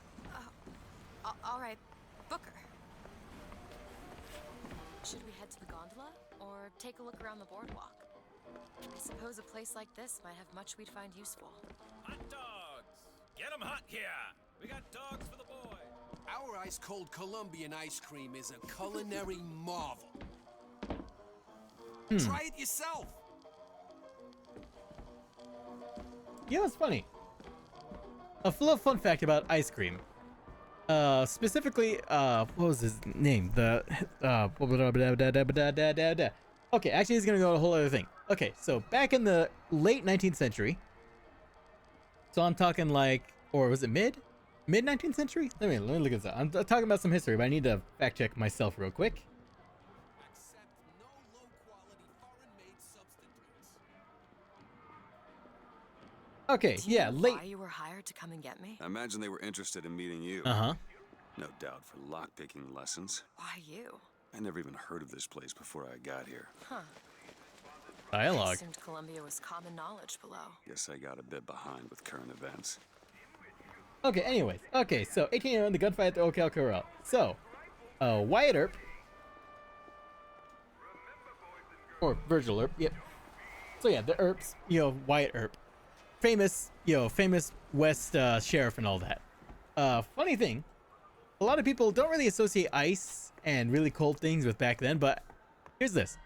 All right, Booker. Should we head to the gondola or take a look around the boardwalk? I suppose a place like this might have much we'd find useful. Hot dogs! Get 'em hot here! We got dogs for the boy! Our ice-cold Colombian ice cream is a culinary marvel. Try it yourself! You know what's funny? A little fun fact about ice cream. Specifically, what was his name? Okay, actually, he's gonna go to a whole other thing. Okay, so back in the late 19th century. So I'm talking like, or was it mid 19th century? Let me look at this up. I'm talking about some history, but I need to fact check myself real quick. Okay, yeah, late. Why you were hired to come and get me? I imagine they were interested in meeting you. Uh-huh. No doubt for lockpicking lessons. Why you? I never even heard of this place before I got here. Huh. I Dialogue. assumed Columbia was common knowledge below. Guess I got a bit behind with current events. Okay, anyways. Okay, so 1801, the gunfight at the Ocal Corral. So, Wyatt Earp. Or Virgil Earp, yep. So yeah, the Earps, Wyatt Earp. Famous West sheriff and all that. Funny thing, a lot of people don't really associate ice and really cold things with back then, but here's this.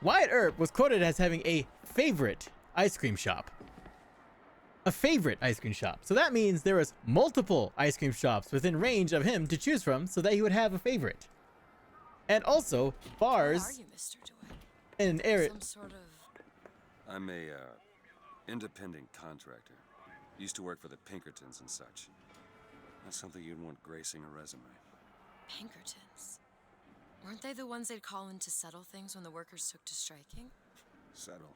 Wyatt Earp was quoted as having a favorite ice cream shop. A favorite ice cream shop. So that means there was multiple ice cream shops within range of him to choose from so that he would have a favorite. And also bars. What are you, Mr. DeWitt? And area. Some sort of... I'm a, independent contractor. Used to work for the Pinkertons and such. That's something you'd want gracing a resume. Pinkertons? Weren't they the ones they'd call in to settle things when the workers took to striking? Settle.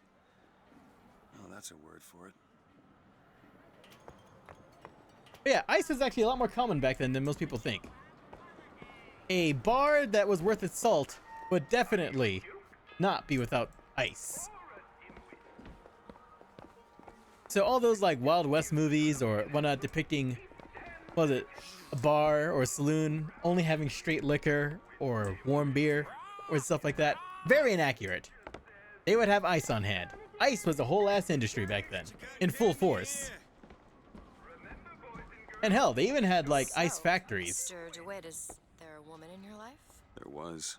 Oh, that's a word for it. But yeah, ice was actually a lot more common back then than most people think. a bar that was worth its salt would definitely not be without ice. So all those like Wild West movies or whatnot depicting, what was it, a bar or a saloon only having straight liquor or warm beer or stuff like that, very inaccurate. They would have ice on hand. Ice was a whole ass industry back then, in full force. And hell, they even had like ice factories. Mr. DeWitt, is there a woman in your life? There was.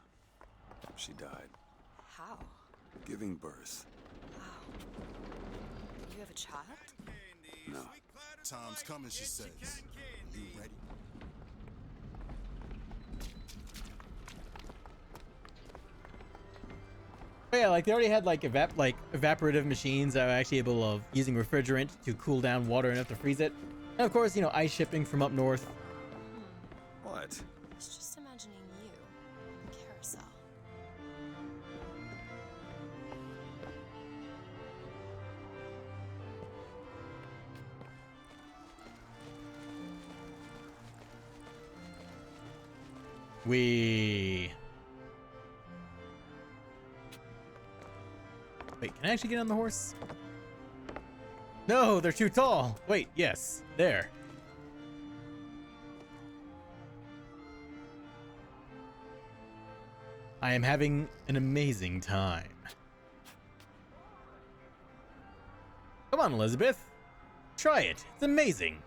She died. How? Giving birth. You have a child? No. Tom's coming, she says. You ready? But yeah, like they already had like evaporative machines that were actually able of using refrigerant to cool down water enough to freeze it. And of course, you know, ice shipping from up north. What? I was just imagining you on the carousel. Wait, can I actually get on the horse? No, they're too tall. Wait, yes, there. I am having an amazing time. Come on, Elizabeth. Try it. It's amazing.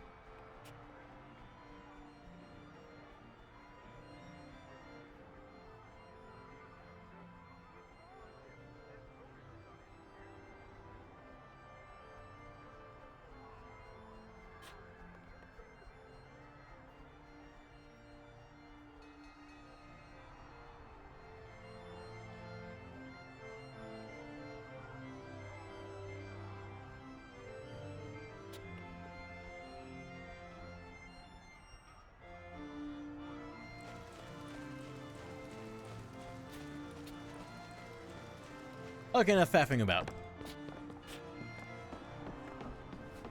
Okay, enough faffing about.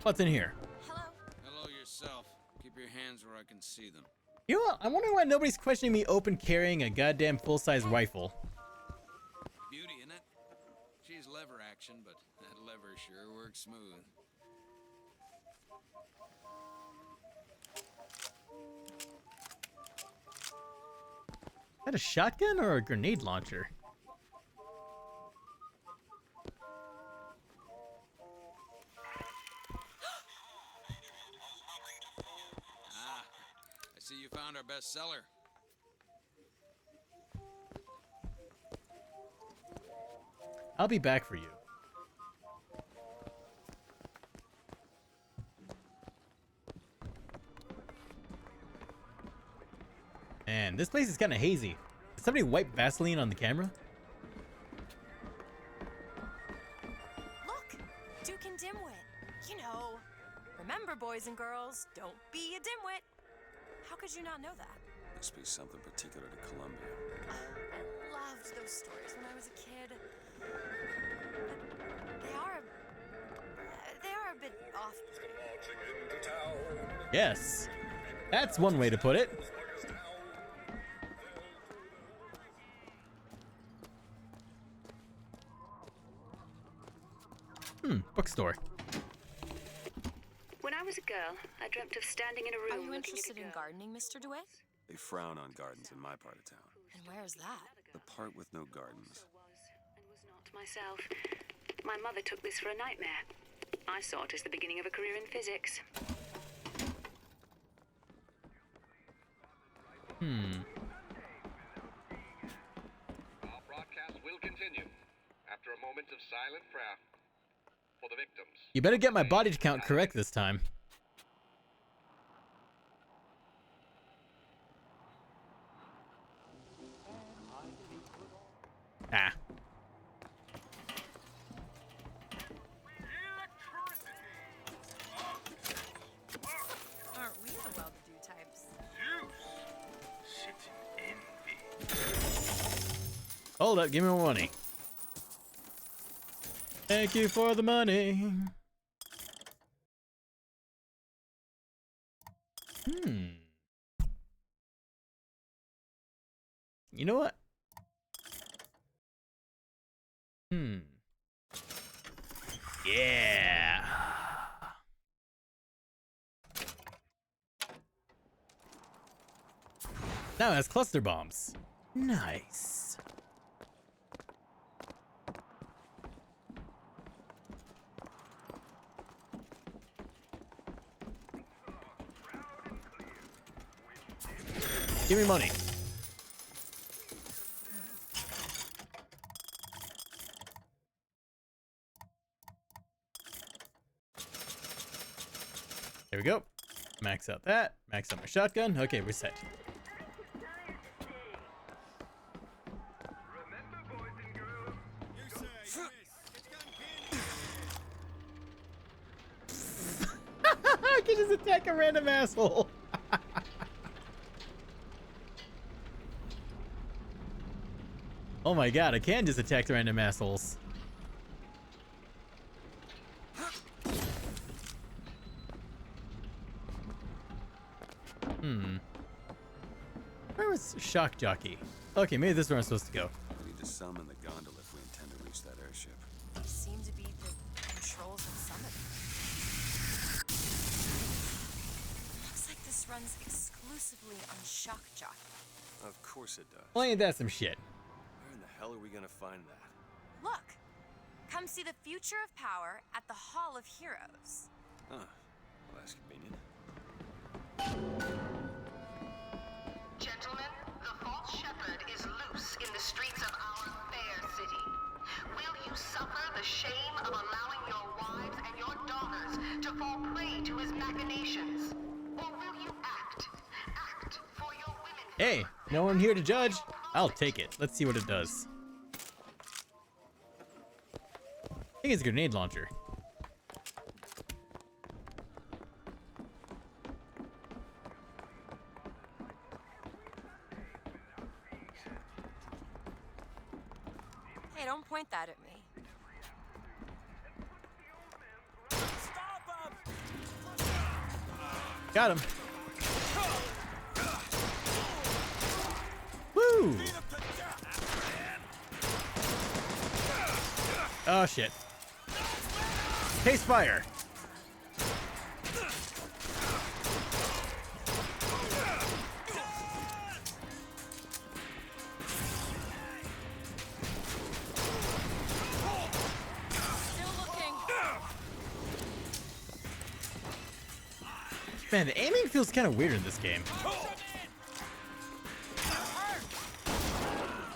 What's in here? Hello yourself. Keep your hands where I can see them. You know what? I'm wondering why nobody's questioning me open carrying a goddamn full-size rifle. Beauty, in it? She's lever action, but that lever sure works smooth. Is that a shotgun or a grenade launcher? I see you found our bestseller. I'll be back for you. Man, this place is kind of hazy. Did somebody wipe Vaseline on the camera? Look! Duke and Dimwit. You know. Remember, boys and girls, don't be a dimwit. How could you not know that? Must be something particular to Columbia. I loved those stories when I was a kid. They are a bit off. Yes. That's one way to put it. Bookstore. When I was a girl, I dreamt of standing in a room. Are you looking interested at a in girl. gardening, Mr. DeWitt? They frown on gardens in my part of town. And where's that? The part with no gardens. Not myself. My mother took this for a nightmare. I saw it as the beginning of a career in physics. Our broadcast will continue after a moment of silent prayer for the victims. You better get my body count correct this time. Ah. Aren't we the well-to-do types? Hold up, give me my money. Thank you for the money. You know what? Yeah. Now it has cluster bombs. Nice. Give me money. There we go. Max out that. Max out my shotgun. Okay, we're set. I can just attack a random asshole. Oh my god, I can just attack the random assholes. Where was Shock Jockey? Okay, maybe this is where I'm supposed to go. We need to summon the gondola if we intend to reach that airship. They seem to be the controls of Summit. Looks like this runs exclusively on Shock Jockey. Of course it does. Well, ain't that some shit? Where in the hell are we gonna find that? Look! Come see the future of power at the Hall of Heroes. Huh. Well, that's convenient. Gentlemen, the false shepherd is loose in the streets of our fair city. Will you suffer the shame of allowing your wives and your daughters to fall prey to his machinations? Or will you act for your women? Hey, no one here to judge. I'll take it. Let's see what it does. I think it's a grenade launcher. Hey, don't point that at me. Got him. Woo! Oh shit. Case fire. Man, the aiming feels kind of weird in this game.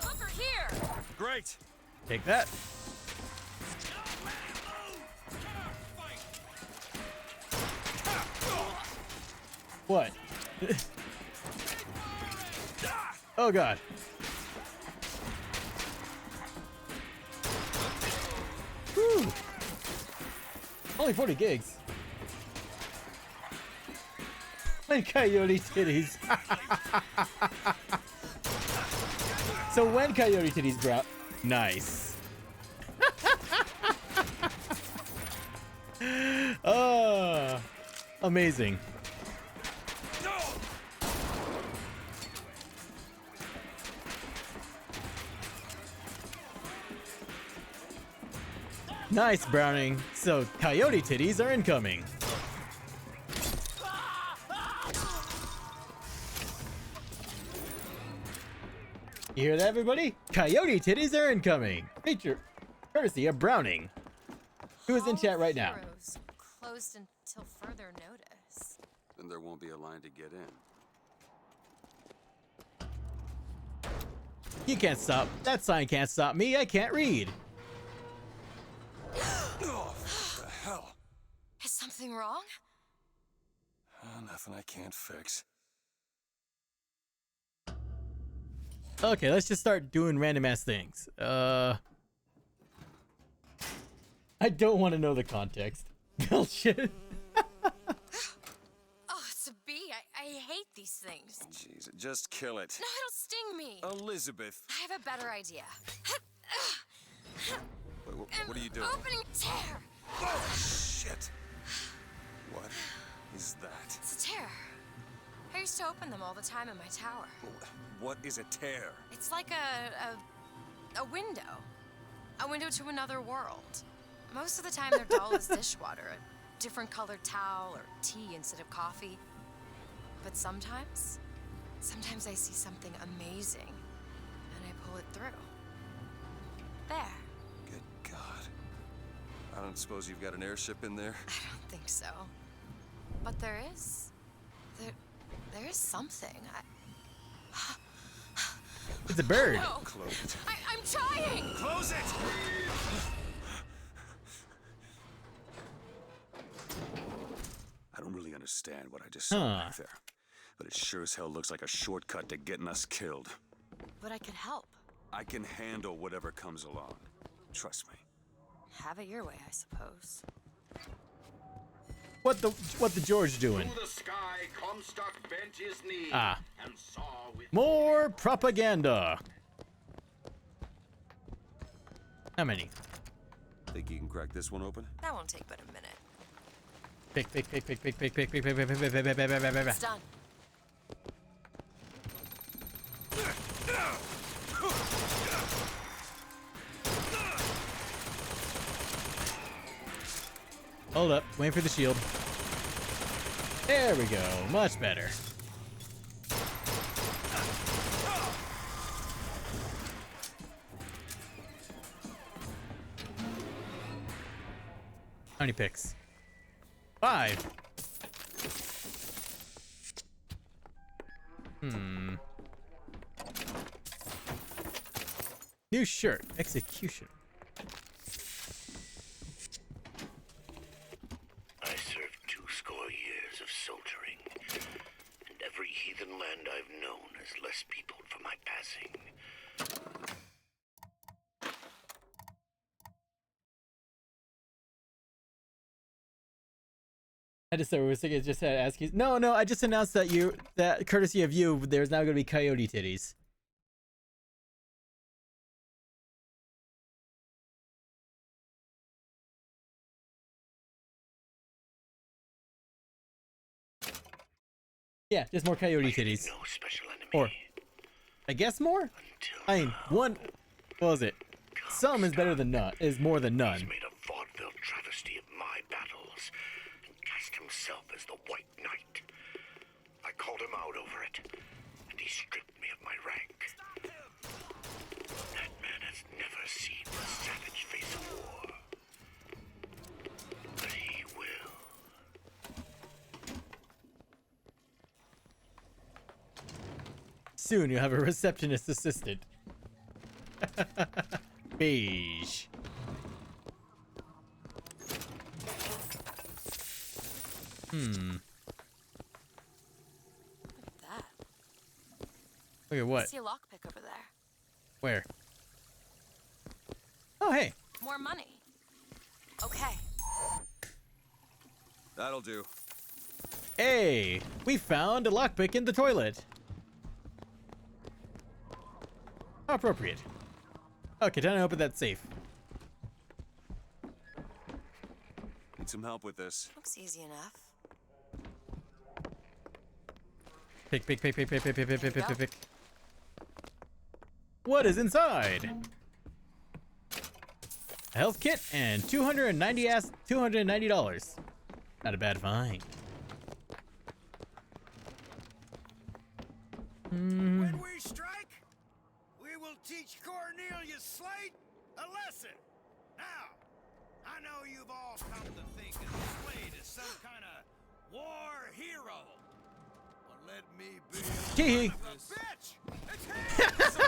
Over here. Great. Take that. What? Oh god. Whew. Only 40 gigs. And Coyote Titties. So when Coyote Titties brought... Nice. Oh, amazing. Nice, Browning. So Coyote Titties are incoming. You hear that, everybody? Coyote Titties are incoming. Feature courtesy of Browning, who is in chat right now. Heroes closed until further notice. Then there won't be a line to get in. You can't stop. That sign can't stop me. I can't read. Oh, what the hell? Is something wrong? Nothing I can't fix. Okay, let's just start doing random ass things. I don't want to know the context. Bullshit. Oh, it's a bee. I hate these things. Jeez, just kill it. No, it'll sting me. Elizabeth. I have a better idea. Wait, what are you doing? Opening a tear. Oh, shit. What is that? It's a tear. I used to open them all the time in my tower. What is a tear? It's like a window. A window to another world. Most of the time they're dull as dishwater, a different colored towel or tea instead of coffee. But sometimes I see something amazing and I pull it through. There. Good God. I don't suppose you've got an airship in there? I don't think so. But there is. There is something. It's a bird. No. Close it. I'm trying! Close it! I don't really understand what I just saw Huh. back there, but it sure as hell looks like a shortcut to getting us killed. But I could help. I can handle whatever comes along. Trust me. Have it your way, I suppose. What the George doing? To the sky, Comstock bent his knee Ah. and saw with More propaganda. How many? Think you can crack this one open? That won't take but a minute. Pick. It's It's done. Hold up, waiting for the shield. There we go, much better. How many picks? 5. New shirt, execution. I served 20 years of soldiering, and every heathen land I've known is less peopled for my passing. I just said just had ask you. No, I just announced that courtesy of you, there's now gonna be coyote titties. Yeah, just more coyote titties. No special enemy. Or, I guess more? I mean, one, what was it? Some is better than none, is more than none. He's made a vaudeville travesty of my battles and cast himself as the White Knight. I called him out over it, and he stripped me of my rank. That man has never seen the savage face of war. But he will. Soon you'll have a receptionist assistant. Beige. That. Look at I what? see a lockpick over there. Where? Oh, hey. More money. Okay. That'll do. Hey, we found a lockpick in the toilet. How appropriate. Okay, time to open that safe. Need some help with this. Looks easy enough. Pick. What is inside? A health kit and $290. Not a bad find. When we strike, we will teach Cornelius Slate a lesson. Now, I know you've all come to think of Slate as some kind of war hero. But let me be Tee. a bitch. It's him.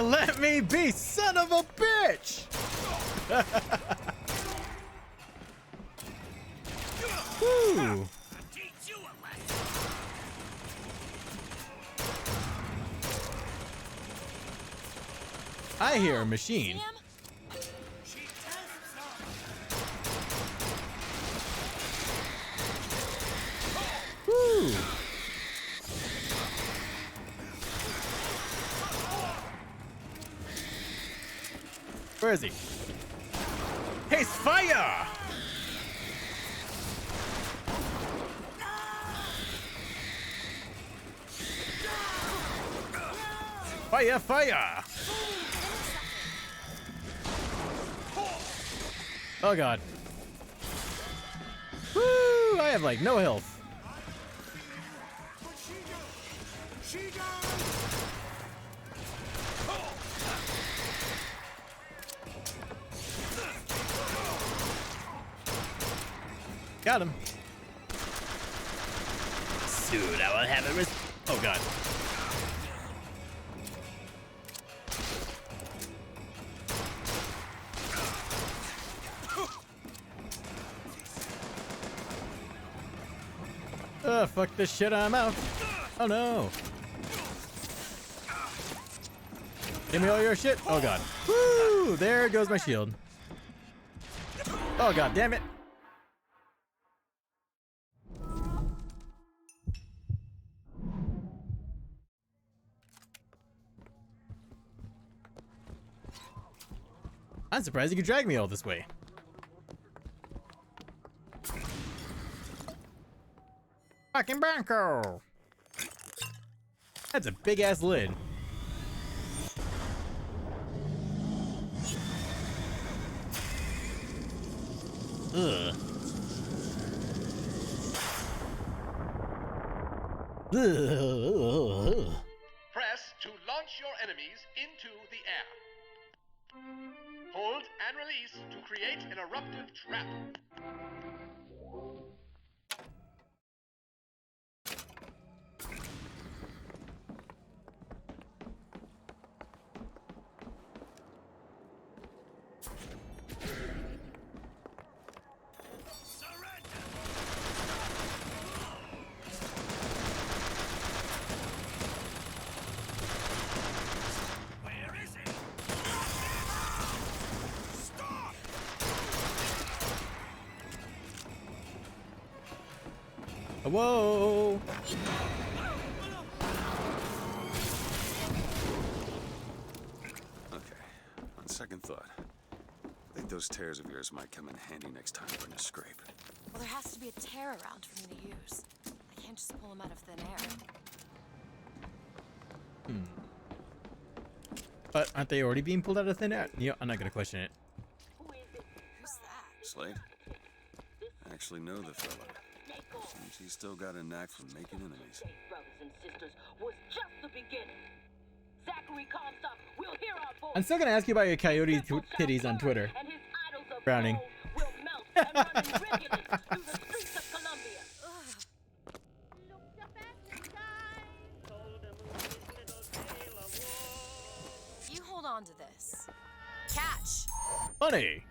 Let me be, son of a bitch! Woo! Teach you a lesson. I hear a machine. Woo! Where is he? He's fire! Fire, fire! Oh god. Woo! I have like no health. Got him. Soon I will have a oh god. Fuck this shit, I'm out. Oh no. Give me all your shit. Oh god. Woo! There goes my shield. Oh god damn it. I'm surprised you could drag me all this way. Fucking Bronco! That's a big ass lid. Ugh. Press to launch your enemies into the air. Hold and release to create an eruptive trap. Whoa! Okay, on second thought, I think those tears of yours might come in handy next time we're in a scrape. Well, there has to be a tear around for me to use. I can't just pull them out of thin air. But aren't they already being pulled out of thin air? Yeah, I'm not gonna question it. Who's that? Slade? I actually know the fella. Seems he's still got a knack for making enemies. Brothers and sisters was just the beginning. Zachary Comstock will hear our voice. I'm still gonna ask you about your coyote titties on Twitter. Browning. Will melt and run in rivulets through the streets of Columbia. You hold on to this. Catch. Funny.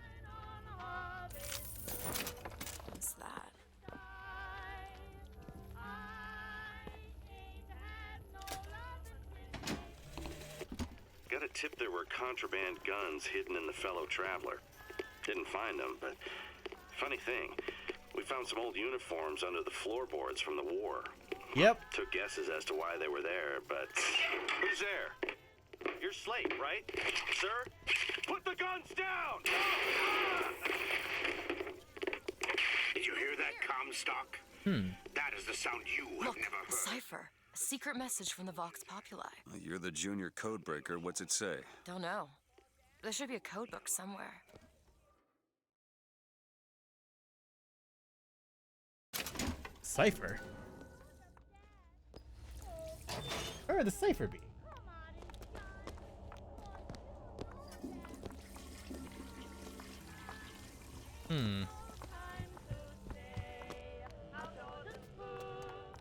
What's that? Got a tip there were contraband guns hidden in the fellow traveler. Didn't find them, but funny thing, we found some old uniforms under the floorboards from the war. Yep. Took guesses as to why they were there, but who's there? You're Slate, right? Sir? Put the guns down! Did you hear that, Comstock? That is the sound you have never heard. Cipher. A secret message from the Vox Populi. You're the junior codebreaker. What's it say? Don't know. There should be a code book somewhere. Cipher? Where would the cipher be?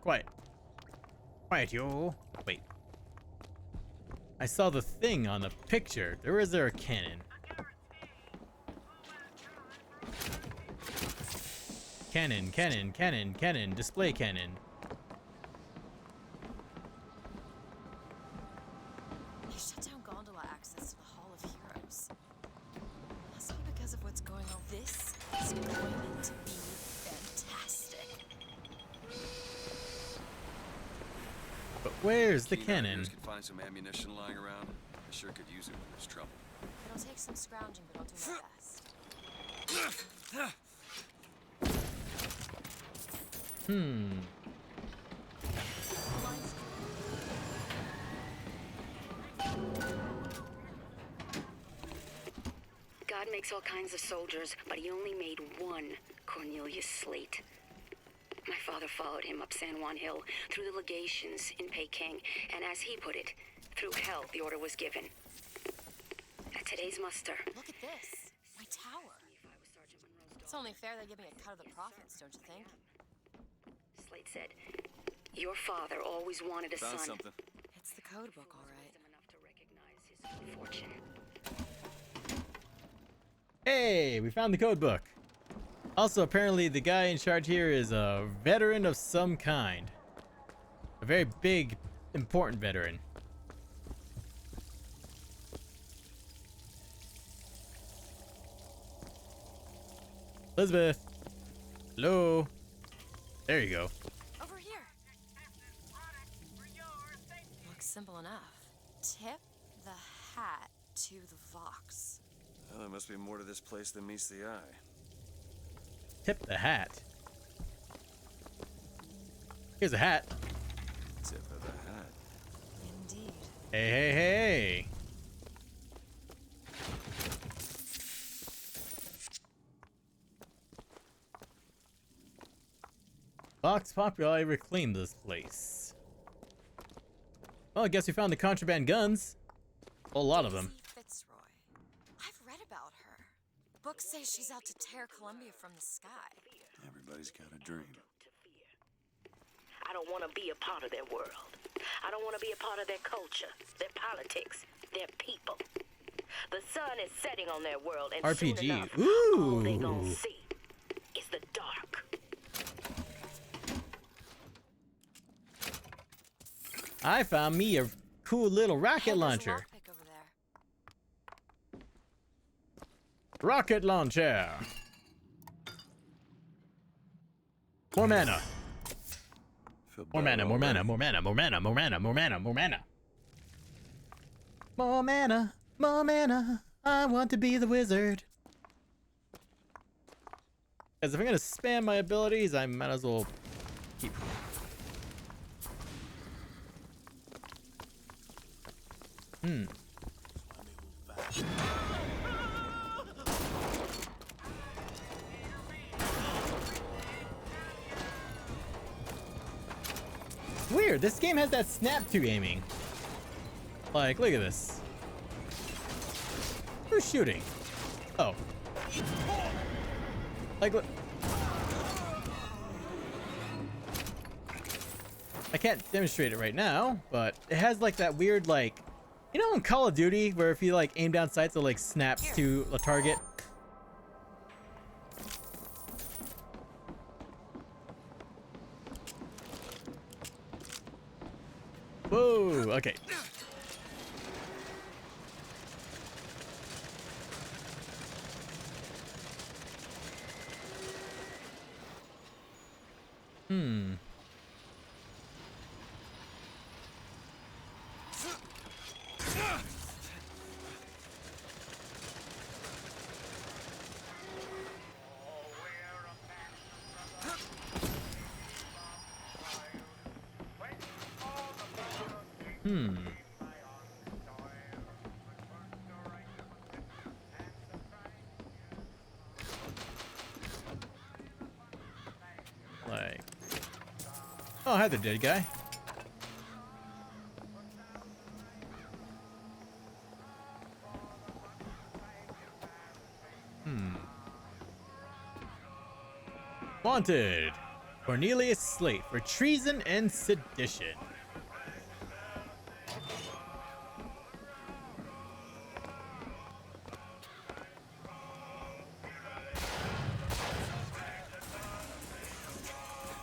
Quiet. Quiet, yo. Wait. I saw the thing on the picture. Is there a cannon? Cannon, cannon, cannon, cannon, display cannon. They shut down gondola access to the Hall of Heroes. Must be because of what's going on. This is going to be fantastic. But where's the Keen cannon? Could find some ammunition lying around. I sure could use it when there's trouble. It'll take some scrounging, but I'll do my best. God makes all kinds of soldiers, but he only made one Cornelius Slate. My father followed him up San Juan Hill, through the legations in Peking, and as he put it, through hell the order was given. At today's muster... Look at this. My tower. It's only fair they give me a cut of the profits, don't you think? Slate said, your father always wanted a Found son. something. It's the code book, all right. Fortune. Hey, we found the code book. Also, apparently the guy in charge here is a veteran of some kind. A very big, important veteran. Elizabeth. Hello. There you go. Over here. Looks simple enough. Tip the hat to the Vox. Well, there must be more to this place than meets the eye. Tip the hat. Here's a hat. Tip of the hat. Indeed. Hey, hey, hey. Vox Populi reclaimed this place. Well, I guess we found the contraband guns. A lot of them. Fitzroy. I've read about her. Books say she's out to tear Columbia from the sky. Everybody's got a dream. I don't want to be a part of their world. I don't want to be a part of their culture, their politics, their people. The sun is setting on their world, and RPG. soon enough, Ooh. all they gonna see is the dark. I found me a cool little rocket launcher. Lockpick over there. Rocket launcher. More mana. More mana, more mana, more mana, more mana, more mana, more mana, more mana. More mana, more mana. I want to be the wizard. Because if I'm gonna spam my abilities, I might as well keep. Weird, this game has that snap to aiming. Like, look at this. Who's shooting? Oh. Like, look. I can't demonstrate it right now, but it has like that weird, like, you know in Call of Duty where if you like aim down sights it like snaps to a target? Whoa, okay. Like, oh, hi there, dead guy. Wanted, Cornelius Slate for treason and sedition.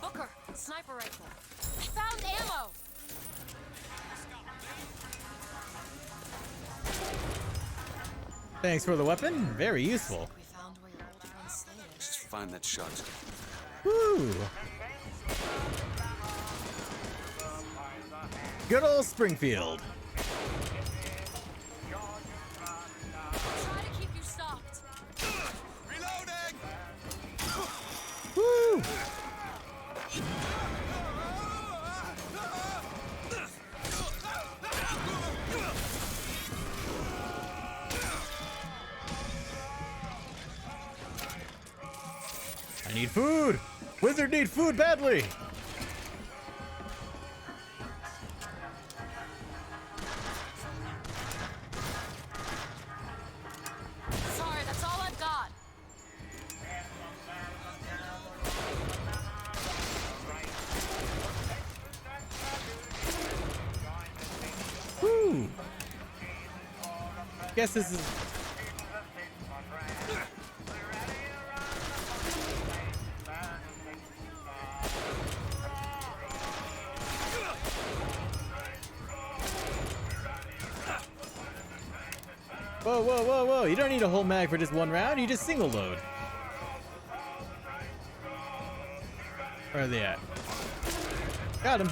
Booker, sniper rifle. I found ammo. Thanks for the weapon, very useful. We found where your old friend Slate is. Just find that shotgun. Woo! Good old Springfield. Try to keep you stopped. Reloading! Woo! I need food! Wizard need food badly! Sorry, that's all I've got. Woo! Guess this is... Whoa, whoa, whoa, whoa. You don't need a whole mag for just one round. You just single load. Where are they at? Got him.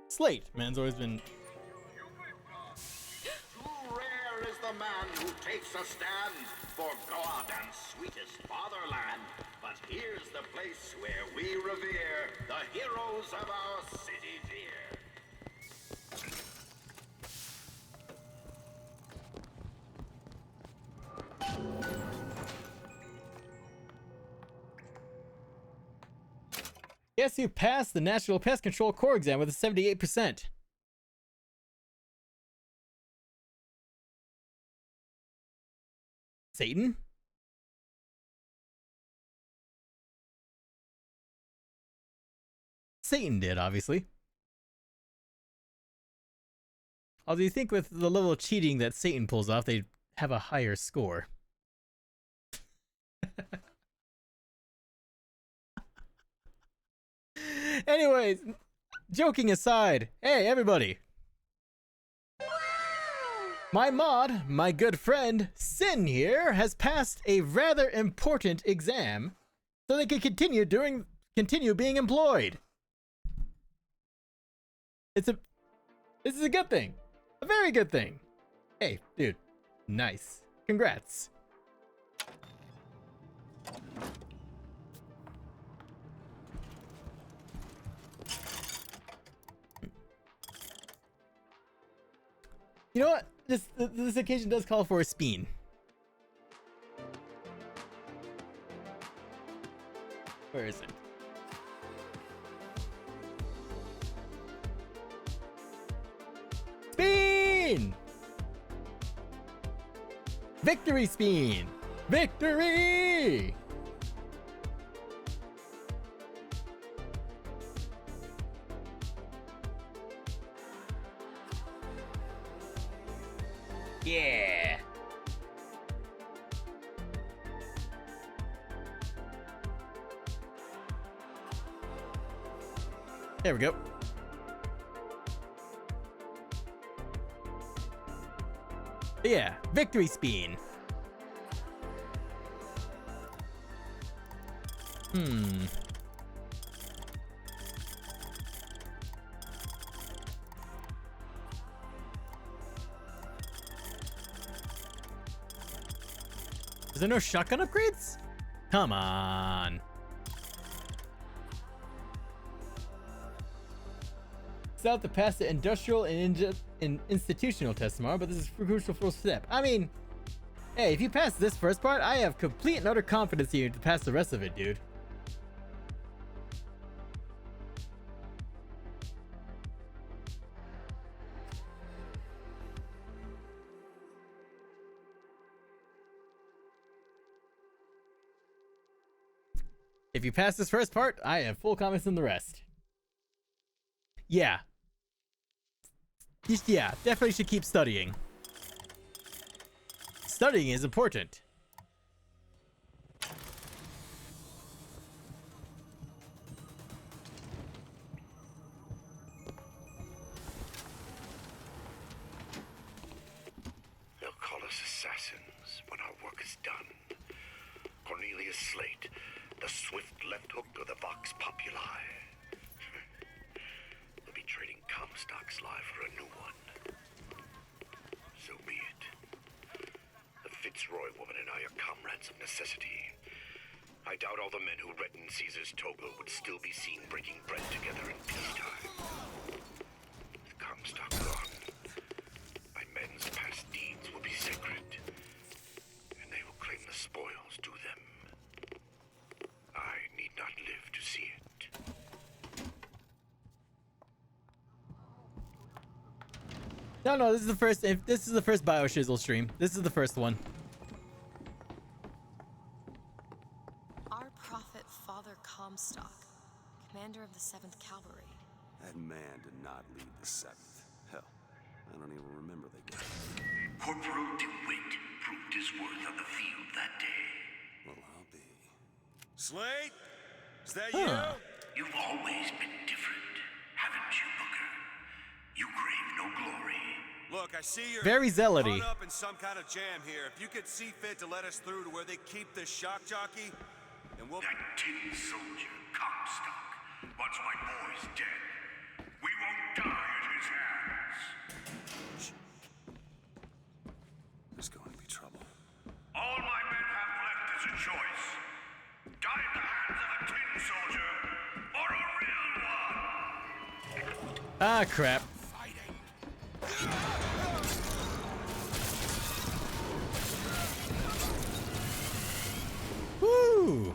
Slate. Man's always been... Too rare is the man who takes a stand for God and sweetest fatherland. But here's the place where we revere the heroes of our city dear. Guess who passed the National Pest Control Core exam with a 78%? Satan? Satan did, obviously. Although you think with the level of cheating that Satan pulls off, they'd have a higher score. Anyways, joking aside, hey everybody. My mod, my good friend, Sin here, has passed a rather important exam so they can continue being employed. This is a good thing. A very good thing. Hey, dude. Nice. Congrats. You know what? This occasion does call for a speen. Where is it? Speen! Victory speen! Victory! Yeah. There we go. Yeah, victory speen. Is there no shotgun upgrades? Come on. Still have to pass the industrial and institutional test tomorrow, but this is a crucial first step. I mean, hey, if you pass this first part, I have complete and utter confidence in you to pass the rest of it, dude. If you pass this first part, I have full confidence in the rest. Yeah. Yeah, definitely should keep studying. Studying is important. done. Cornelius Slate, the swift left hook of the Vox Populi. We'll be trading Comstock's life for a new one. So be it. The Fitzroy woman and I are comrades of necessity. I doubt all the men who reddened Caesar's toga would still be seen breaking bread together in peacetime. With Comstock gone, my men's past deeds will be sacred, and they will claim the spoils due them. I need not live to see it. No, this is the first. If this is the first BioShizzle stream, this is the first one. Our prophet, Father Comstock, commander of the 7th Cavalry. That man did not lead the 7th. Hell, I don't even remember the guy. Corporal DeWitt proved his worth on the field that day. Well, I'll be. Slate? Is that Huh. you? You've always been different, haven't you, Booker? You crave no glory. Look, I see you're Very zealoty. caught up in some kind of jam here. If you could see fit to let us through to where they keep this shock jockey, then we'll... That tin soldier, Comstock, once my boy's dead. We won't die at his hands. There's going to be trouble. All my men have left is a choice. Die at the hands of a tin soldier, or a real one. Ah, crap. Woo!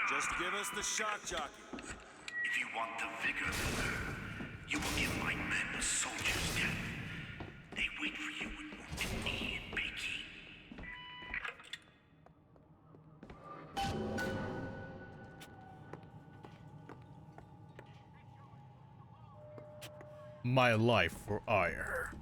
Just give us the shock jockey. If you want the vigor, Booker, you will give my men a soldier's death. They wait for you with Wounded Knee and Peking. My life for ire.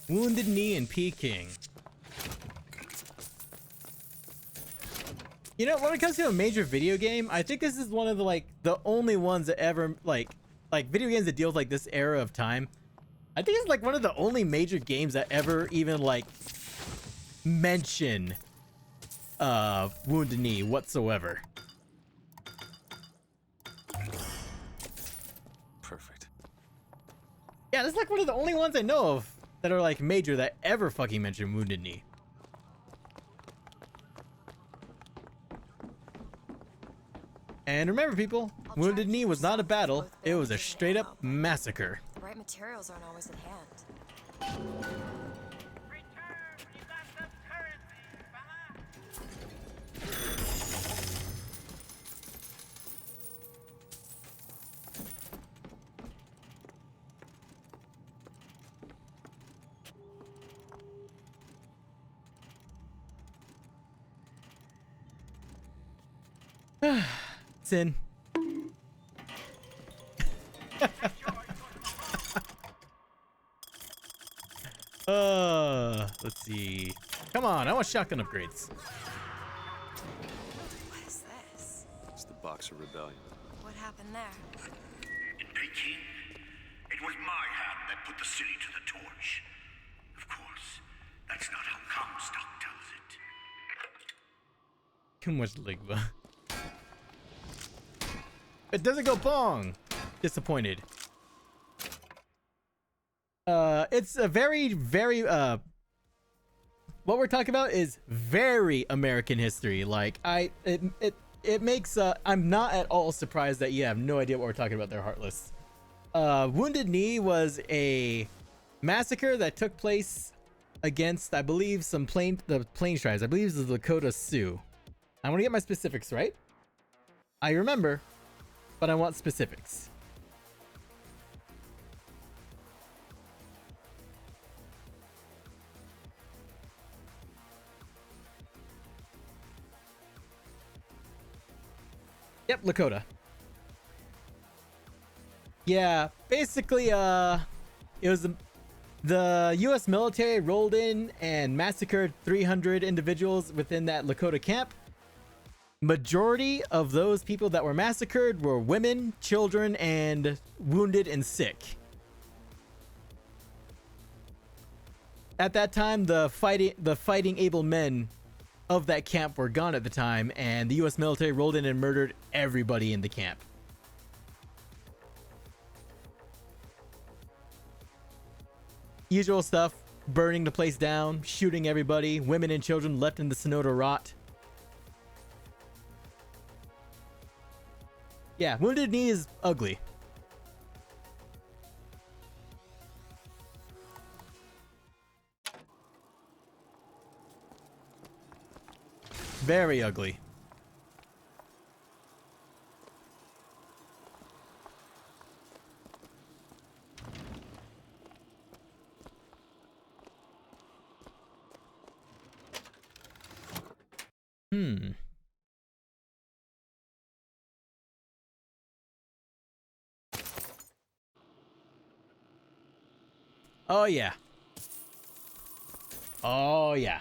Wounded Knee and Peking. You know, when it comes to a major video game, I think this is one of the only ones that ever like video games that deal with like this era of time. I think it's like one of the only major games that ever even like mention Wounded Knee whatsoever. Perfect. Yeah, this is like one of the only ones I know of that are like major that ever fucking mention Wounded Knee. And remember, people, Wounded Knee was not a battle, it was a straight up massacre. The right materials aren't always at hand. Sin. Let's see. Come on, I want shotgun upgrades. What is this? It's the Boxer Rebellion. What happened there? In Peking, it was my hand that put the city to the torch. Of course, that's not how Comstock tells it. Too much ligma. It doesn't go bong. Disappointed. It's a very, very, what we're talking about is very American history. Like, it makes, I'm not at all surprised that you have no idea what we're talking about there, Heartless. Wounded Knee was a massacre that took place against, I believe, the Plains tribes. I believe it was the Lakota Sioux. I want to get my specifics right. I remember, but I want specifics. Yep, Lakota. Yeah, basically, it was The US military rolled in and massacred 300 individuals within that Lakota camp. Majority of those people that were massacred were women, children, and wounded and sick. At that time, the fighting able men of that camp were gone at the time, and the US military rolled in and murdered everybody in the camp. Usual stuff, burning the place down, shooting everybody, women and children left in the snow to rot. Yeah, Wounded Knee is ugly. Very ugly. Oh yeah. Oh yeah.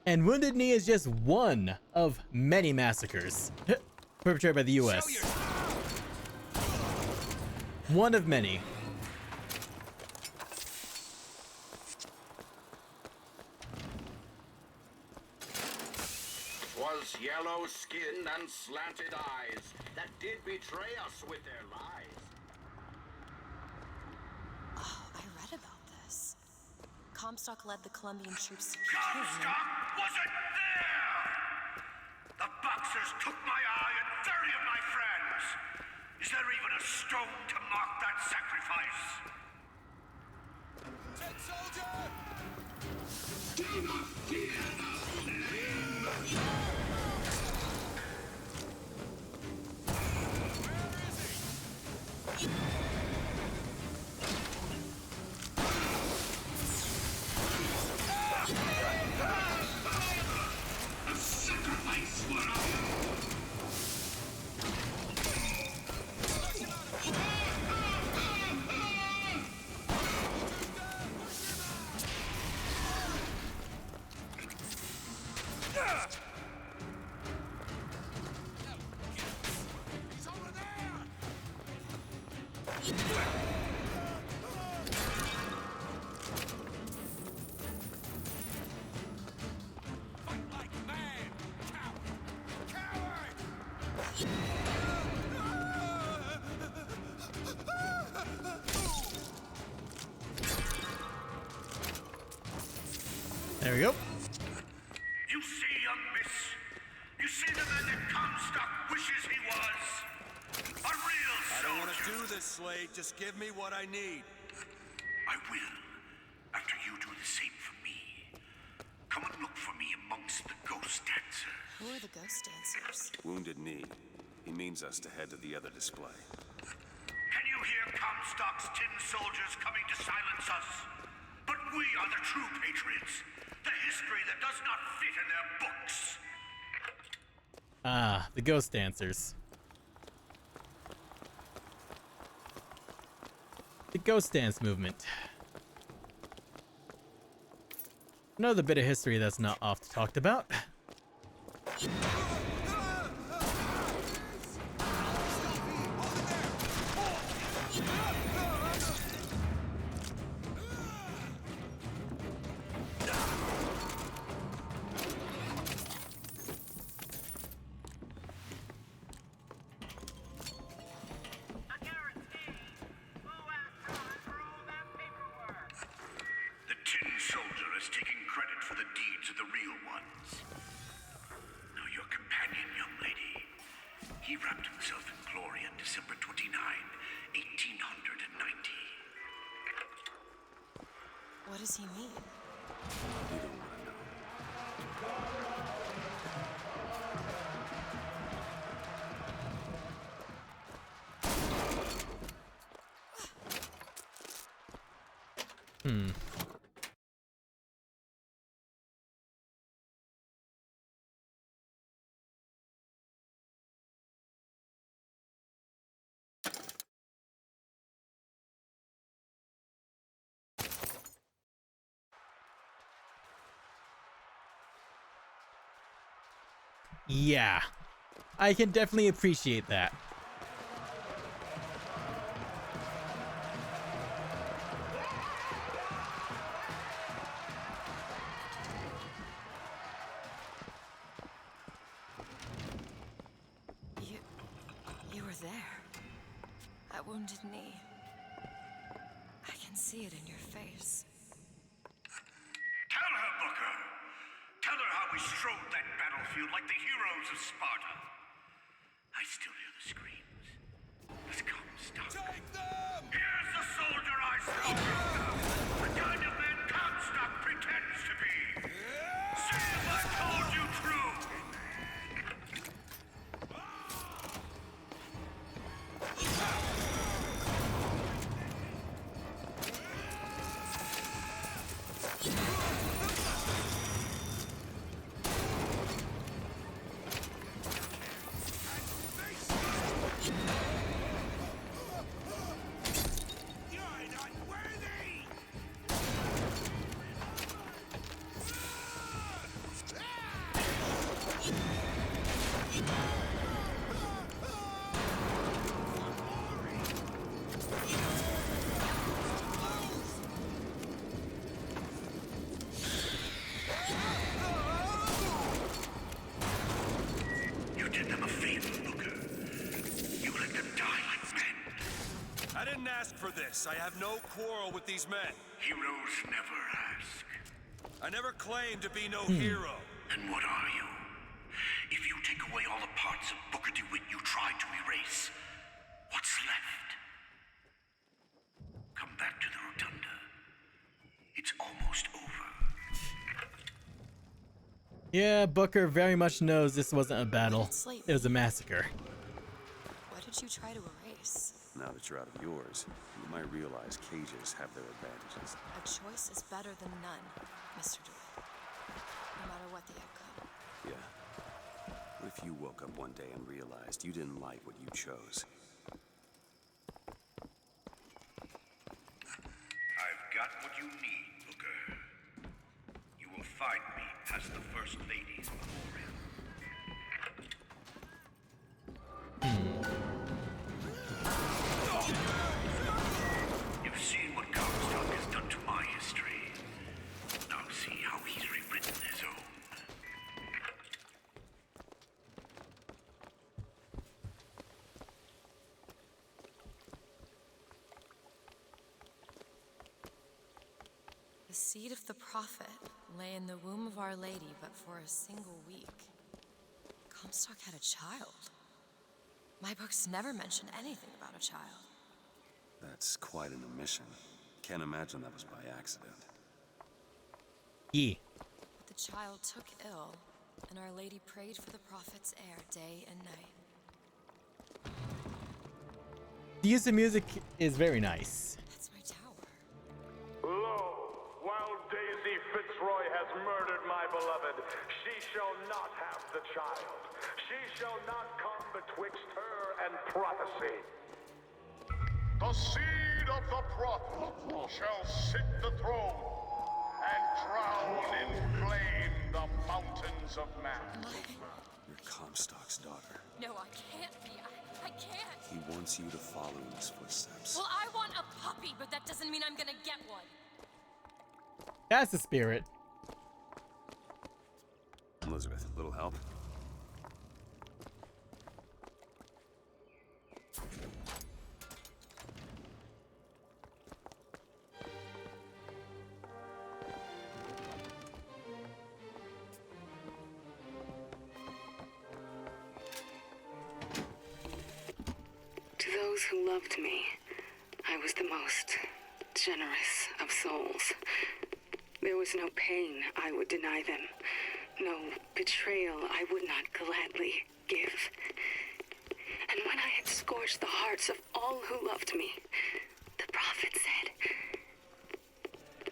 And Wounded Knee is just one of many massacres perpetrated by the US. One of many. Was yellow skin and slanted eyes that did betray us with their lies. Oh, I read about this. Comstock led the Colombian troops to Comstock wasn't there! The Boxers took my eye and 30 of my friends! Is there even a stone to mark that sacrifice? Dead soldier! Do not fear the flame! The sacrifice for all! There we go. You see, young miss? You see the man that Comstock wishes he was? A real soldier! I don't want to do this, Slade. Just give me what I need. I will, after you do the same for me. Come and look for me amongst the ghost dancers. Who are the ghost dancers? Wounded Knee. He means us to head to the other display. Can you hear Comstock's tin soldiers coming to silence us? But we are the true patriots. The history that does not fit in their books. Ah, the ghost dancers. The ghost dance movement. Another bit of history that's not often talked about. The tin soldier is taking credit for the deeds of the real ones. Now your companion, young lady, he wrapped himself in glory on December 29, 1890. What does he mean? You don't want to know. Hmm. Yeah, I can definitely appreciate that. You were there. That wounded knee. I can see it in your face. Tell her, Booker. Tell her how we strode that battlefield like the heroes of Sparta. I still hear the screams. The Comstock. Take them! Here's the soldier I slaughtered. The kind of man Comstock pretends to be. See if I told you true. You did them a favor, Booker. You let them die like men. I didn't ask for this. I have no quarrel with these men. Heroes never ask. I never claimed to be no hero. Then what are you? If you take away all the parts of Booker DeWitt you tried to erase, what's left? Come back to the Rotunda. It's almost over. Yeah, Booker very much knows this wasn't a battle. It was a massacre. What did you try to erase? Now that you're out of yours, you might realize cages have their advantages. A choice is better than none, Mr. DeWitt. No matter what the outcome. Yeah. What if you woke up one day and realized you didn't like what you chose? I've got what you need, Booker. You will find me past the First Lady's memorial. You've seen what Comstock has done to my history. Now see how he's rewritten his own. The seed of the prophet lay in the womb of Our Lady, but for a single week. Comstock had a child. My books never mention anything about a child. That's quite an omission. Can't imagine that was by accident. But the child took ill, and Our Lady prayed for the prophet's heir day and night. The use of music is very nice. That's my tower. Lo, while Daisy Fitzroy has murdered my beloved, she shall not have the child. She shall not come betwixt her and prophecy. The seed of the prophet shall sit the throne and drown in flame the mountains of man. You're Comstock's daughter. No, I can't be. I can't. He wants you to follow in his footsteps. Well, I want a puppy, but that doesn't mean I'm gonna get one. That's the spirit. Elizabeth, little help? To those who loved me, I was the most generous of souls. There was no pain I would deny them, no betrayal I would not gladly give. And when I had scorched the hearts of all who loved me, the prophet said,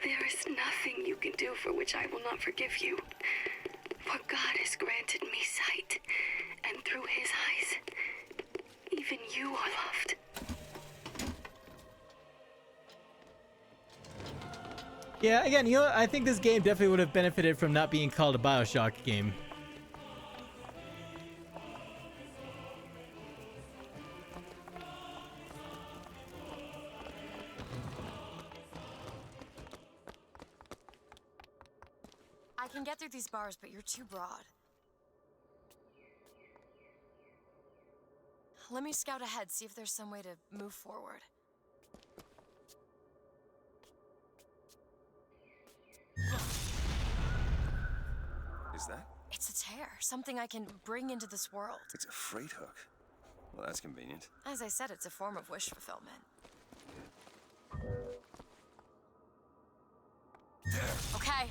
"There is nothing you can do for which I will not forgive you. For God has granted me sight, and through his eyes, even you are loved." Yeah, again, you know, I think this game definitely would have benefited from not being called a Bioshock game. scars, but you're too broad. Let me scout ahead, see if there's some way to move forward. Is that? It's a tear, something I can bring into this world. It's a freight hook. Well, that's convenient. As I said, it's a form of wish fulfillment. Okay.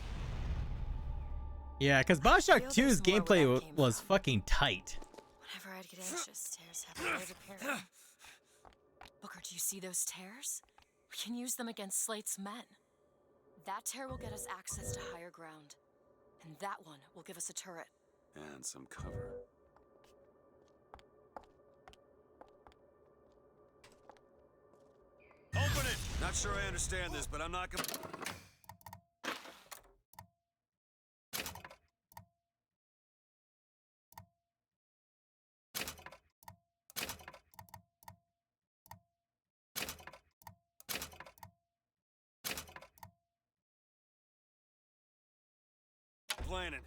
Yeah, because Bioshock 2's gameplay was fucking tight. Whenever I'd get anxious, tears have a way of appearing. Booker, do you see those tears? We can use them against Slate's men. That tear will get us access to higher ground. And that one will give us a turret. And some cover. Open it! Not sure I understand this, but I'm not gonna... Planning.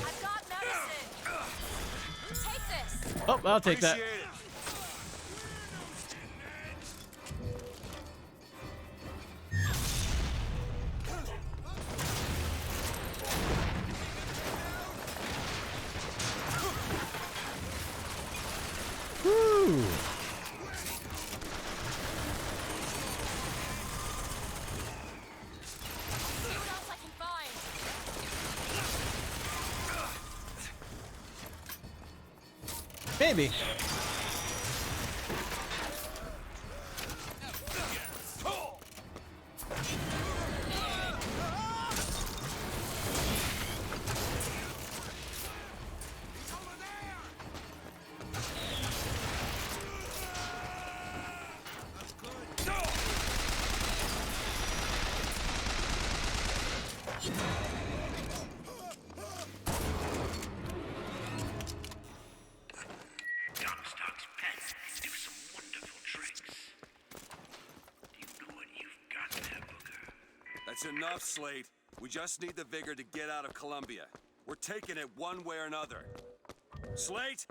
I've got medicine. Take this. Oh, I'll take that. Woo! See what else I can find. Maybe. Comstock's pets do some wonderful tricks. Do you know what you've got there, Booker? That's enough, Slate. We just need the vigor to get out of Columbia. We're taking it one way or another. Slate!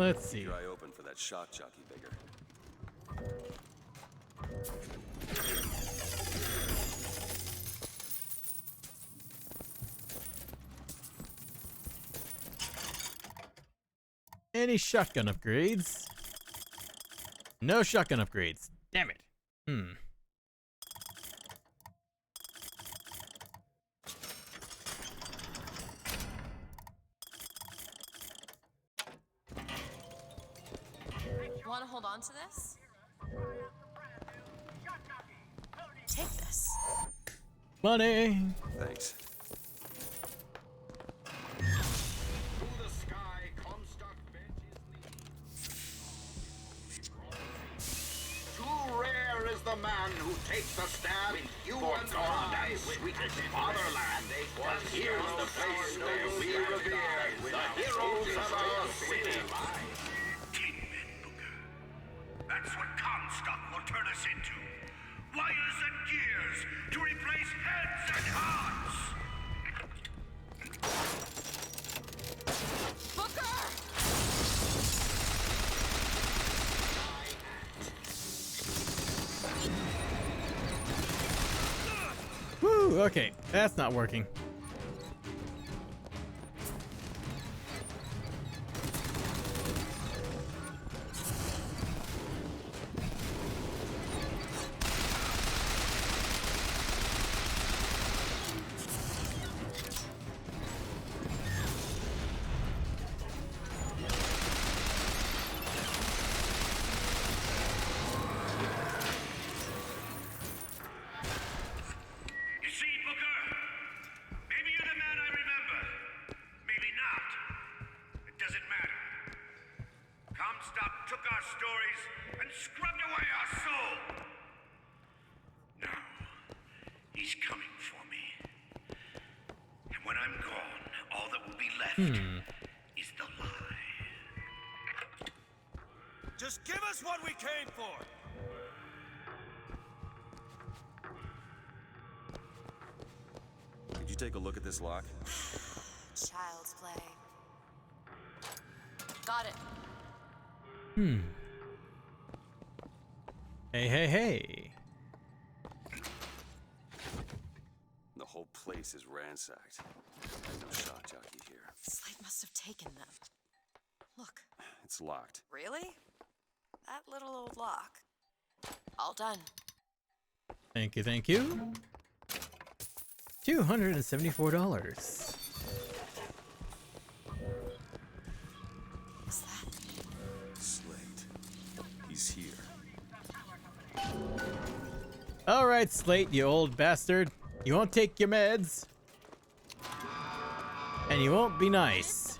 Let's see. Keep your eye open for that shock jockey vigor. Any shotgun upgrades? No shotgun upgrades. Damn it. Want to hold on to this? Take this. Money. Thanks. Through the sky, Comstock Too rare is the man who takes a stand for God and sweetest fatherland. For here's the place where we revere the heroes of our city. That's what Comstock will turn us into. Wires and gears to replace heads and hearts. Booker! Woo, okay. That's not working. is the lie. Just give us what we came for! Did you take a look at this lock? Child's play. Got it. Hey. The whole place is ransacked. There's no shock jockey here. Slate must have taken them. Look. It's locked. Really? That little old lock. All done. Thank you. $274. What's that? Slate. He's here. All right, Slate, you old bastard. You won't take your meds. And you won't be nice.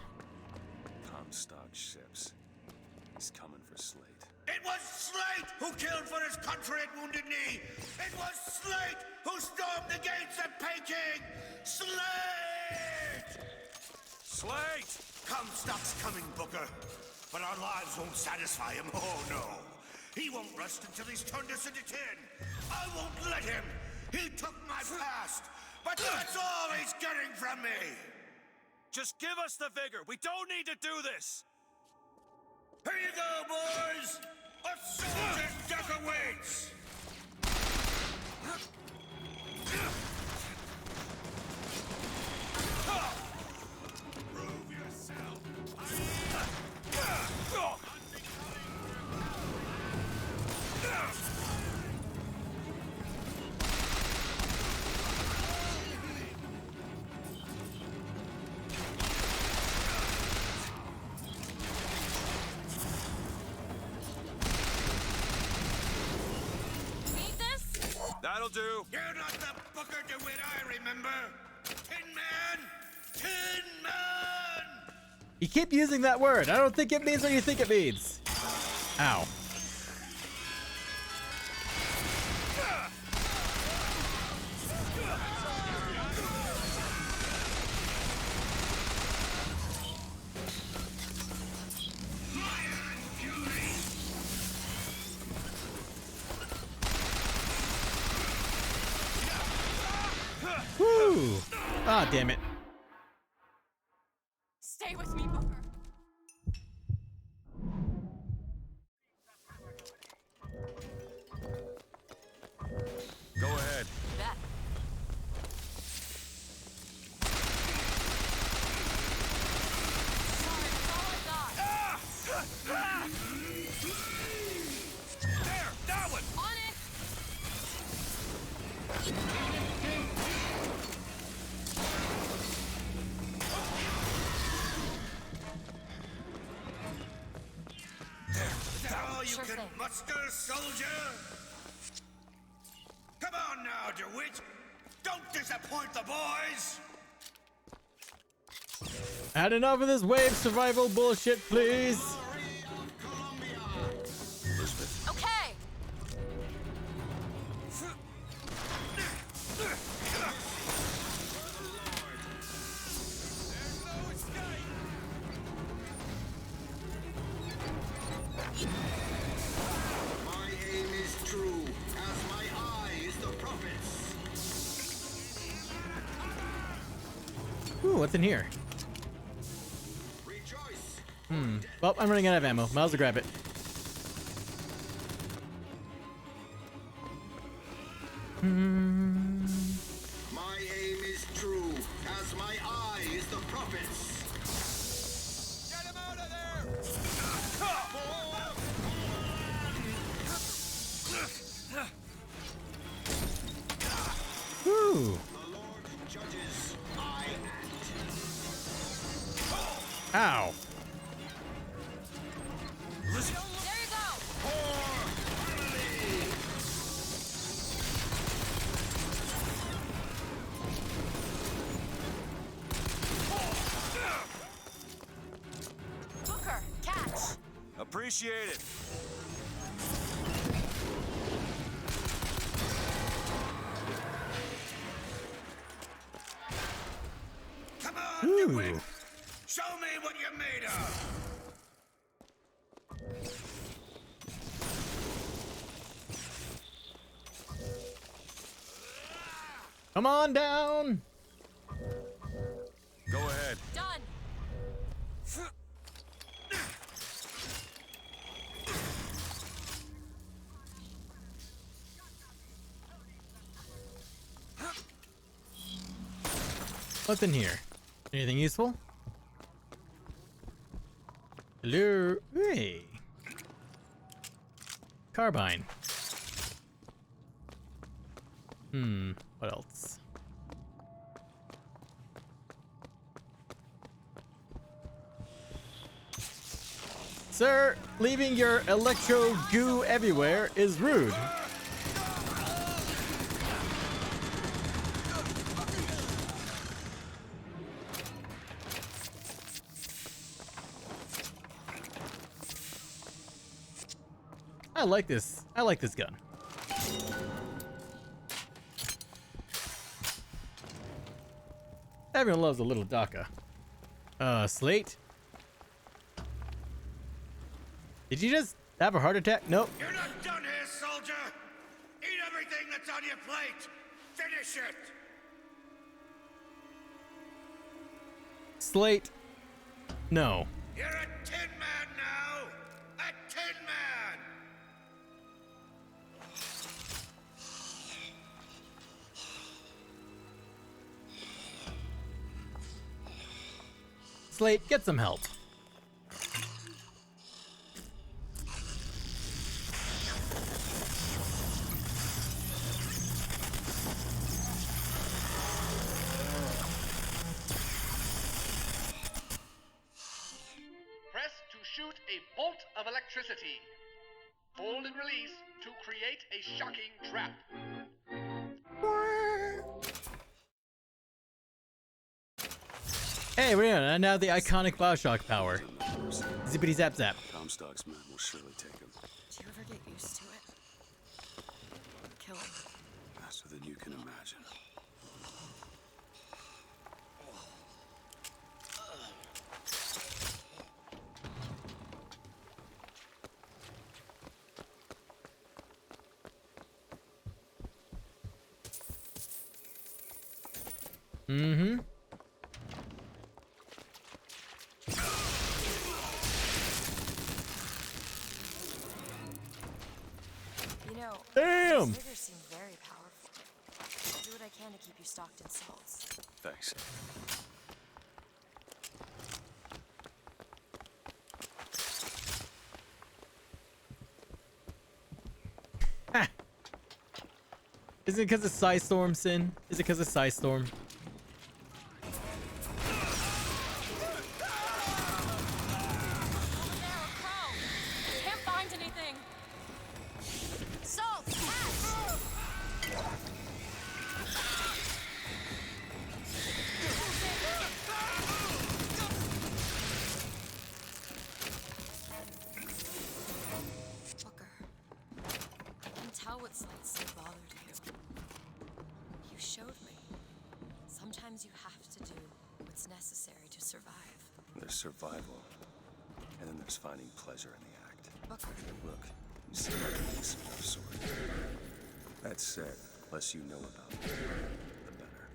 Comstock ships. He's coming for Slate. It was Slate who killed for his country at Wounded Knee. It was Slate who stormed the gates at Peking. Slate! Slate! Comstock's coming, Booker. But our lives won't satisfy him. Oh, no. He won't rest until he's turned us into tin. I won't let him. He took my past. But that's all he's getting from me. Just give us the vigor. We don't need to do this. Here you go, boys. A soldier's death awaits. Prove yourself. That'll do. You're not the Booker DeWitt I remember. Tin Man! Tin Man! You keep using that word. I don't think it means what you think it means. Ow. Woo! Ah, damn it. Stay with me, Booker. Go ahead. Bet. Sorry, that's all I got. There! That one! On it! Is that all you Sure can thing. muster, soldier? Come on now, DeWitt. Don't disappoint the boys. Had enough of this wave survival bullshit, please. Elizabeth. Okay. My aim is true, as my eye is the prophet's. Ooh, what's in here? Rejoice. Well, I'm running out of ammo. Might as well grab it. My aim is true, as my eye is the prophet's. Get him out of there! Woo! The Lord judges, I act. Ow. There you go. Booker, catch. Appreciate it. Come on, Ooh. DeWitt. Show me what you're made of! Come on down. Go ahead. Done. What's in here? Anything useful? Hello. Hey. Carbine. What else? Sir, leaving your electro goo everywhere is rude. I like this. I like this gun. Everyone loves a little DACA. Slate? Did you just have a heart attack? Nope. You're not done here, soldier! Eat everything that's on your plate! Finish it! Slate? No. You're a tin man now! A tin man! Slate, get some help. Press to shoot a bolt of electricity. Hold and release to create a shocking trap. Hey, we're in. Now the iconic Bioshock power. Zippity zap zap. Comstock's men will surely take him. Do you ever get used to it? Kill him. Faster than you can imagine. Mm-hmm. You know, Damn! those triggers seem very powerful. I'll do what I can to keep you stocked in salts. Thanks. Is it because of Psystorm, Sin? Is it because of Psystorm? Can't find anything. Salt, catch! Booker, I can tell what slights so bothered you. You showed me. Sometimes you have to do what's necessary to survive. There's survival, and then there's finding pleasure in the act. Booker. Look, you seem like a decent enough sort. That said, the less you know about me, the better.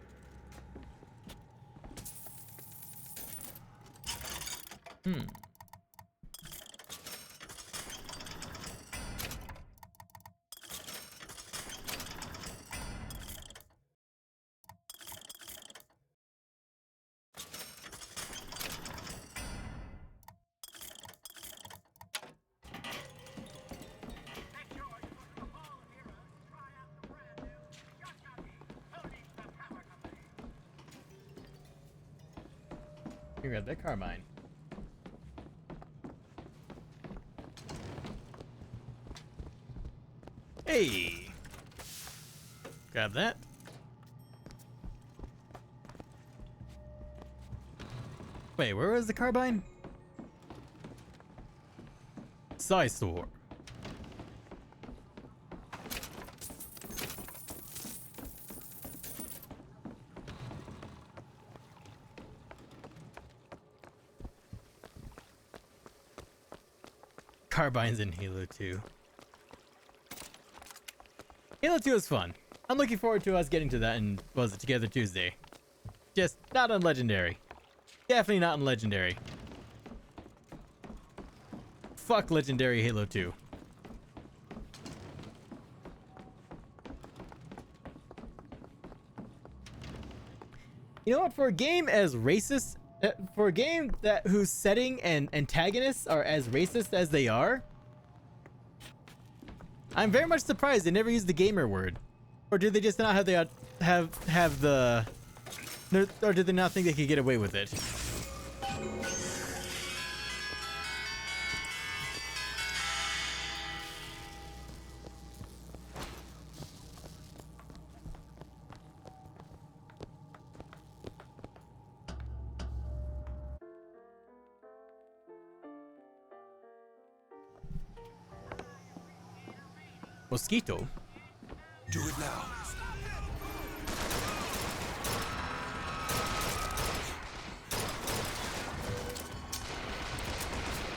You grab that carbine. Hey! Grab that. Wait, where was the carbine? Psystorm. carbines in Halo 2. Halo 2 is fun. I'm looking forward to us getting to that in, was it Together Tuesday? Just not on Legendary. Definitely not on Legendary. Fuck Legendary Halo 2. You know what? For a game as racist, for a game that whose setting and antagonists are as racist as they are, I'm very much surprised they never used the gamer word, or did they just not have the have the, or did they not think they could get away with it? Mosquito? Do it now.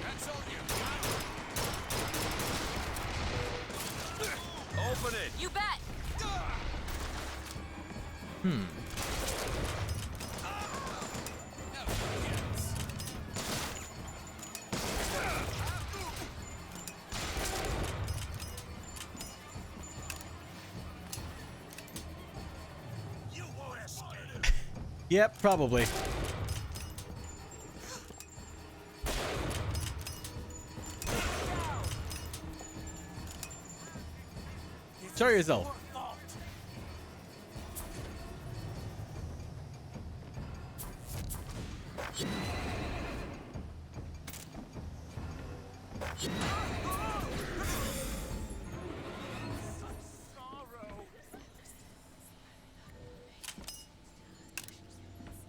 That's on you. Open it. You bet. Yep, probably. Show yourself.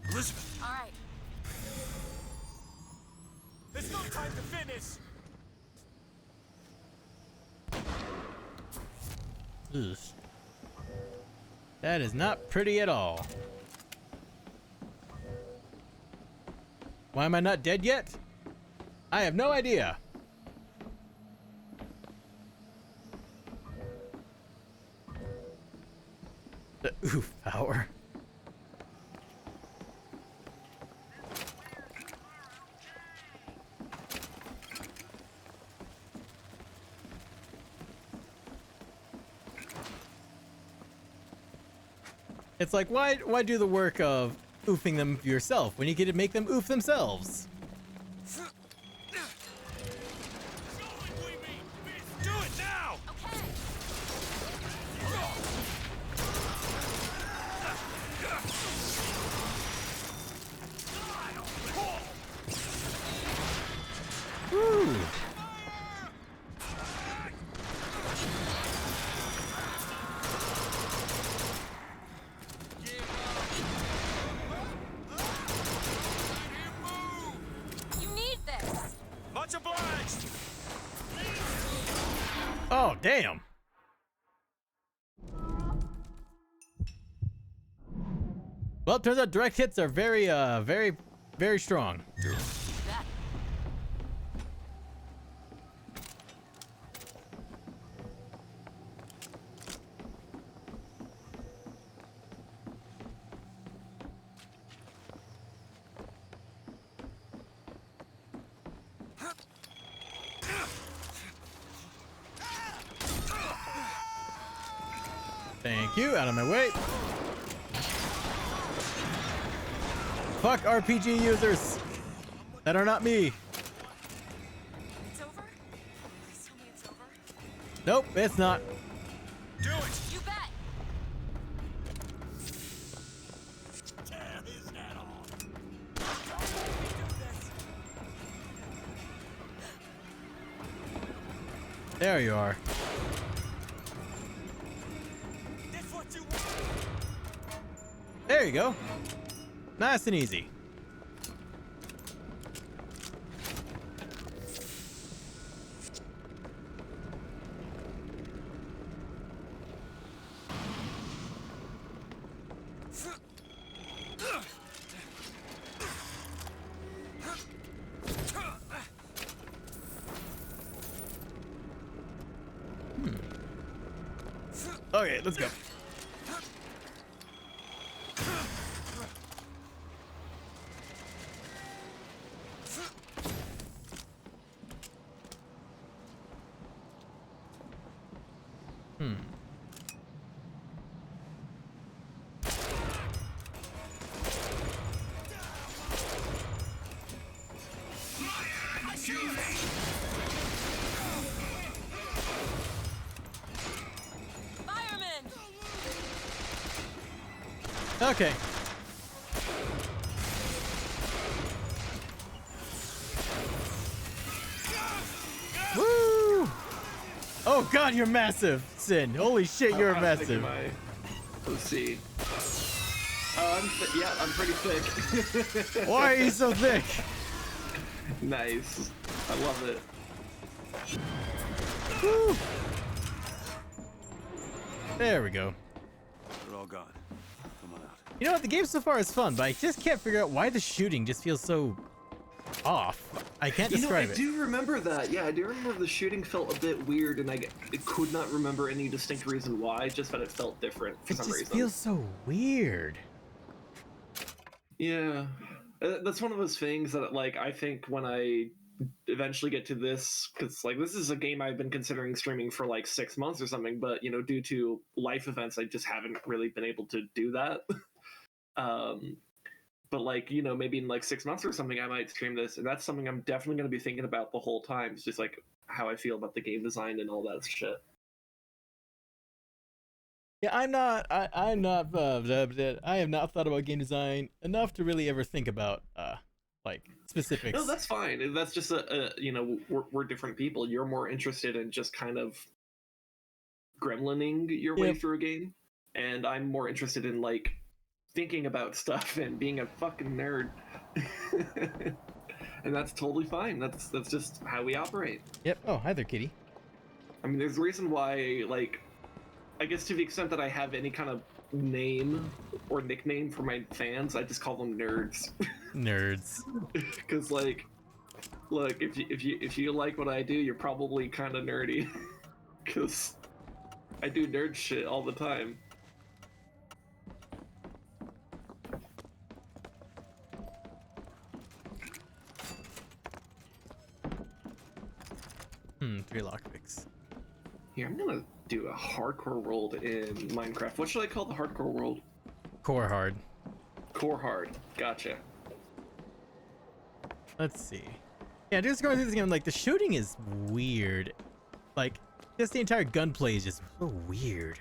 Elizabeth. All right. There's no time to finish. Ugh. That is not pretty at all. Why am I not dead yet? I have no idea. The oof power. It's like, why do the work of oofing them yourself when you get to make them oof themselves? Do it now. Woo! You need this. Much obliged. Oh, damn. Well, turns out direct hits are very, very strong. Thank you. Out of my way. Fuck RPG users that are not me. It's over? Please tell me it's over. Nope, it's not. Do it. You bet. Tear his head off. There you are. That's what you want. There you go. Nice and easy. Okay, let's go. Fireman! Okay. Woo! Oh god, you're massive, Sin. Holy shit, you're massive. Let's see. I'm pretty thick. Why are you so thick? Nice. I love it. Woo! There we go. They're all gone. Come on out. You know what? The game so far is fun, but I just can't figure out why the shooting just feels so off. I can't describe I it. do remember that. Yeah, I do remember the shooting felt a bit weird, and I could not remember any distinct reason why, just that it felt different for some reason. It just feels so weird. Yeah. That's one of those things that, like, I think when I eventually get to this, because, like, this is a game I've been considering streaming for, like, 6 months or something, but, you know, due to life events, I just haven't really been able to do that. But, like, you know, maybe in like 6 months or something, I might stream this, and that's something I'm definitely going to be thinking about the whole time. It's just like how I feel about the game design and all that shit. Yeah, I have not thought about game design enough to really ever think about like specifics. No, that's fine. That's just you know, we're different people. You're more interested in just kind of gremlining your way through a game, and I'm more interested in like thinking about stuff and being a fucking nerd. And that's totally fine. That's just how we operate. Yep. Oh, hi there, kitty. I mean, there's a reason why, like, I guess to the extent that I have any kind of name or nickname for my fans, I just call them nerds. Nerds. Because, like, look, if you like what I do, you're probably kind of nerdy. Because I do nerd shit all the time. Three lockpicks. Here, I'm gonna do a hardcore world in Minecraft. What should I call the hardcore world? Core hard. Core hard. Gotcha. Let's see. Yeah, just going through this game, like the shooting is weird. Like, just the entire gunplay is just so weird.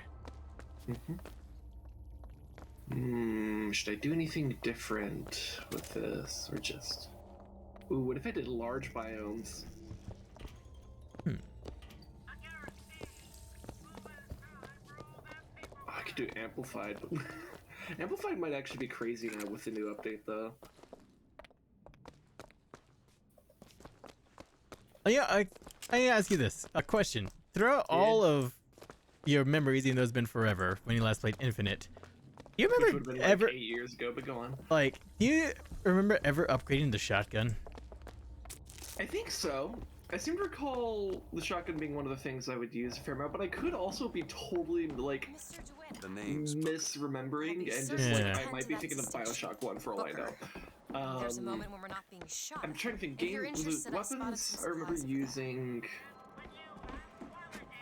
Should I do anything different with this, or just? Ooh, what if I did large biomes? I could do amplified. Amplified might actually be crazy now with the new update, though. Oh, yeah, I ask you this, a question. Throughout all of your memories, even though it's been forever, when you last played Infinite, do you remember Which would've been ever? like 8 years ago, but go on. Like, do you remember ever upgrading the shotgun? I think so. I seem to recall the shotgun being one of the things I would use a fair amount, but I could also be totally, like, the names misremembering, and just, like, I might be thinking of Bioshock 1, for all I know. There's a moment when we're not being shot. I'm trying to think, If you're interested, I spotted weapons some I remember supplies. using...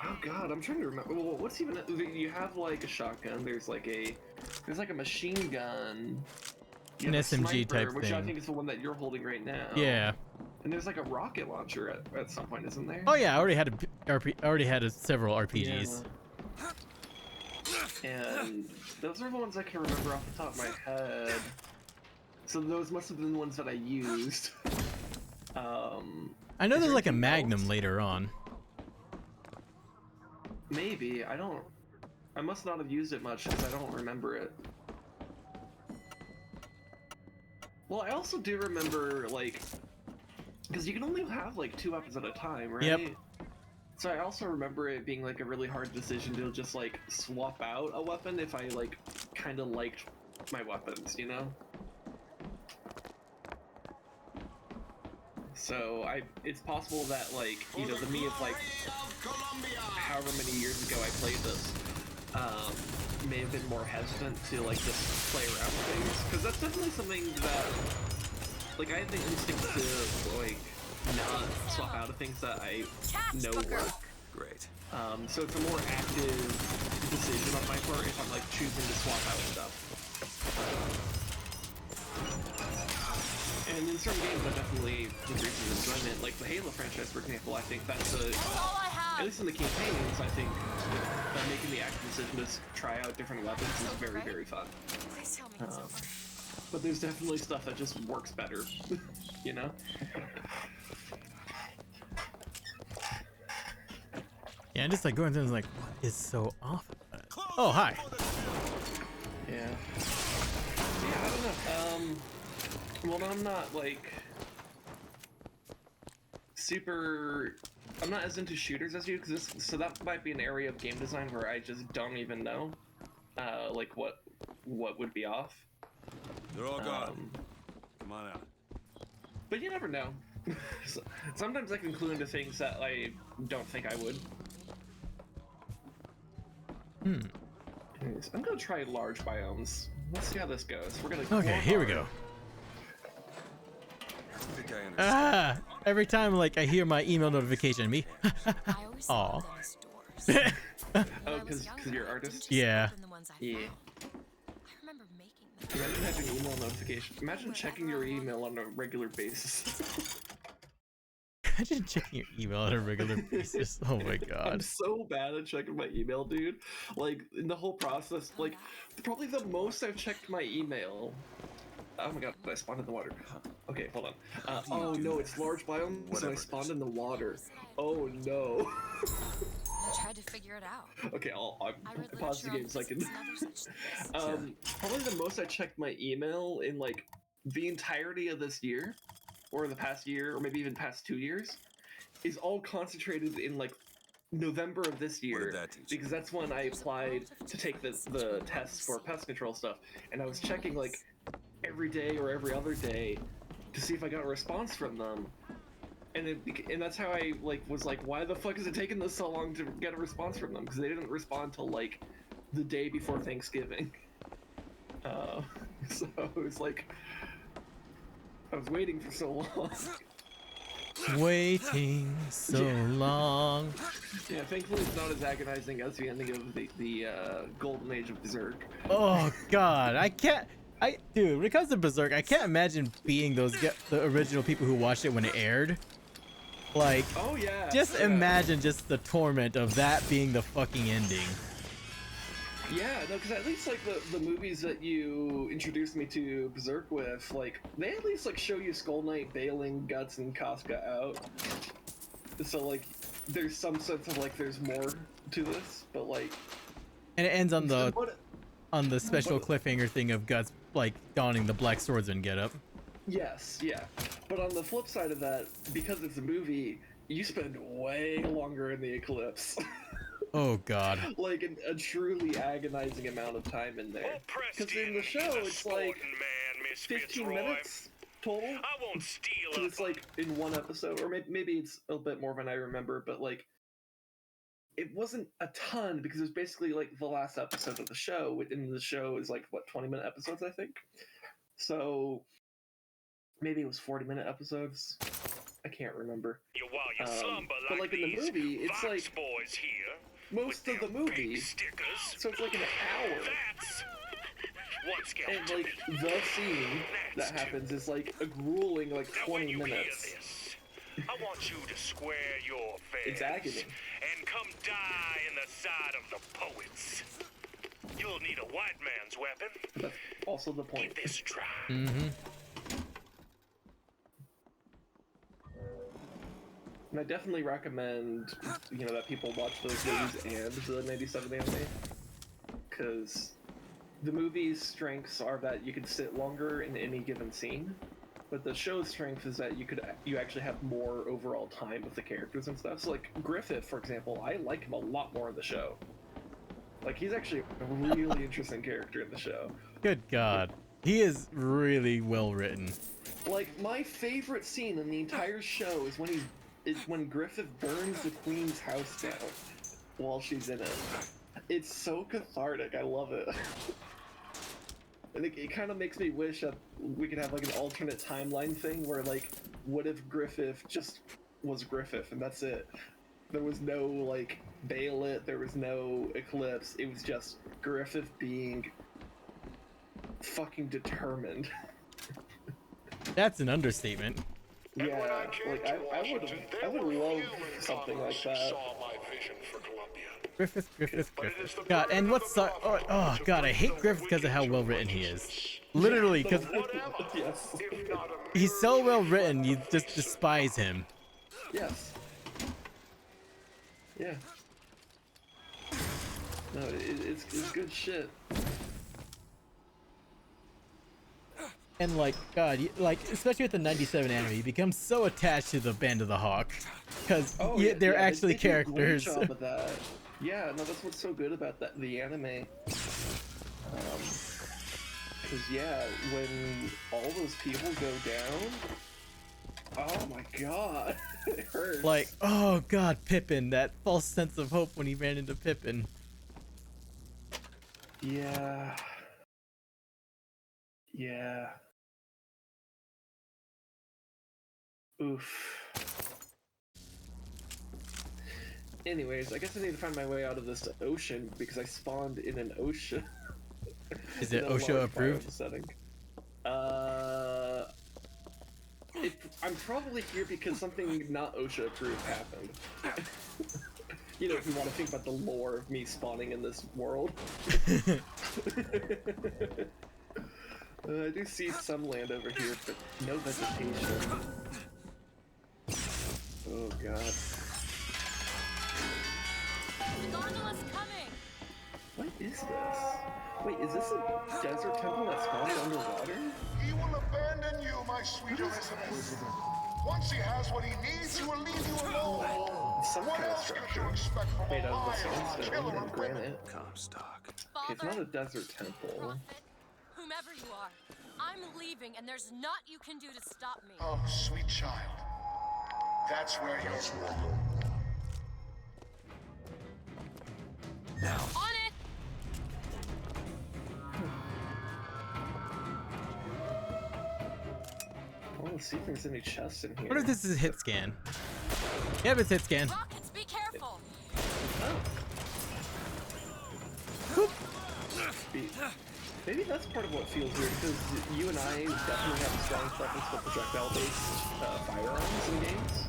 Oh god, I'm trying to remember. Well, what's even... You have, like, a shotgun, there's, like, a machine gun... You An have a SMG sniper, type which thing. I think is the one that you're holding right now. Yeah. And there's like a rocket launcher at some point, isn't there? Oh yeah, I already had several RPGs. Yeah. And those are the ones I can remember off the top of my head. So those must have been the ones that I used. I know there's like a Magnum later on. Maybe. I must not have used it much because I don't remember it. Well, I also do remember, like, because you can only have, like, 2 weapons at a time, right? Yep. So I also remember it being, like, a really hard decision to just, like, swap out a weapon if I, like, kind of liked my weapons, you know? So, it's possible that, like, you know, the me of, like, however many years ago I played this may have been more hesitant to like just play around with things, because that's definitely something that like I have the instinct to like not swap out of things that I know work. Great. So it's a more active decision on my part if I'm like choosing to swap out stuff. And in certain games that definitely increases enjoyment, like the Halo franchise, for example. I think that's at least in the campaigns, I think that making the active decision to try out different weapons is very, very fun. Please tell me it's over. But there's definitely stuff that just works better, you know? Yeah, and just like going through and like, what is so off about it? Oh, hi. Yeah. Yeah, I don't know. Well, I'm not like super. I'm not as into shooters as you, so that might be an area of game design where I just don't even know, like what would be off. They're all gone. Come on out. But you never know. Sometimes I can clue into things that I don't think I would. Anyways, I'm gonna try large biomes. Let's see how this goes. We're gonna. Okay, here we go. I think I understand. Every time like I hear my email notification, me. Aw. Oh, because you're an artist? Yeah. Yeah. Imagine having email notifications. Imagine checking your email on a regular basis. Imagine checking your email on a regular basis. Oh my god. I'm so bad at checking my email, dude. Like, in the whole process, like, probably the most I've checked my email. Oh my god, I spawned in the water. Okay, hold on. Oh no, it's large biomes and I spawned in the water. Oh no. I tried to figure it out. Okay, I'll pause the game so I can. Probably the most I checked my email in like the entirety of this year, or the past year, or maybe even past 2 years, is all concentrated in like November of this year, because that's when I applied to take the tests for pest control stuff, and I was checking like every day or every other day to see if I got a response from them. And that's how I was like, why the fuck is it taking this so long to get a response from them? Because they didn't respond till like the day before Thanksgiving. So it was like I was waiting for so long. Waiting so long. Yeah, thankfully it's not as agonizing as the ending of the Golden Age of Berserk. Oh god, dude, when it comes to Berserk, I can't imagine being the original people who watched it when it aired. Like, oh yeah, just imagine just the torment of that being the fucking ending. Yeah, no, because at least like the movies that you introduced me to Berserk with, like they at least like show you Skull Knight bailing Guts and Casca out. So like, there's some sense of like there's more to this, but like. And it ends on the special cliffhanger thing of Guts like donning the Black Swordsman getup. Yes, yeah. But on the flip side of that, because it's a movie, you spend way longer in the Eclipse. Oh god. Like a truly agonizing amount of time in there. Because in the show, it's like 15 minutes total. I won't steal it. It's like in one episode, or maybe it's a bit more than I remember, but like it wasn't a ton because it was basically like the last episode of the show. And the show is like what, 20-minute episodes, I think. So maybe it was 40-minute episodes. I can't remember. But like in the movie, it's like most of the movie, so it's like an hour. And like the scene that happens is like a grueling like 20 minutes. I want you to square your face. It's agony. And come die in the side of the poets. You'll need a white man's weapon. That's also the point. Keep this dry. Mm-hmm. And I definitely recommend, that people watch those movies and the 97 anime. Because the movie's strengths are that you could sit longer in any given scene. But the show's strength is that you actually have more overall time with the characters and stuff. So like Griffith, for example, I like him a lot more in the show. Like he's actually a really interesting character in the show. Good god. He is really well written. Like my favorite scene in the entire show is when Griffith burns the queen's house down while she's in it. It's so cathartic. I love it. And it kind of makes me wish that we could have like an alternate timeline thing where like, what if Griffith just was Griffith and that's it? There was no like Bayolet, there was no Eclipse. It was just Griffith being fucking determined. That's an understatement. Yeah, like I would love something like that. Griffith. God, and what's oh God, I hate Griffith because of how well written he is. Literally, because yes. he's so well written, you just despise him. Yes. Yeah. No, it's good shit. And like, God, like especially with the '97 anime, you become so attached to the Band of the Hawk, because they're actually they characters. Do a great job of that. Yeah, no, that's what's so good about the anime. Because yeah, when all those people go down, oh my God, it hurts. Like, oh God, Pippin, that false sense of hope when he ran into Pippin. Yeah. Yeah. Oof. Anyways, I guess I need to find my way out of this ocean because I spawned in an ocean. Is it OSHA approved? Setting. I'm probably here because something not OSHA approved happened. You know, if you want to think about the lore of me spawning in this world. I do see some land over here, but no vegetation. Oh God. The gondola's coming. What is this? Wait, is this a desert temple that spawned underwater? He will abandon you, my sweet Elizabeth. Once he has what he needs, he will leave you alone. Some What kind of else could structure you expect from made a out of vile sandstone killer and of women? granite. Comstock. Okay, it's not a desert temple. Prophet, whomever you are, I'm leaving, and there's naught you can do to stop me. Oh, sweet child. That's where you're Now. On it! Well, let's see if there's any chests in here. What if this is a hit scan? Yep, it's hit scan. Rockets, be careful! Maybe that's part of what feels weird, because you and I definitely have a strong preference for projectile-based firearms in games.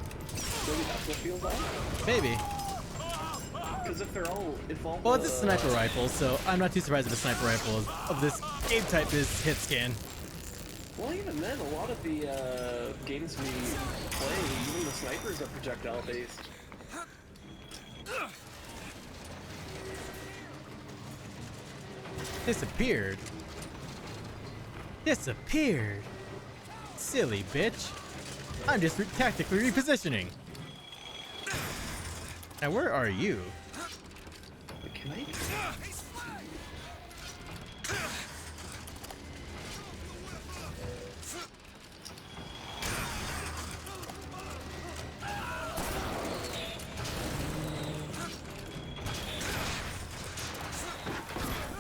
Maybe that's what feels off? Maybe. Because if all Well, it's a sniper rifle, so I'm not too surprised if a sniper rifle of this game type is hit scan. Well, even then, a lot of the games we play, even the snipers are projectile-based. Disappeared. Disappeared. Silly bitch. I'm just tactically repositioning. Now where are you? Can I?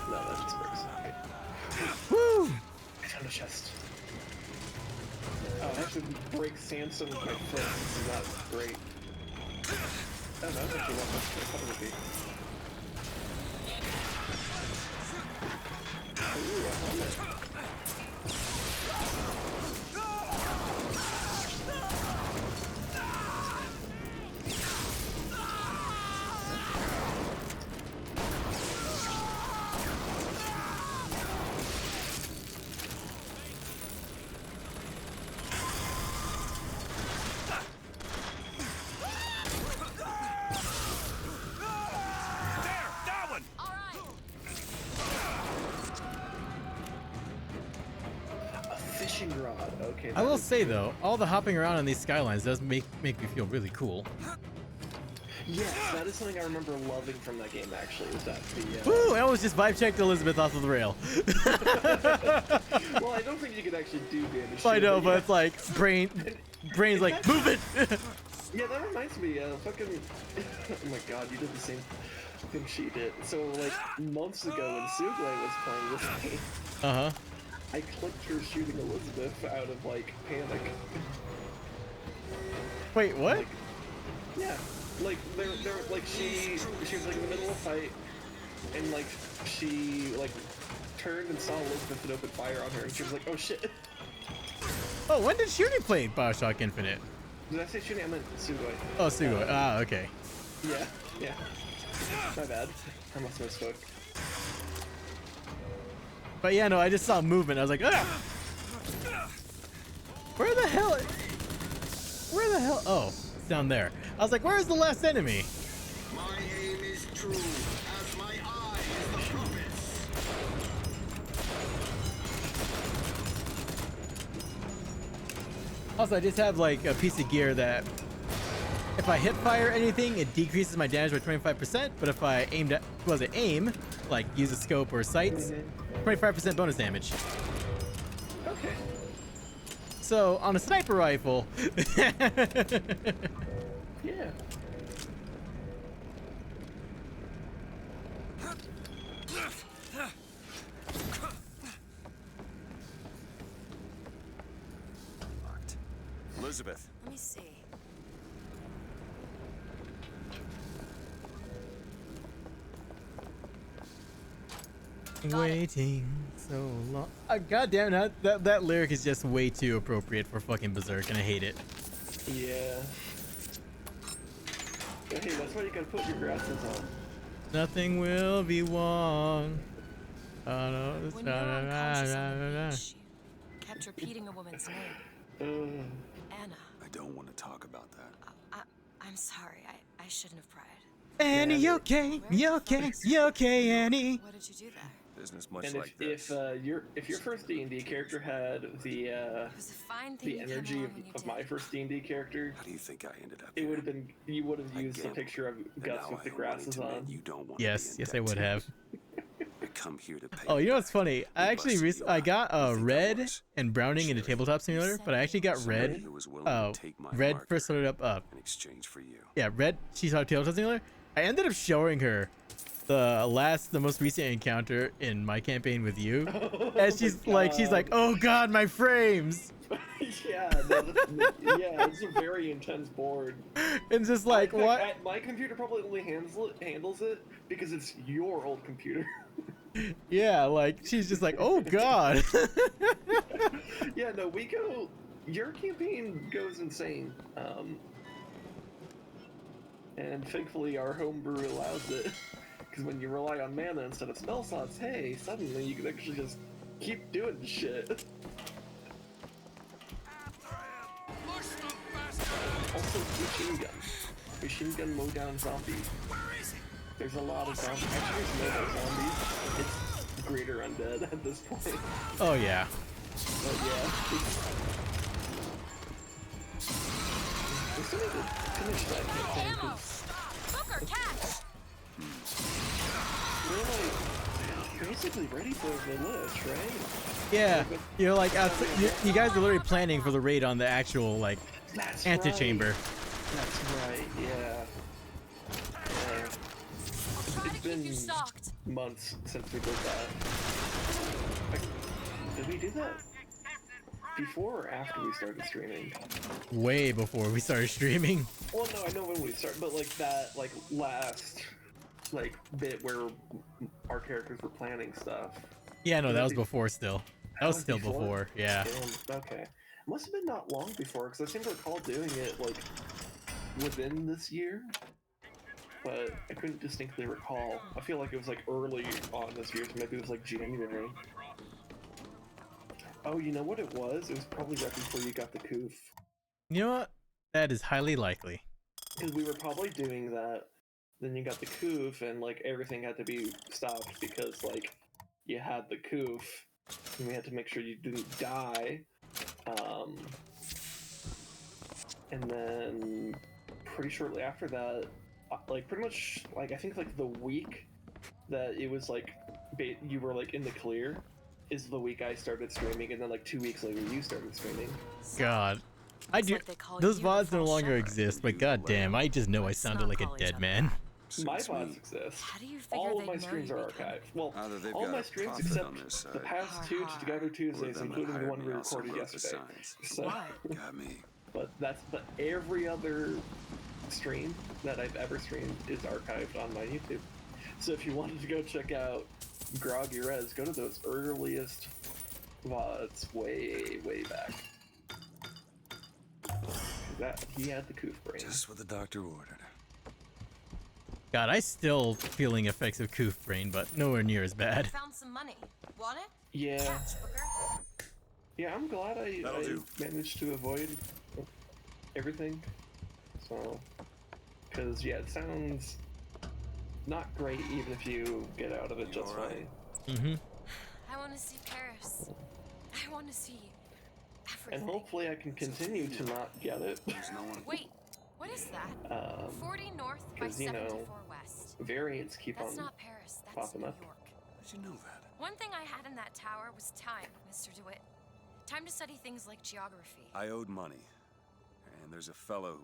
No, that just works. Okay. Woo! I found a chest. Oh, I have to break sandstone with my foot. This is not great. Oh, that's actually what I thought it would be. Ooh, I found it. Fishing rod. Okay. I will say though, all the hopping around on these skylines does make me feel really cool. Yes, that is something I remember loving from that game. Actually, was that the. Woo! I almost just vibe checked Elizabeth off of the rail. Well, I don't think you can actually do damage. I know, but it's like brain's like move it. Yeah, that reminds me. Fucking. Oh my god, you did the same. than she did. So like months ago when Sugway was playing this game, I clicked her shooting Elizabeth out of like panic. Wait, what? Like, yeah, like they're like she was like in the middle of a fight, and like she like turned and saw Elizabeth and opened fire on her, and she was like, "Oh shit." Oh, when did Shooty play Bioshock Infinite? Did I say Shooty? I meant Sugoi. Oh, Sugoi. Okay. Yeah. My bad. I must have misspoke. But yeah, no, I just saw movement. I was like, ah! Where the hell? Oh, it's down there. I was like, where's the last enemy? My aim is true, as my eye is the compass. Also, I just have like a piece of gear that if I hip fire anything, it decreases my damage by 25%. But if I aim, like use a scope or sights, 25% bonus damage. Okay. So on a sniper rifle, yeah. Elizabeth. Let me see. waiting so long. God damn it, that lyric is just way too appropriate for fucking Berserk, and I hate it. Yeah. Hey, that's why you gotta put your grasses on. Nothing will be wrong. Oh no, When you were unconscious on the beach, you kept repeating a woman's name. Anna. I don't want to talk about that. I'm sorry. I shouldn't have pried. Annie, you okay? You okay? You okay, Annie? What did you do there? Business much And like this. if your first D&D character had the energy of my first D&D character, how do you think I ended up? It would have been you would have used the picture of Gus with the grasses on. You don't want Yes, I would have. I come here to pay. Oh, you know what's funny? I actually I got Red and Browning in the Tabletop Simulator, but I actually got Red. Red first started up. In exchange for you. Yeah, Red. She saw Tabletop Simulator. I ended up showing her the most recent encounter in my campaign with you, and she's like, oh god, my frames. Yeah, it's a very intense board. And just like what? My computer probably only handles it because it's your old computer. Yeah, like she's just like, oh god. Yeah, no, your campaign goes insane. And thankfully our homebrew allows it. Because when you rely on mana instead of spell slots, hey, suddenly you can actually just keep doing shit. Also, machine gun mow down zombies. There's a lot of zombies. Actually, there's no more zombies. It's greater undead at this point. Oh yeah. But yeah. We still need to finish that campaign because we're like basically ready for the list, right? Yeah, you're like you guys are literally planning for the raid on the actual like antechamber. Right. That's right. Yeah. It's been months since we did that. Did we do that before or after we started streaming? Way before we started streaming. Well, no, I know when we started, but like that, like last, like bit where our characters were planning stuff. Yeah, no, that was before still. That was still before, yeah. Damn, okay. It must have been not long before, because I seem to recall doing it, like, within this year. But I couldn't distinctly recall. I feel like it was, like, early on this year, so maybe it was, like, January. Oh, you know what it was? It was probably right before you got the coof. You know what? That is highly likely. Because we were probably doing that, then you got the coof, and, like, everything had to be stopped because, like, you had the coof, and we had to make sure you didn't die. And then pretty shortly after that, like pretty much like I think like the week that it was like you were like in the clear is the week I started streaming, and then like 2 weeks later you started streaming. God, I do. Those VODs no longer exist, but goddamn, I just know I sounded like a dead man. My Suits VODs me. exist. How do you figure All of they my know streams you are become- archived. Well, Either they've all got my a streams profit except on their the side, past two Together or Tuesdays, them that including the hired one we me also recorded wrote the yesterday. signs. So, Got me. but every other stream that I've ever streamed is archived on my YouTube. So if you wanted to go check out Groggy Rez, go to those earliest VODs way back. That he had the coof brain. Just what the doctor ordered. God, I still feeling effects of Coof Brain, but nowhere near as bad. Found some money. Want it? Yeah. Catch, Booker. Yeah, I'm glad I do. managed to avoid everything. So, because yeah, it sounds not great even if you get out of it just fine. Mm-hmm. I want to see Paris. I want to see And everything. hopefully I can continue to not get it. Wait, what is that? 40 north by 'cause, you 74 know, west. variants keep That's on not Paris. That's popping New up. York. How'd you know that? One thing I had in that tower was time, Mr. DeWitt. Time to study things like geography. I owed money, and there's a fellow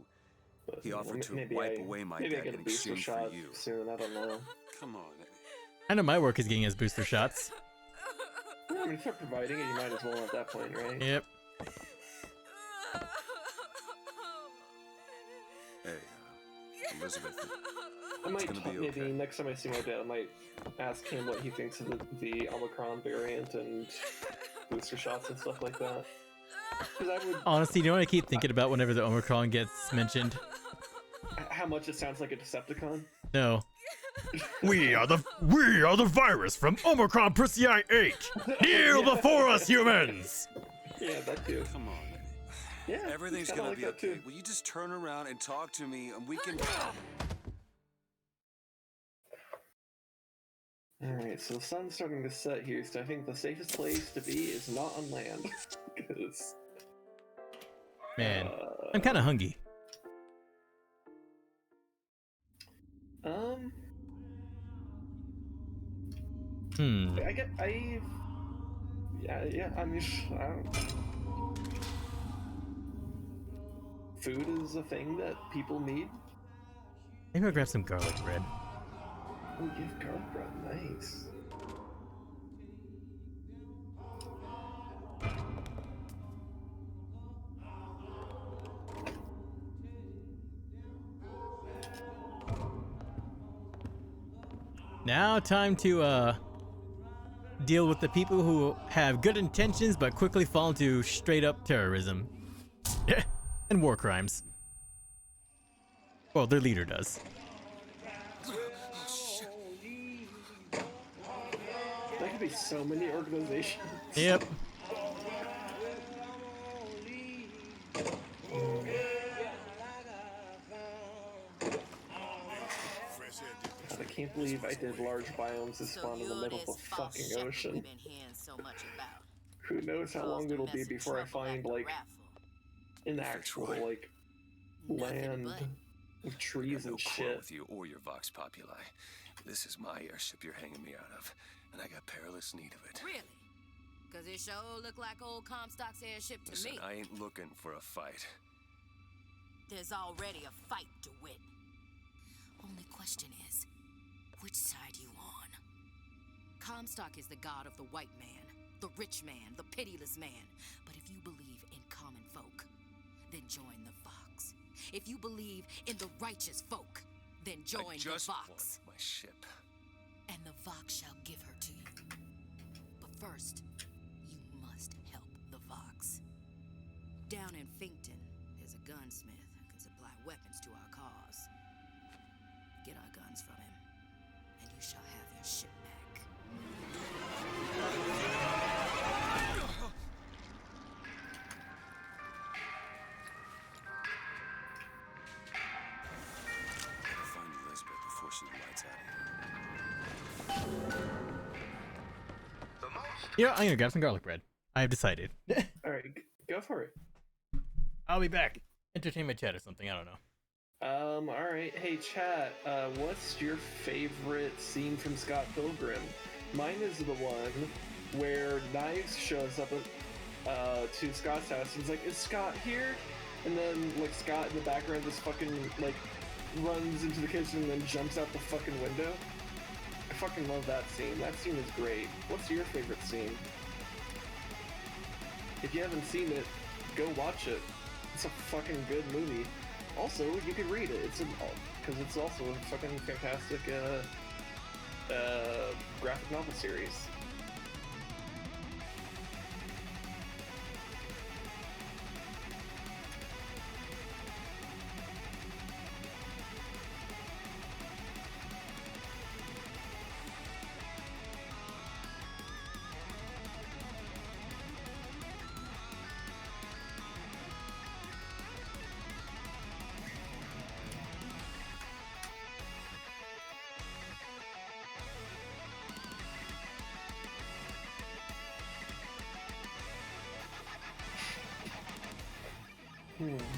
who he offered to Maybe wipe I- away my maybe I debt get in a booster exchange shot for you. soon. I don't know. Come on. I know my work is getting us booster shots. I mean, if they're providing it, you might as well at that point, right? Yep. Hey, Elizabeth. I might It's gonna be maybe okay. next time I see my dad, I might ask him what he thinks of the Omicron variant and booster shots and stuff like that. Because I would Honestly, you know what I keep thinking about whenever the Omicron gets mentioned? how much it sounds like a Decepticon. No. We are the virus from Omicron Persei 8. Kneel before us, humans! Yeah, that too. Come on. Yeah, Everything's kinda gonna like be that okay. too. Will you just turn around and talk to me, and we can. Alright, so the sun's starting to set here, so I think the safest place to be is not on land. Because Man, I'm kind of hungry. Yeah, I mean, I don't. Food is a thing that people need. Maybe I'll grab some garlic bread. Oh, give garlic bread, nice. Now, time to deal with the people who have good intentions but quickly fall into straight up terrorism and war crimes. Well, their leader does. There could be so many organizations. Yep. I can't believe I did large biomes that spawn in the middle of the fucking ocean. Who knows how long it'll be before I find, like, an actual, like, land with trees and shit. With you or your Vox Populi. This is my airship you're hanging me out of, and I got perilous need of it. Really? Because it sure look like old Comstock's airship to Listen, me. I ain't looking for a fight. There's already a fight to win. Only question is, which side you on? Comstock is the god of the white man, the rich man, the pitiless man. But if you believe in common folk, then join the Vox. If you believe in the righteous folk, then join the Vox. My ship. And the Vox shall give her to you. But first, you must help the Vox. Down in Finkton, there's a gunsmith who can supply weapons to our cause. Get our guns from him, and you shall have your ship back. Gotta find Elizabeth before she lights out of here. Yeah, I'm gonna grab some garlic bread. I have decided. Alright, go for it. I'll be back. Entertainment chat or something, I don't know. Alright. Hey, chat, what's your favorite scene from Scott Pilgrim? Mine is the one where Knives shows up to Scott's house. He's like, is Scott here? And then, like, Scott in the background is fucking, like, runs into the kitchen and then jumps out the fucking window. I fucking love that scene. That scene is great. What's your favorite scene? If you haven't seen it, go watch it. It's a fucking good movie. Also, you can read it. Because it's also a fucking fantastic graphic novel series.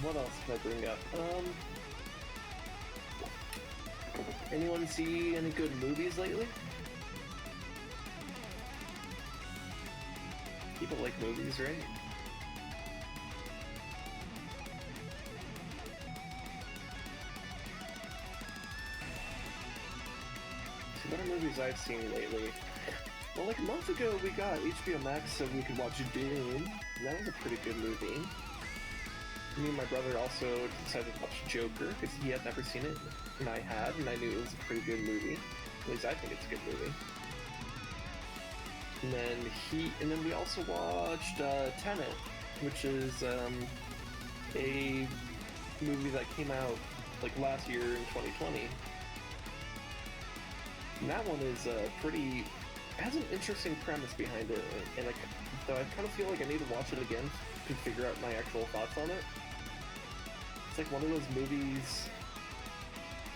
What else can I bring up? Anyone see any good movies lately? People like movies, right? See, what are movies I've seen lately? Well, like a month ago, we got HBO Max so we could watch Dune. That was a pretty good movie. Me and my brother also decided to watch Joker because he had never seen it, and I had, and I knew it was a pretty good movie. At least I think it's a good movie. And then we also watched Tenet, which is a movie that came out like last year in 2020. And that one is has an interesting premise behind it, and though I kind of feel like I need to watch it again to figure out my actual thoughts on it. It's like one of those movies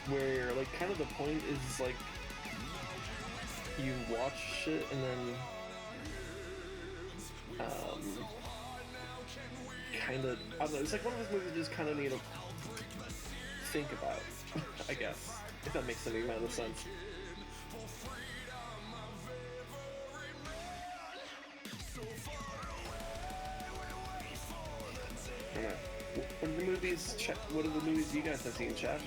where, like, kind of the point is, like, you watch it and then, kind of, I don't know, it's like one of those movies you just kind of need to think about, I guess, if that makes any amount of sense. Yeah. What are the movies you guys have seen, chat?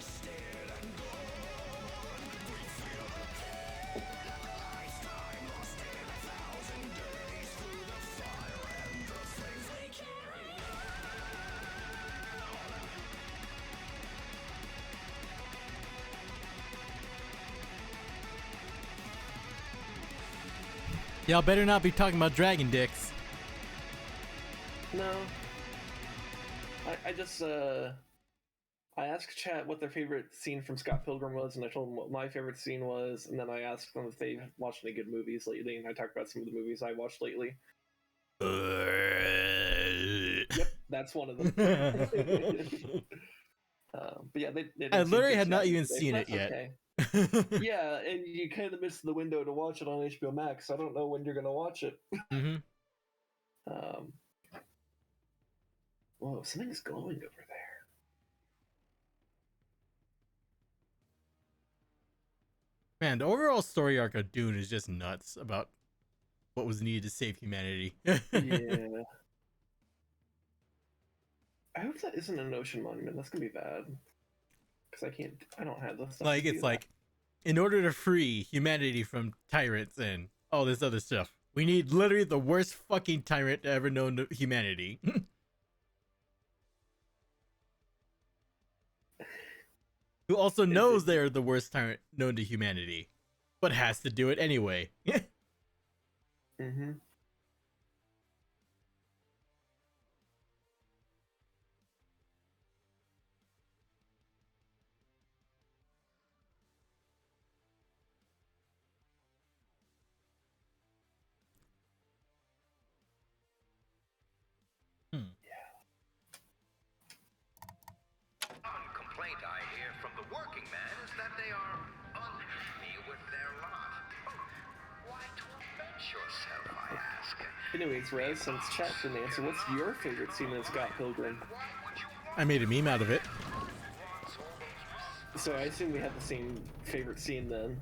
Y'all better not be talking about dragon dicks. No. I just, I asked chat what their favorite scene from Scott Pilgrim was, and I told them what my favorite scene was, and then I asked them if they watched any good movies lately, and I talked about some of the movies I watched lately. Yep, that's one of them. But yeah, they I literally had not even seen it yet. Okay. Yeah, and you kind of missed the window to watch it on HBO Max. So I don't know when you're gonna watch it. Mm-hmm. Whoa, something's glowing over there. Man, the overall story arc of Dune is just nuts about what was needed to save humanity. Yeah. I hope that isn't an ocean monument. That's gonna be bad. Because I don't have this stuff. Like, it's like, in order to free humanity from tyrants and all this other stuff, we need literally the worst fucking tyrant ever known to humanity. Who also knows they're the worst tyrant known to humanity, but has to do it anyway. Mm-hmm. Complaint I hear from the working man is that they are unhappy with their lot. Why torment yourself, I ask? Anyways, Rez, since chat didn't answer, what's your favorite scene in Scott Pilgrim? I made a meme out of it. So I assume we have the same favorite scene then.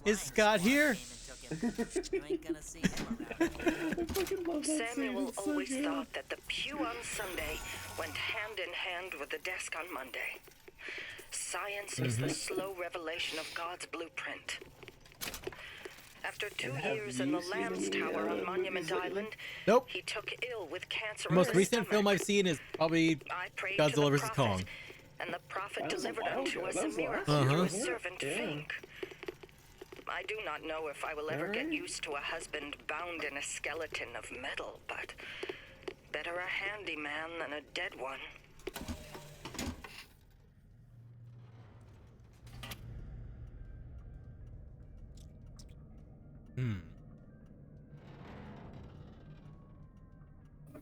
Is Scott here? Samuel always thought that the pew on Sunday went hand in hand with the desk on Monday. Science is the slow revelation of God's blueprint. After 2 years in the Lamb's Tower on Monument Island, Nope. he took ill with cancer. The most in his recent stomach. film I've seen is probably I prayed Godzilla to the vs. prophet, Kong. and the prophet That was a delivered while unto ago. us That a was last miracle year, to wasn't his it? servant Fink. I do not know if I will ever get used to a husband bound in a skeleton of metal, but better a handyman than a dead one.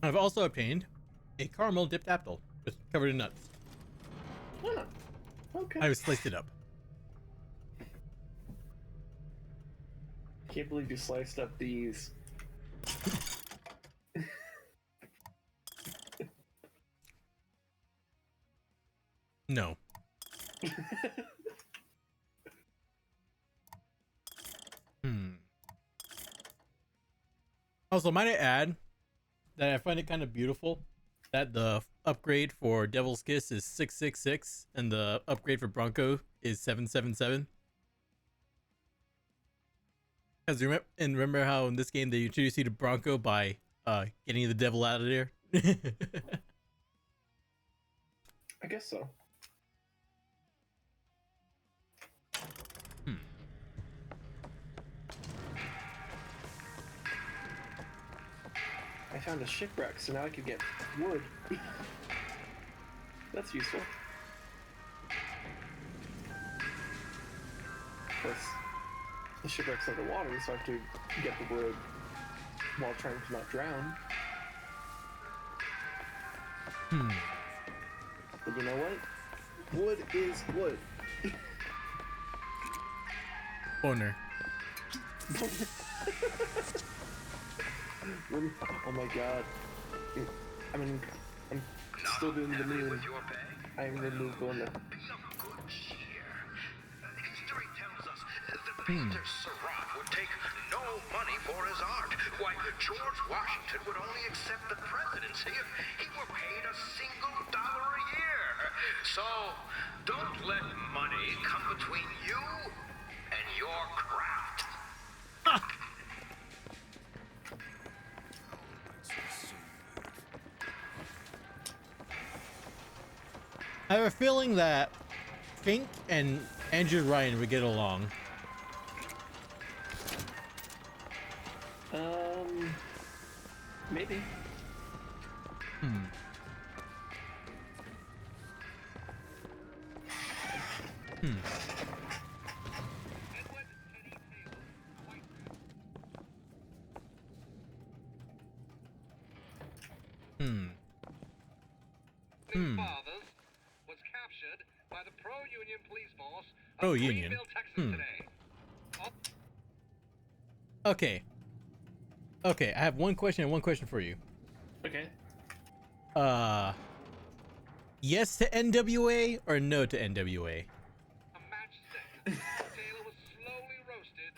I've also obtained a caramel dipped apple, just covered in nuts. Huh. Okay. I sliced it up. Can't believe you sliced up these. No. Also, might I add that I find it kind of beautiful that the upgrade for Devil's Kiss is 666 and the upgrade for Bronco is 777. Because remember how in this game they introduce you to Bronco by getting the devil out of there? I guess so. I found a shipwreck, so now I could get wood. That's useful. Of course, the shipwreck's underwater, so I have to get the wood while trying to not drown. But you know what? Wood is wood. Boner. Oh my god. I'm still doing the moon. I'm in the moon boner. History tells us the painter Seurat would take no money for his art. Why, George Washington would only accept the presidency if he were paid a single dollar a year. So, don't let money come between you and your craft. I have a feeling that Fink and Andrew Ryan would get along. Maybe. Fathers was captured by the pro-union police force of Pro-union. Greenville, Texas today. Okay. Okay, I have one question and one question for you. Okay. Yes to NWA or no to NWA? A match set. Taylor was slowly roasted.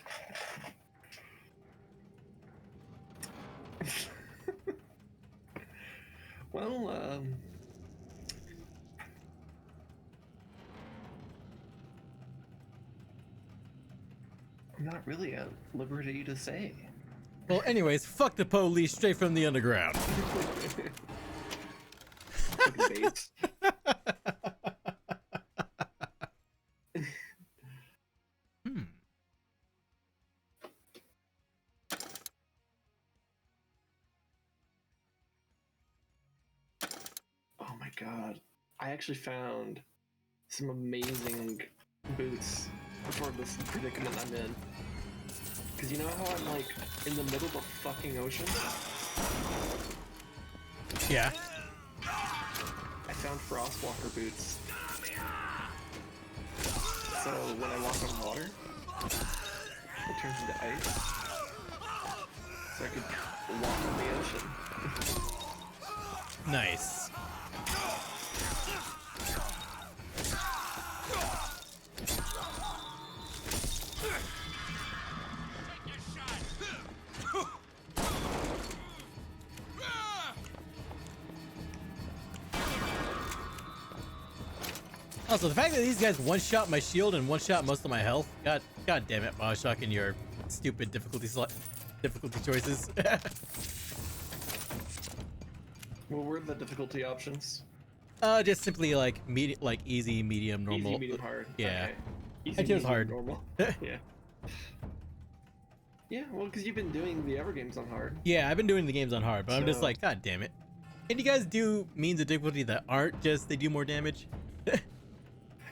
Well, I'm not really at liberty to say. Well, anyways, fuck the police straight from the underground. Oh my god. I actually found some amazing boots for this predicament I'm in. Because you know how I'm like in the middle of a fucking ocean? Yeah. I found Frostwalker boots. So when I walk on water, it turns into ice. So I could walk on the ocean. Nice. Also, the fact that these guys one-shot my shield and one-shot most of my health. God damn it, Bioshock, and your stupid difficulty choices. What were the difficulty options? Just simply like easy, medium, normal. Easy, medium, hard. Yeah. Okay. Easy, I chose medium, hard. normal. Yeah. Yeah, well, because you've been doing the Ever games on hard. Yeah, I've been doing the games on hard, but I'm just So- like, God damn it. Can you guys do means of difficulty that aren't just they do more damage?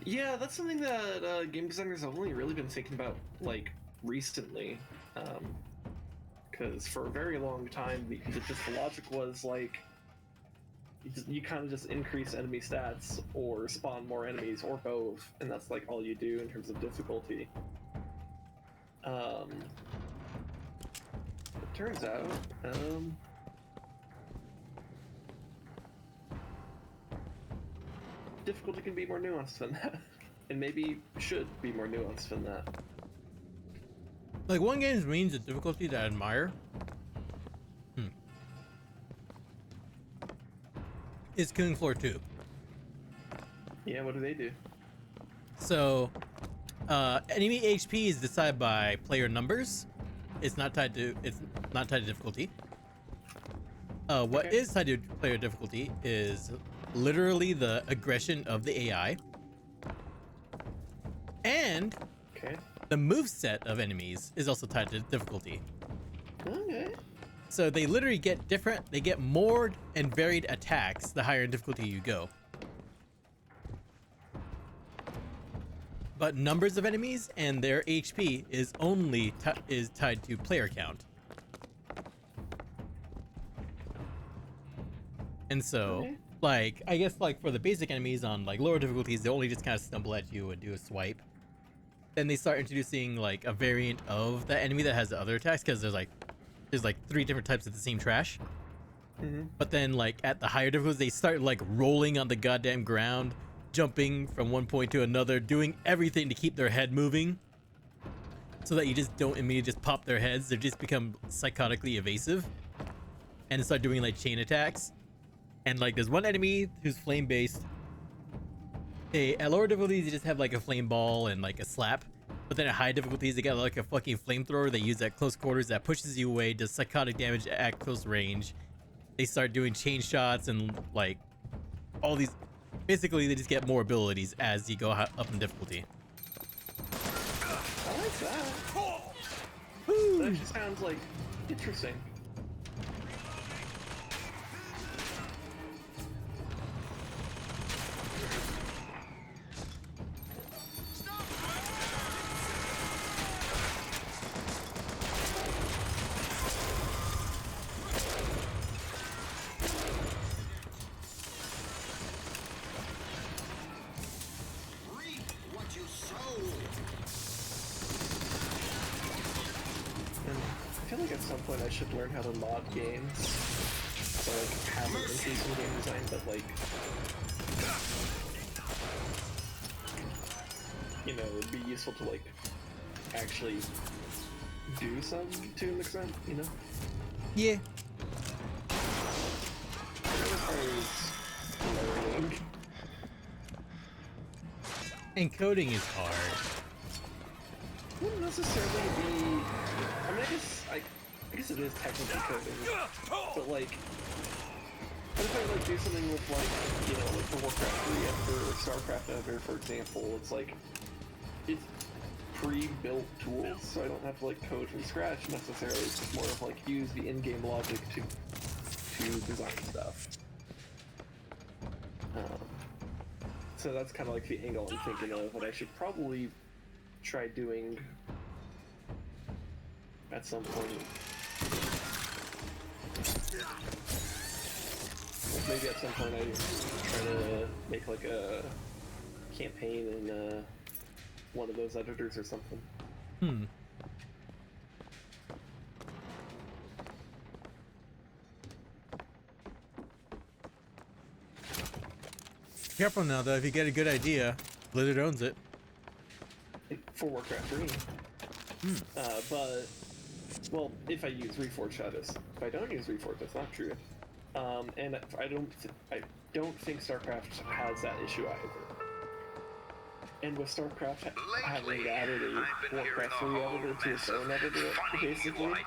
Yeah, that's something that game designers have only really been thinking about, like, recently. Because for a very long time, the logic was, like, you kind of just increase enemy stats, or spawn more enemies, or both, and that's, like, all you do in terms of difficulty. It turns out, difficulty can be more nuanced than that, and maybe should be more nuanced than that. Like, one game's means of difficulty that I admire is Killing Floor 2. Yeah, what do they do? So, enemy HP is decided by player numbers. It's not tied to difficulty. What is tied to player difficulty is literally the aggression of the AI. And the moveset of enemies is also tied to difficulty. Okay. So they literally get more and varied attacks the higher in difficulty you go. But numbers of enemies and their HP is only tied to player count. And so, like, I guess, like, for the basic enemies on, like, lower difficulties, they only just kind of stumble at you and do a swipe. Then they start introducing, like, a variant of that enemy that has the other attacks, because there's like 3 different types of the same trash. But then, like, at the higher difficulties, they start, like, rolling on the goddamn ground, jumping from one point to another, doing everything to keep their head moving, so that you just don't immediately just pop their heads. They just become psychotically evasive, and start doing, like, chain attacks. And, like, there's one enemy who's flame-based. At lower difficulties, you just have, like, a flame ball and, like, a slap. But then at high difficulties, they got, like, a fucking flamethrower they use at close quarters that pushes you away, does psychotic damage at close range. They start doing chain shots and, like, all these... Basically, they just get more abilities as you go up in difficulty. I like that. That actually sounds, like, interesting. I feel like at some point I should learn how to mod games. So like have an increase in game design, but like, you know, it'd be useful to like actually do some to an extent, you know? Yeah. Learning. Encoding is hard. Wouldn't necessarily be. I mean, I guess it is technically coding, but like, what if I like do something with like, you know, like the Warcraft 3 editor or StarCraft editor, for example? It's like it's pre-built tools, so I don't have to like code from scratch necessarily. It's just more of like use the in-game logic to design stuff. So that's kind of like the angle I'm thinking of, what I should probably try doing at some point. Like maybe at some point I try to make like a campaign in one of those editors or something. Careful now, though. If you get a good idea, Blizzard owns it. For Warcraft 3. But, well, if I use Reforged, that is. If I don't use Reforged, that's not true. And I don't think StarCraft has that issue either. And with StarCraft having added a Warcraft 3 editor to its own editor, basically, like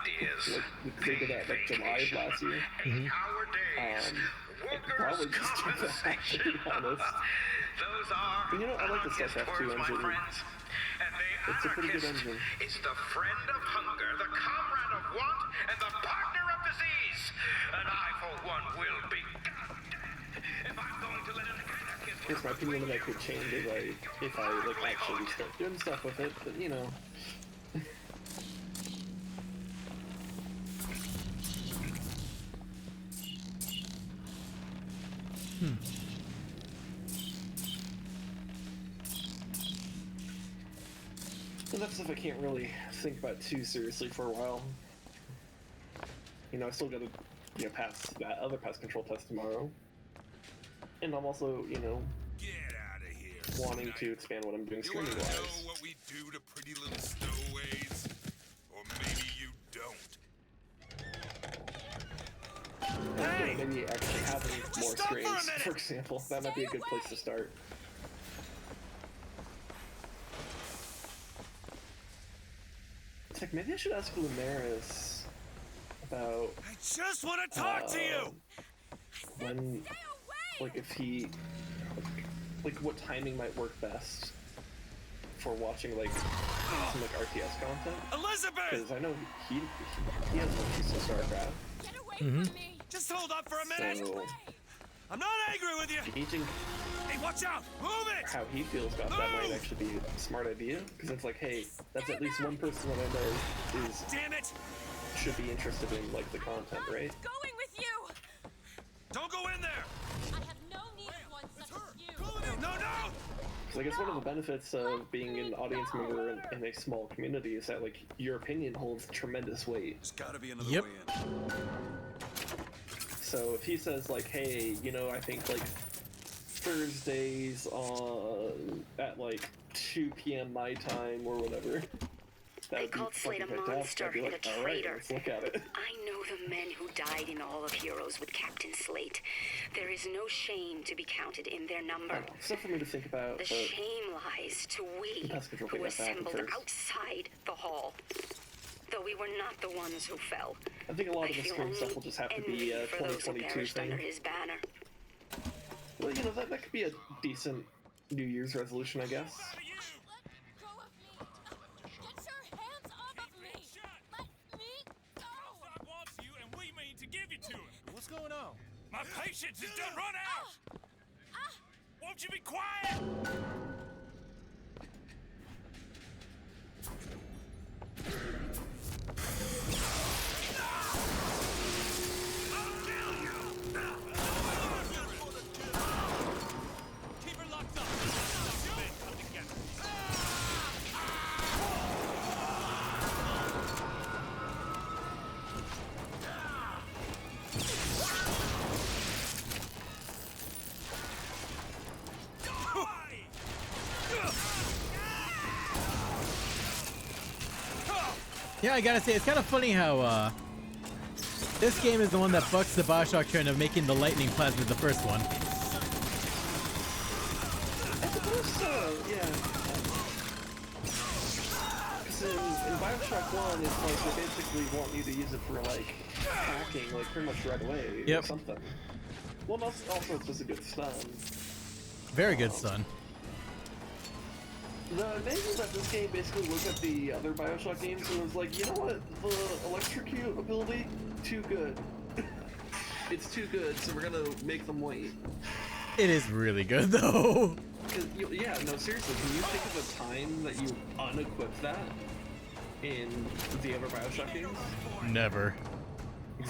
they did that like July of last year. I could probably just check that out, to be honest. But you know, I like the StarCraft 2 engine. It's a pretty good engine. It's the friend of hunger, the comrade of want, and the partner of disease. And I, for one, will be if I'm going to let it. I guess my opinion of that could change if I like actually start doing stuff with it, but you know. And that's stuff I can't really think about too seriously for a while. You know, I still gotta, you know, pass that other pest control test tomorrow. And I'm also, you know, wanting to expand what I'm doing streaming wise. You wanna know what we do to pretty little stowaways? Or maybe you don't. And, you know, maybe actually having more streams, for example. That might be a good place to start. It's like, maybe I should ask Lumeris about... I just want to talk to you! When, like, if he... Like, what timing might work best for watching, like, some, like, RTS content? Elizabeth! Because I know he has no use to StarCraft. Just hold up for a minute! So, I'm not angry with you! gauging Hey, watch out! Move it! how he feels about that might actually be a smart idea. Because it's like, hey, that's at least one person that I know is... Damn it! Should be interested in, like, the content, right? Going with you! Don't go in there! I have no need of one such as you! No, no! So I guess one of the benefits of being an audience member in a small community is that, like, your opinion holds tremendous weight. There's gotta be another way in. So if he says, like, hey, you know, I think, like, Thursdays at, like, 2 p.m. my time or whatever. They called Slate a monster and a traitor. Right, let's look at it. I know the men who died in All of Heroes with Captain Slate. There is no shame to be counted in their number. Stuff for me to think about. The shame lies to we who assembled outside the hall. Though we were not the ones who fell. I think a lot of the stream stuff will just have to be a 2022 thing. Under his banner. Well, you know, that could be a decent New Year's resolution, I guess. What's going on? My patience is done run out! Won't you be quiet? Keep her locked up. Come together. Yeah, I gotta say, it's kind of funny how this game is the one that bucks the Bioshock trend of making the lightning plasmid the first one. I suppose so, yeah. Because in Bioshock 1, it's like they basically want you to use it for, like, hacking, like, pretty much right away or something. Well, also it's just a good stun. Very good stun. The amazing that this game basically looked at the other Bioshock games and was like, you know what, the electrocute ability, too good. It's too good, so we're gonna make them wait. It is really good, though. Yeah, no, seriously, can you think of a time that you unequipped that in the other Bioshock games? Never.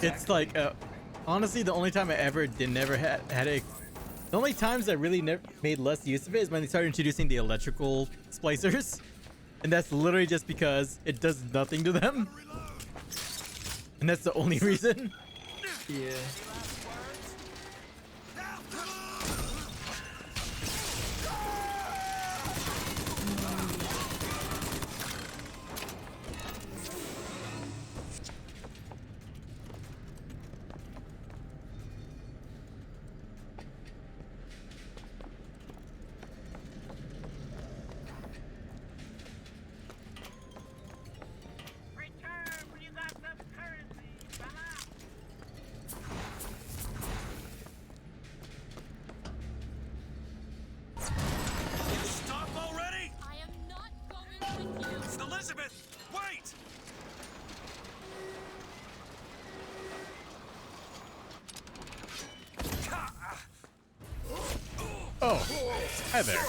It's like, honestly, the only time I ever had a... The only times I really made less use of it is when they started introducing the electrical splicers. And that's literally just because it does nothing to them. And that's the only reason. Yeah. Oh, hi there.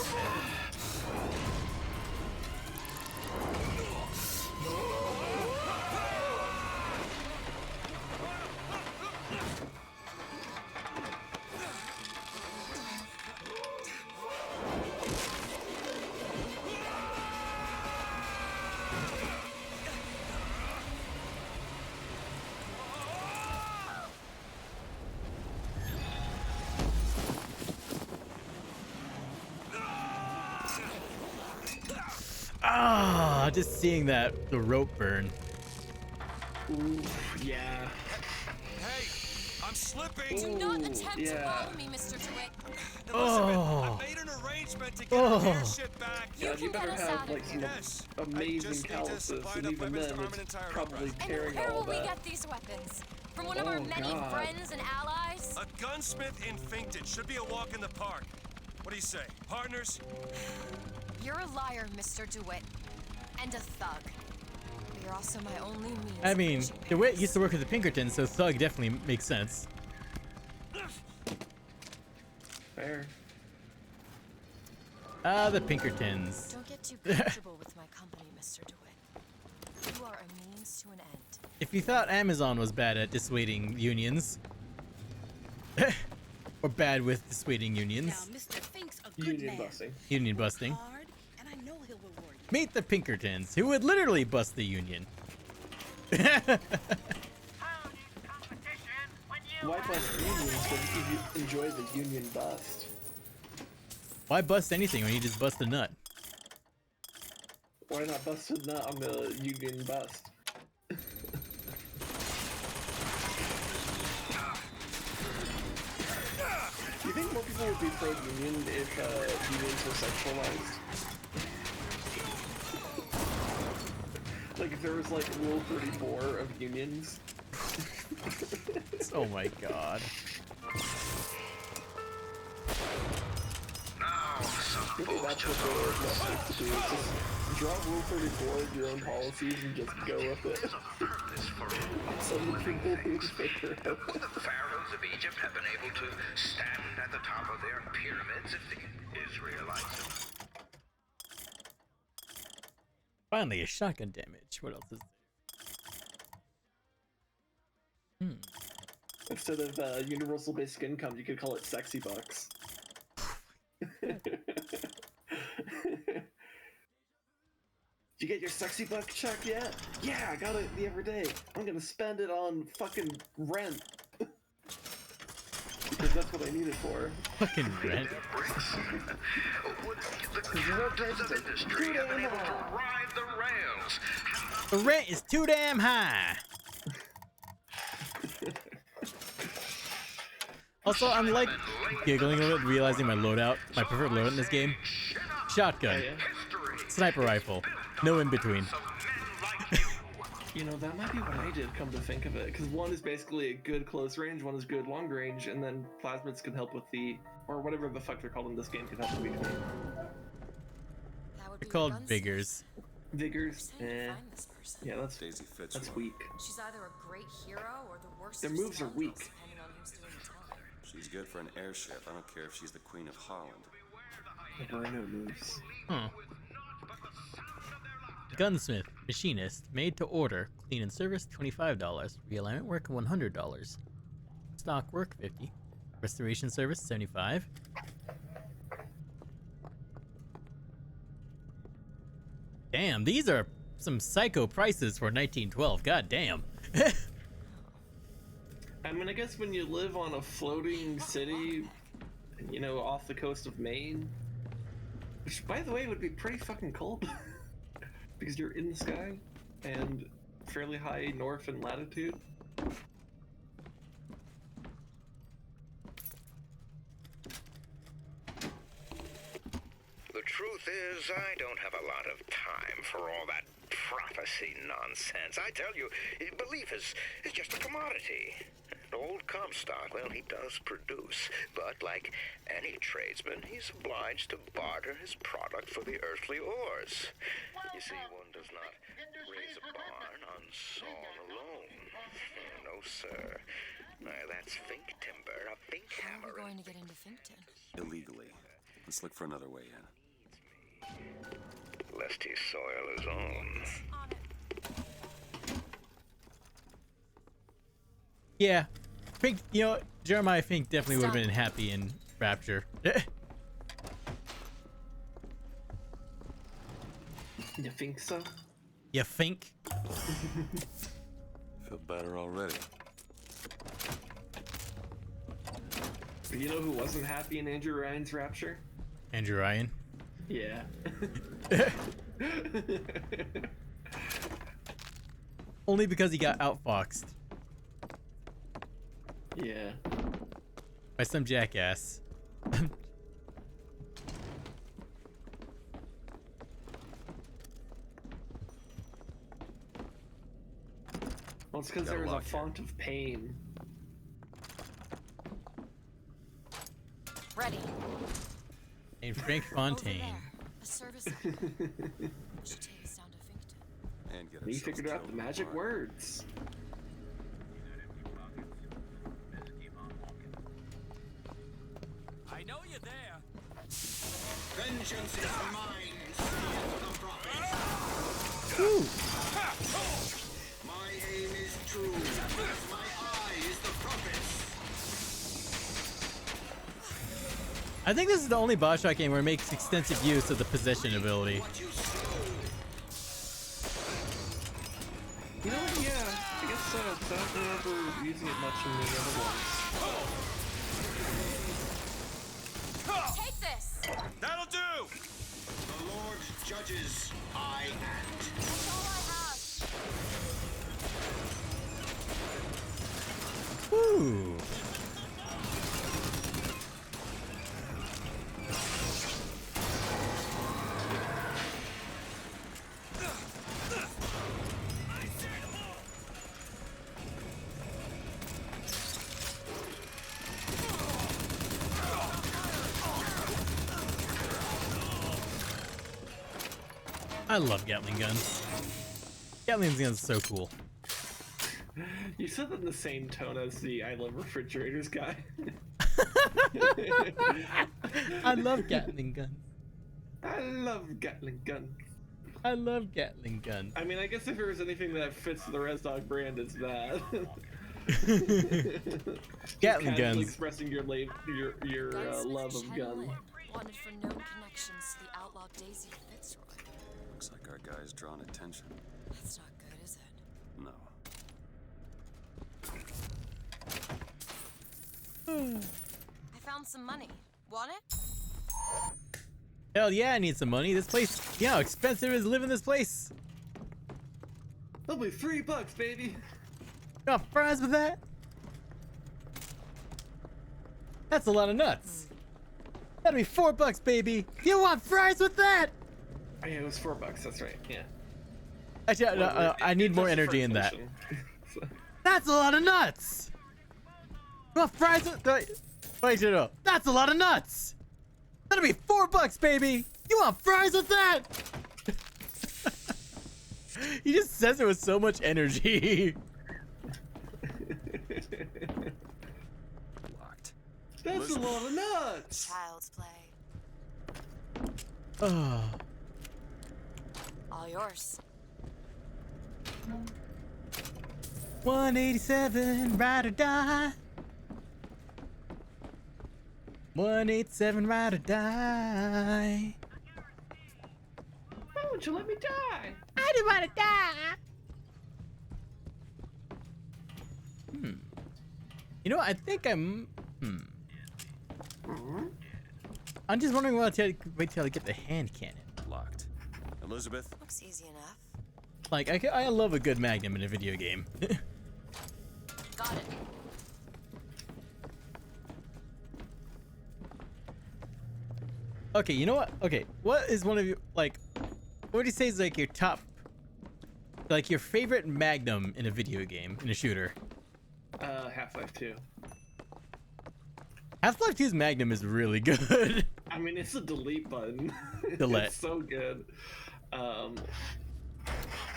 Ah, just seeing the rope burn. Ooh, yeah. Hey, I'm slipping. Do not attempt to yeah. follow me, Mr. DeWitt. Elizabeth, Oh. I made an arrangement to get our airship back. God, you better have like some Yes. amazing calluses, and even then, it's probably tearing Where all will we that. get these weapons? From one of our many God. friends and allies? A gunsmith in Finkton should be a walk in the park. What do you say, partners? You're a liar, Mr. DeWitt. And a thug. But you're also my only means. I mean, DeWitt used to work with the Pinkertons, so thug definitely makes sense. Fair. Ah, the Pinkertons. Don't get too comfortable with my company, Mr. DeWitt. You are a means to an end. If you thought Amazon was bad at dissuading unions, or bad with dissuading unions, Now, Mr. Fink's a good Union man. busting. union busting, Hard, and I know he'll reward you. meet the Pinkertons, who would literally bust the union. Why bust unions when you enjoy the union bust? Why bust anything when you just bust a nut? Why not bust a nut on the union bust? Do you think more people would be pro-union if unions were sexualized? Like if there was like Rule 34 of unions? Oh my god. Maybe that's what they're supposed to do, is just draw Rule 34 of your own policies and just go with it. Some people who figure out. The pharaohs of Egypt have been able to stand at the top of their pyramids if the Israelites. Finally, a shotgun damage. What else is there? Instead of universal basic income, you could call it sexy bucks. Did you get your sexy buck check yet? Yeah, I got it the other day. I'm gonna spend it on fucking rent. Because that's what I need it for. Fucking rent. The industry have been able to ride the rails. The rent is too damn high. Also, I'm like giggling a little bit, realizing my preferred loadout in this game. Shotgun. Sniper rifle. No in between. You know, that might be what I did, come to think of it. Because one is basically a good close range, one is good long range, and then plasmids can help with the, or whatever the fuck they're called in this game, can help in between. They're called Vigors. Vigors? Yeah, that's Daisy fits that's well. weak. She's either a great hero or the worst. Their of moves are scoundrels, weak. depending on who's doing the telling. She's good for an airship. I don't care if she's the Queen of Holland. Rhino moves. Huh. Gunsmith, machinist, made to order, clean and service $25, realignment work $100, stock work $50, restoration service $75. Damn, these are some psycho prices for 1912. God damn. I mean, I guess when you live on a floating city, you know, off the coast of Maine, which, by the way, would be pretty fucking cold, because you're in the sky, and fairly high north in latitude. The truth is, I don't have a lot of time for all that prophecy nonsense. I tell you, belief is just a commodity. Old Comstock, well, he does produce, but like any tradesman, he's obliged to barter his product for the earthly ores. You see, one does not raise a barn on sawn alone. No, sir. That's fink timber, a fink How are hammer. we going to get into Finkton? Illegally. Let's look for another way in. Lest he soil his own. Yeah. Fink, you know, Jeremiah Fink definitely would have been happy in Rapture. You think so? You think? Feel better already. You know who wasn't happy in Andrew Ryan's Rapture? Andrew Ryan? Yeah. Only because he got outfoxed. Yeah. By some jackass. Well, it's because there was a font of pain. Ready. And Frank Fontaine. A service. Should take us down to Finkton. And get You figured out the magic words. I know you're there. Vengeance is mine, saith the prophet. My aim is true, as my eye is the prophet's. I think this is the only Bioshock game where it makes extensive use of the possession ability. You know what? Yeah, I guess so. I don't remember using it much in the other ones. Take this. That'll do. The Lord judges, I act. That's all I have. Woo! I love Gatling guns. Gatling guns are so cool. You said that in the same tone as the I love refrigerators guy. I love Gatling guns. I love Gatling guns. I love Gatling guns. I mean, I guess if there was anything that fits the Res Dog brand, it's that. Gatling guns. Expressing your love of gun. Wanted for known connections to the outlaw Daisy Fitzroy. Looks like our guy's drawn attention. That's not good, is it? No. I found some money. Want it? Hell yeah, I need some money. This place, you know how expensive it is to live in this place. That'll be $3, baby. You got fries with that? That's a lot of nuts. That'll be $4, baby. You want fries with that? Oh, yeah, it was $4. That's right. Yeah. Actually, I need more energy in that. That's a lot of nuts. You want fries with? Wait, no. That's a lot of nuts. That'll be $4, baby. You want fries with that? He just says it with so much energy. Locked. That's a lot of nuts. Child's play. Oh. All yours. 187, ride or die. 187, ride or die. Why won't you let me die? I do want to die. You know, I think I'm. I'm just wondering wait till I get the hand cannon. Locked. Elizabeth? Looks easy enough. Like, I love a good magnum in a video game. Got it. Okay, you know what? Okay, what is one of you, like, what would you say is like your top, like your favorite magnum in a video game, in a shooter? Half-Life 2. Half-Life 2's magnum is really good. I mean, it's a delete button. Delete. It's so good.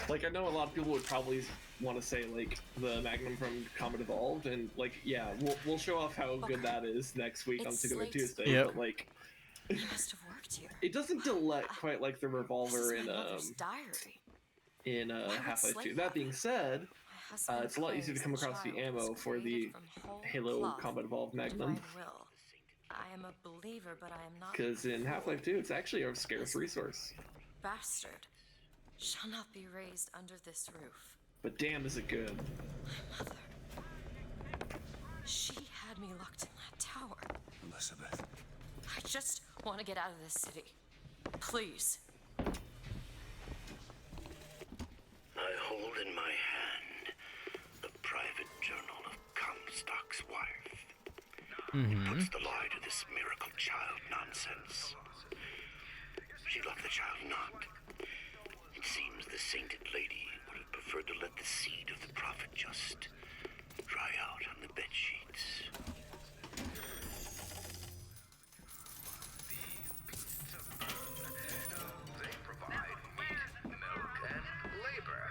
Like, I know a lot of people would probably want to say, like, the Magnum from Comet Evolved, and, like, yeah, we'll show off how good that is next week on Together Tuesday, Yep. but, like, He must have worked here. It doesn't delete quite like the revolver This is my mother's diary. in Half-Life 2. That being said, it's a lot easier to come across the ammo for the Halo Combat Evolved Magnum. I am a believer, but I am not. Because in Half-Life 2, it's actually a scarce resource. Bastard shall not be raised under this roof. But damn, is it good. My mother. She had me locked in that tower. Elizabeth. I just want to get out of this city. Please. I hold in my hand the private journal of Comstock's wife. It puts the lie to this miracle child nonsense. She loved the child not. It seems the sainted lady would have preferred to let the seed of the prophet just dry out on the bed sheets. They provide meat, milk, and labor.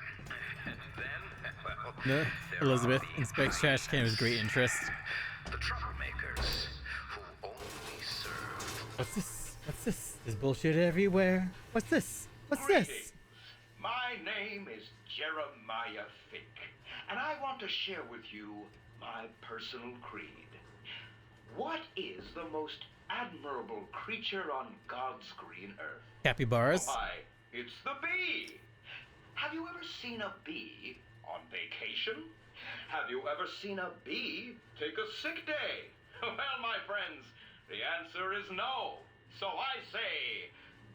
And then, well, No, Elizabeth inspects trash can with great interest. the troublemakers who only serve. What's this? What's this? There's bullshit everywhere. What's this? What's this? My name is Jeremiah Fink, and I want to share with you my personal creed. What is the most admirable creature on God's green earth? Capybaras. Why, it's the bee. Have you ever seen a bee on vacation? Have you ever seen a bee take a sick day? Well, my friends, the answer is no. So I say,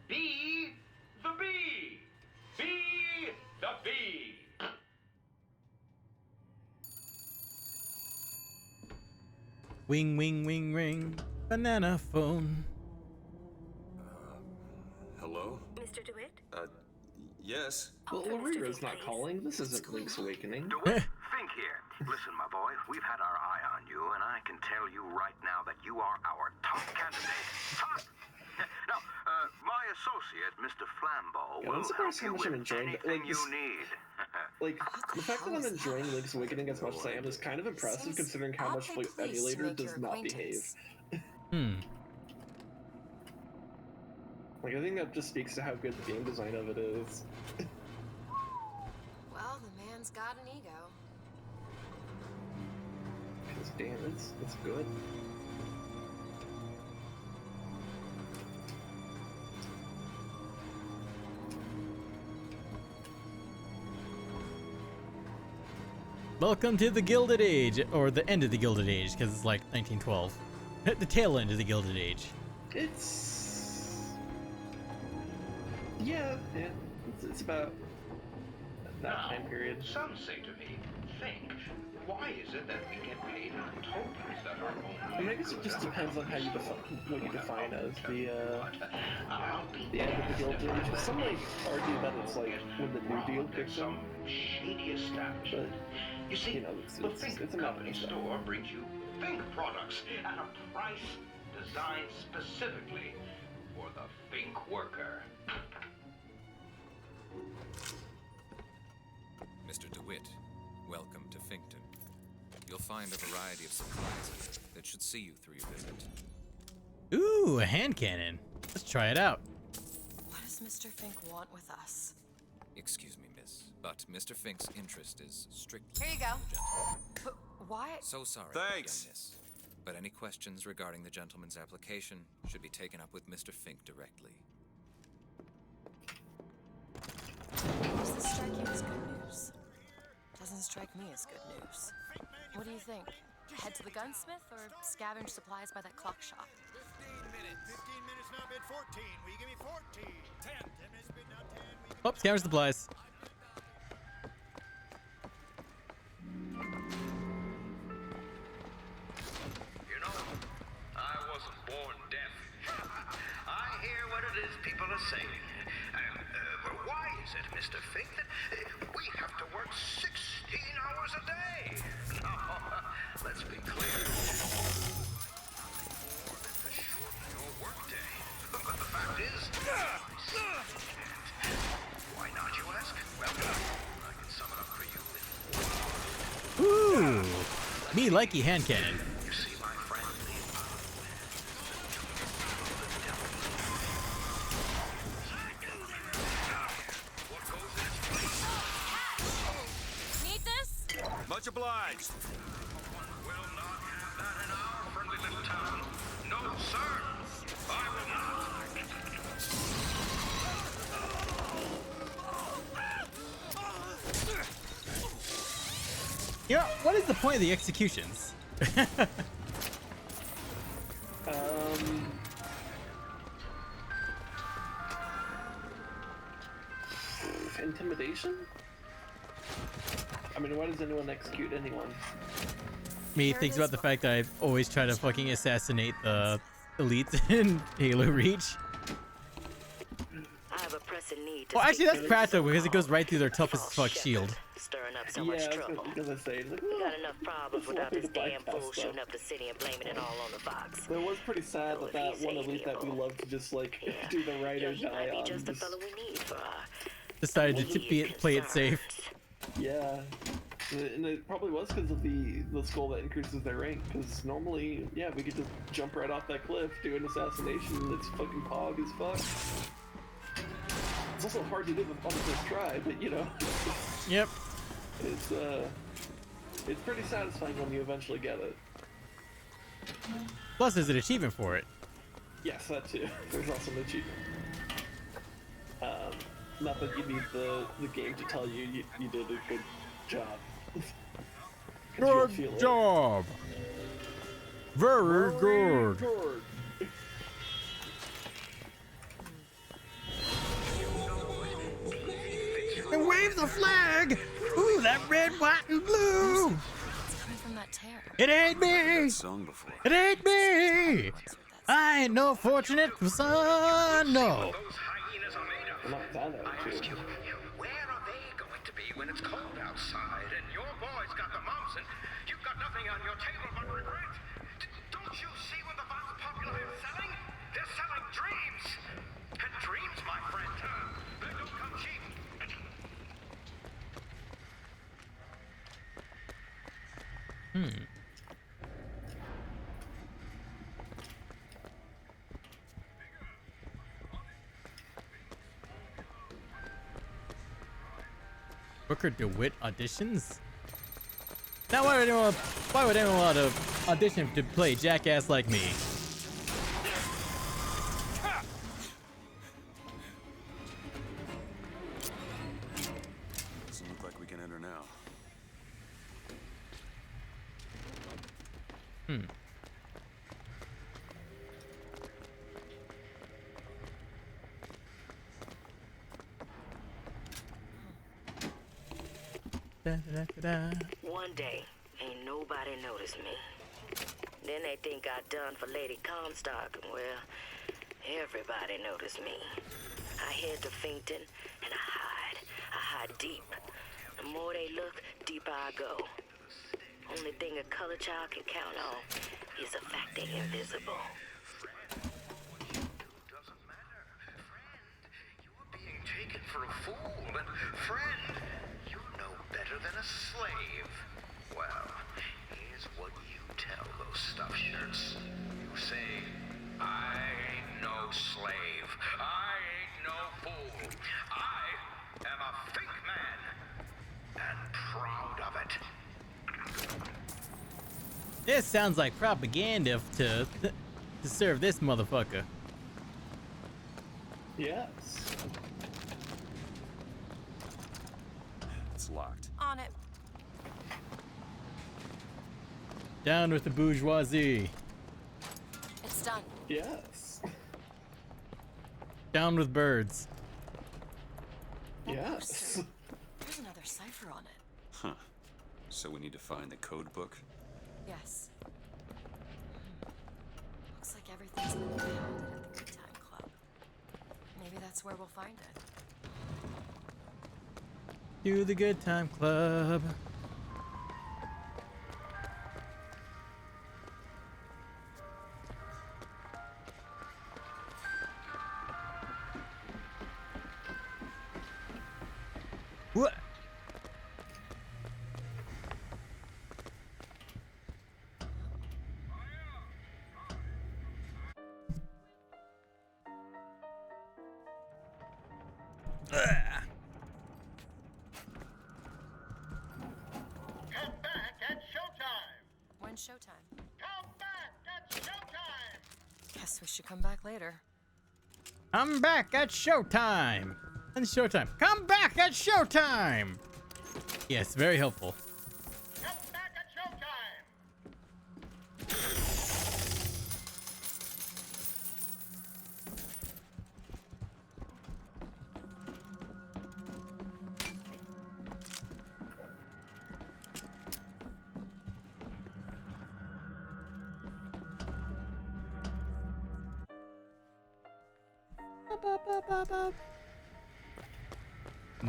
be the bee. Be the bee. Wing, wing, wing, ring. Banana phone. Hello? Mr. DeWitt? Yes. Well, Larira's not calling. This isn't Link's Awakening. DeWitt, Fink here. Listen, my boy, we've had our eye on you, and I can tell you right now that you are our top candidate. Top! Now, my associate, Mr. Flambeau, Yeah, I'm will surprised help how you much I'm with enjoying anything this. you need. Like, the fact that I'm enjoying Link's Awakening as much as I am is kind of impressive considering how much like emulator does not behave. Like, I think that just speaks to how good the game design of it is. Well, the man's got an ego. Because damn, it's good. Welcome to the Gilded Age, or the end of the Gilded Age, because it's like 1912. The tail end of the Gilded Age. Yeah, it's about that time period. Some say to me, Fink, why is it that we get paid in tokens that are only I mean, I guess it just depends on how you what you define as the end of the Gilded Age. Some might argue that it's like when the New Deal kicks in. shady establishment. You see, the Fink Company store brings you Fink products at a price designed specifically for the Fink worker. Mr. DeWitt, welcome to Finkton. You'll find a variety of supplies that should see you through your visit. Ooh, a hand cannon. Let's try it out. What does Mr. Fink want with us? Excuse me, miss, but Mr. Fink's interest is strictly... Here you go. But why? So sorry. Thanks. Again, miss. But any questions regarding the gentleman's application should be taken up with Mr. Fink directly. Does this strike you as good news? Doesn't strike me as good news. What do you think? Head to the gunsmith or scavenge supplies by that clock shop? 15 minutes. 15 minutes now bid 14. Will you give me 14? 10. 10 minutes bid now 10. Oh, scavenger supplies. You know, I wasn't born deaf. I hear what it is people are saying. But why is it, Mr. Fink, that we have to work 16 hours a day? No, let's be clear. More than to shorten your workday. But the fact is, why not, you ask? Well, I can sum it up for you. Ooh, me likey hand cannon. You see, my friend, the Much obliged. Will not have that in our friendly little town. No, sir. I will not. You know, what is the point of the executions? Intimidation? I mean, why does anyone execute anyone? Me thinks about the fact that I always try to fucking assassinate the elites in Halo Reach. I have a pressing need to Well, actually, speak that's to practical Mr. because it goes right through their False toughest fuck Shepherd, shield. Stirring up so much trouble. Because I say, like, We got enough problems without this damn fool stuff. shooting up the city and blaming it all on the Fox. But it was pretty sad that that one elite that we love to just like do the right or He die might be on. just the fellow we need for our Decided to play it safe. Yeah, and it probably was because of the skull that increases their rank. Because normally, yeah, we could just jump right off that cliff, do an assassination, and it's fucking pog as fuck. It's also hard to do on the first try, but you know. Yep. It's pretty satisfying when you eventually get it. Plus, there's an achievement for it. Yes, that too. There's also an achievement. Not that you need the game to tell you you did a good job. Good job. Very good. And wave the flag. Ooh, that red, white, and blue. It's coming from that tear. It ain't me. Song before. It ain't me. I ain't no fortunate son, no. I ask you, where are they going to be when it's cold outside and your boy's got the mumps and you've got nothing on your table but regret? Don't you see what the Vox Populi are selling? They're selling dreams. And dreams, my friend, they don't come cheap. Booker DeWitt auditions? Now why would anyone want to audition to play jackass like me? Doesn't look like we can enter now. One day, ain't nobody noticed me. Then they think I done for Lady Comstock, and well, everybody noticed me. I head to Finkton, and I hide deep. The more they look, deeper I go. Only thing a color child can count on is the fact they invisible. Being taken for a fool, and friend, you're no better than a slave. Well, here's what you tell those stuffed shirts. You say, I ain't no slave. I ain't no fool. I am a fake man, and proud of it. This sounds like propaganda to serve this motherfucker. Yes. It's locked. On it. Down with the bourgeoisie. It's done. Yes. Down with birds. Yes. There's another cipher on it. Huh. So we need to find the code book? Yes. Looks like everything's been found at the Good Time Club. Maybe that's where we'll find it. To the Good Time Club. What? Guess we should come back later. I'm back at showtime. And showtime. Come back at showtime. Yes, very helpful.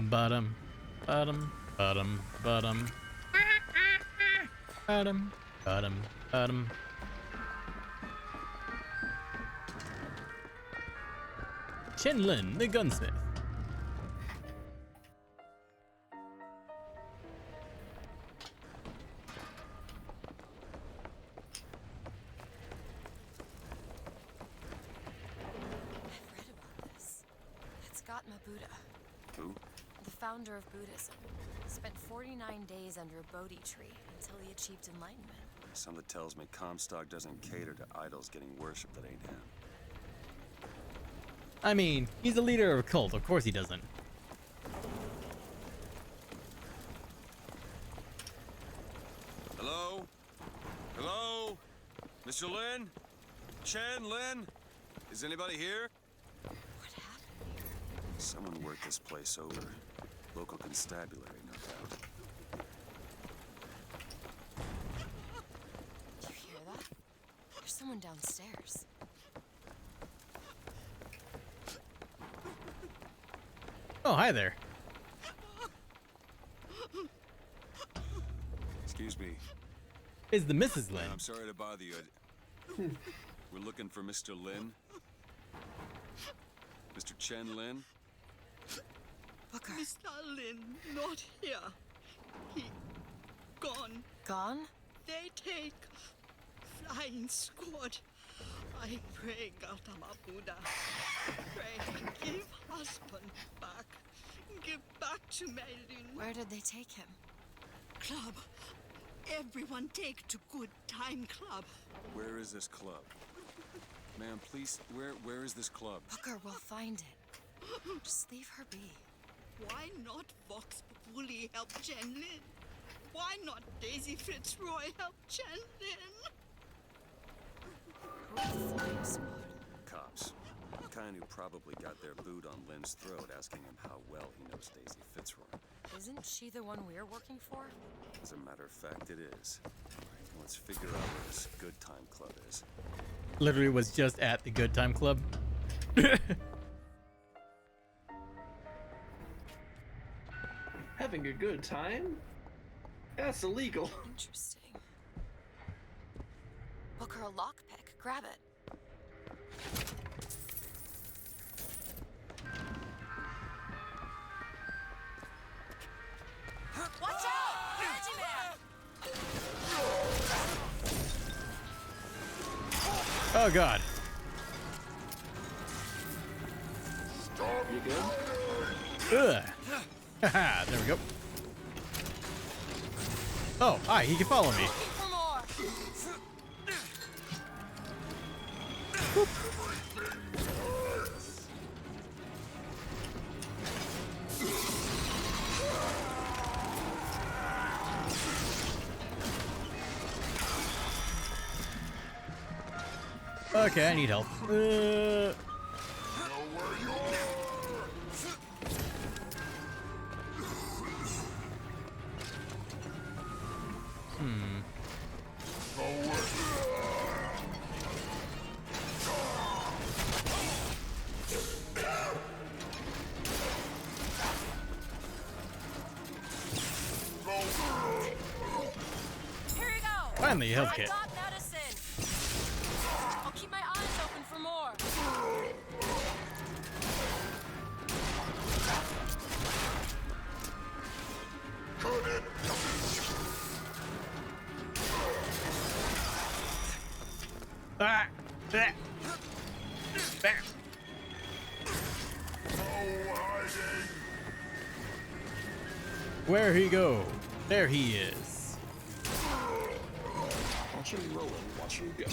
Bottom, bottom, bottom, bottom, bottom, bottom, bottom. Chen Lin, the gunsmith. Who? The founder of Buddhism. Spent 49 days under a Bodhi tree until he achieved enlightenment. Something tells me Comstock doesn't cater to idols getting worshipped that ain't him. I mean, he's the leader of a cult. Of course he doesn't. Hello? Hello? Mr. Lin? Chen Lin? Is anybody here? What happened here? Someone worked this place over. Local constabulary, no doubt. Do you hear that? There's someone downstairs. Oh, hi there. Excuse me. Is the Mrs. Lin? I'm sorry to bother you. We're looking for Mr. Lin. Mr. Chen Lin. Booker. Mr. Lin, not here. He gone. Gone? They take flying squad. I pray, Gautama Buddha. Pray, give husband back. Give back to Maylin. Where did they take him? Club. Everyone take to Good Time Club. Where is this club? Ma'am, please, where is this club? Booker, we'll find it. Just leave her be. Why not Vox Populi help Chen Lin? Why not Daisy Fitzroy help Chen Lin? Cops. The kind who probably got their boot on Lin's throat asking him how well he knows Daisy Fitzroy. Isn't she the one we're working for? As a matter of fact, it is. Let's figure out where this Good Time Club is. Literally was just at the Good Time Club. Having a good time? That's illegal. Interesting. Booker, a lockpick. Grab it. Watch out! Energy man! Oh god. You good? Ugh. Haha, there we go. Oh, hi, he can follow me. For more. Okay, I need help. Here you go. Finally, a health I kit. got medicine. I'll keep my eyes open for more. Ah! Ah. Ah. Where he go? There he is. Watch him rolling, watch him go.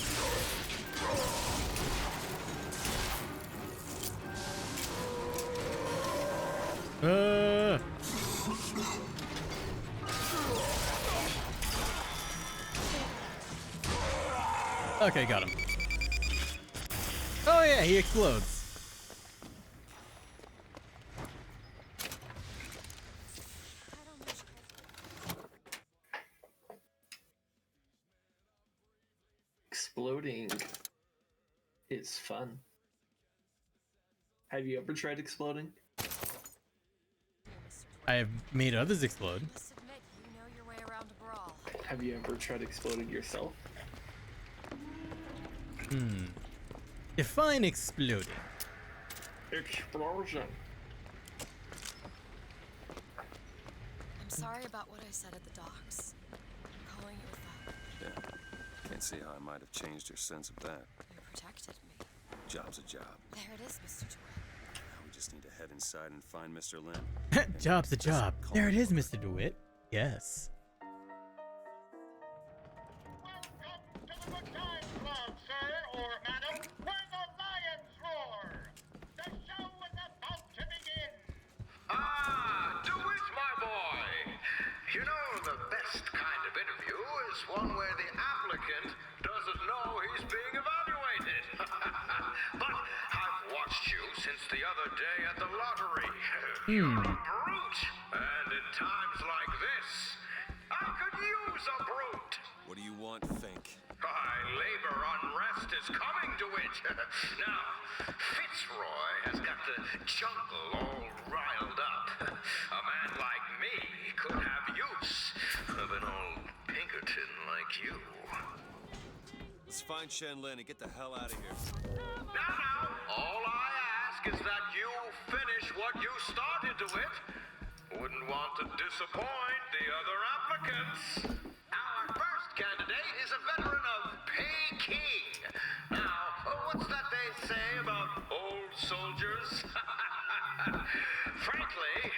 Okay, got him. Oh yeah, he explodes. Exploding is fun. Have you ever tried exploding? I have made others explode. Must admit, you know your way around a brawl. Have you ever tried exploding yourself? Define exploding. Explosion. I'm sorry about what I said at the docks. I'm calling it with that. Yeah. Can't see how I might have changed your sense of that. You protected me. Job's a job. There it is, Mr. DeWitt. Now we just need to head inside and find Mr. Lin. Job's a job. There it is, Mr. DeWitt. Yes. Ah, DeWitt, my boy. You know, the best kind of interview is one where the applicant doesn't know he's being evaluated. But I've watched you since the other day at the lottery. You're a brute. And in times like this, I could use a brute. What do you want, Fink? Labor unrest is coming to it. Now, Fitzroy has got the jungle all riled up. A man like me could have use of an old Pinkerton like you. Let's find Shen Lin and get the hell out of here. Now, all I ask is that you finish what you started to it. Wouldn't want to disappoint the other applicants. Our first candidate is a veteran of Peking. Now, what's that they say about old soldiers? Frankly,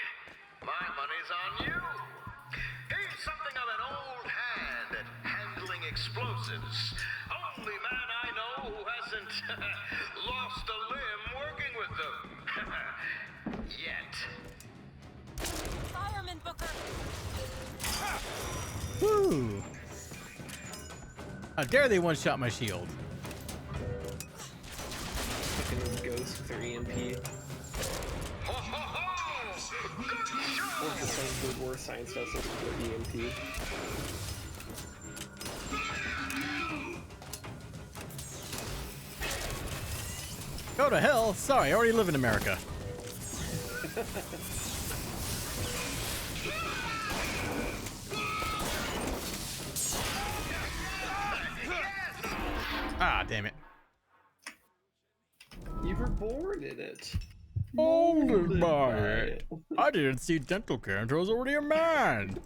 my money's on you. He's something of an old hand at handling explosives. Only man I know who hasn't lost a limb working with them. Yet. Fireman Booker! Woo! How dare they one-shot my shield? Fucking ghost with their EMP. Or the same Good War Science Festival with their EMP. Go to hell? Sorry, I already live in America. Ah, damn it. You were born in it. Molded by it. I didn't see dental care until I was already a man.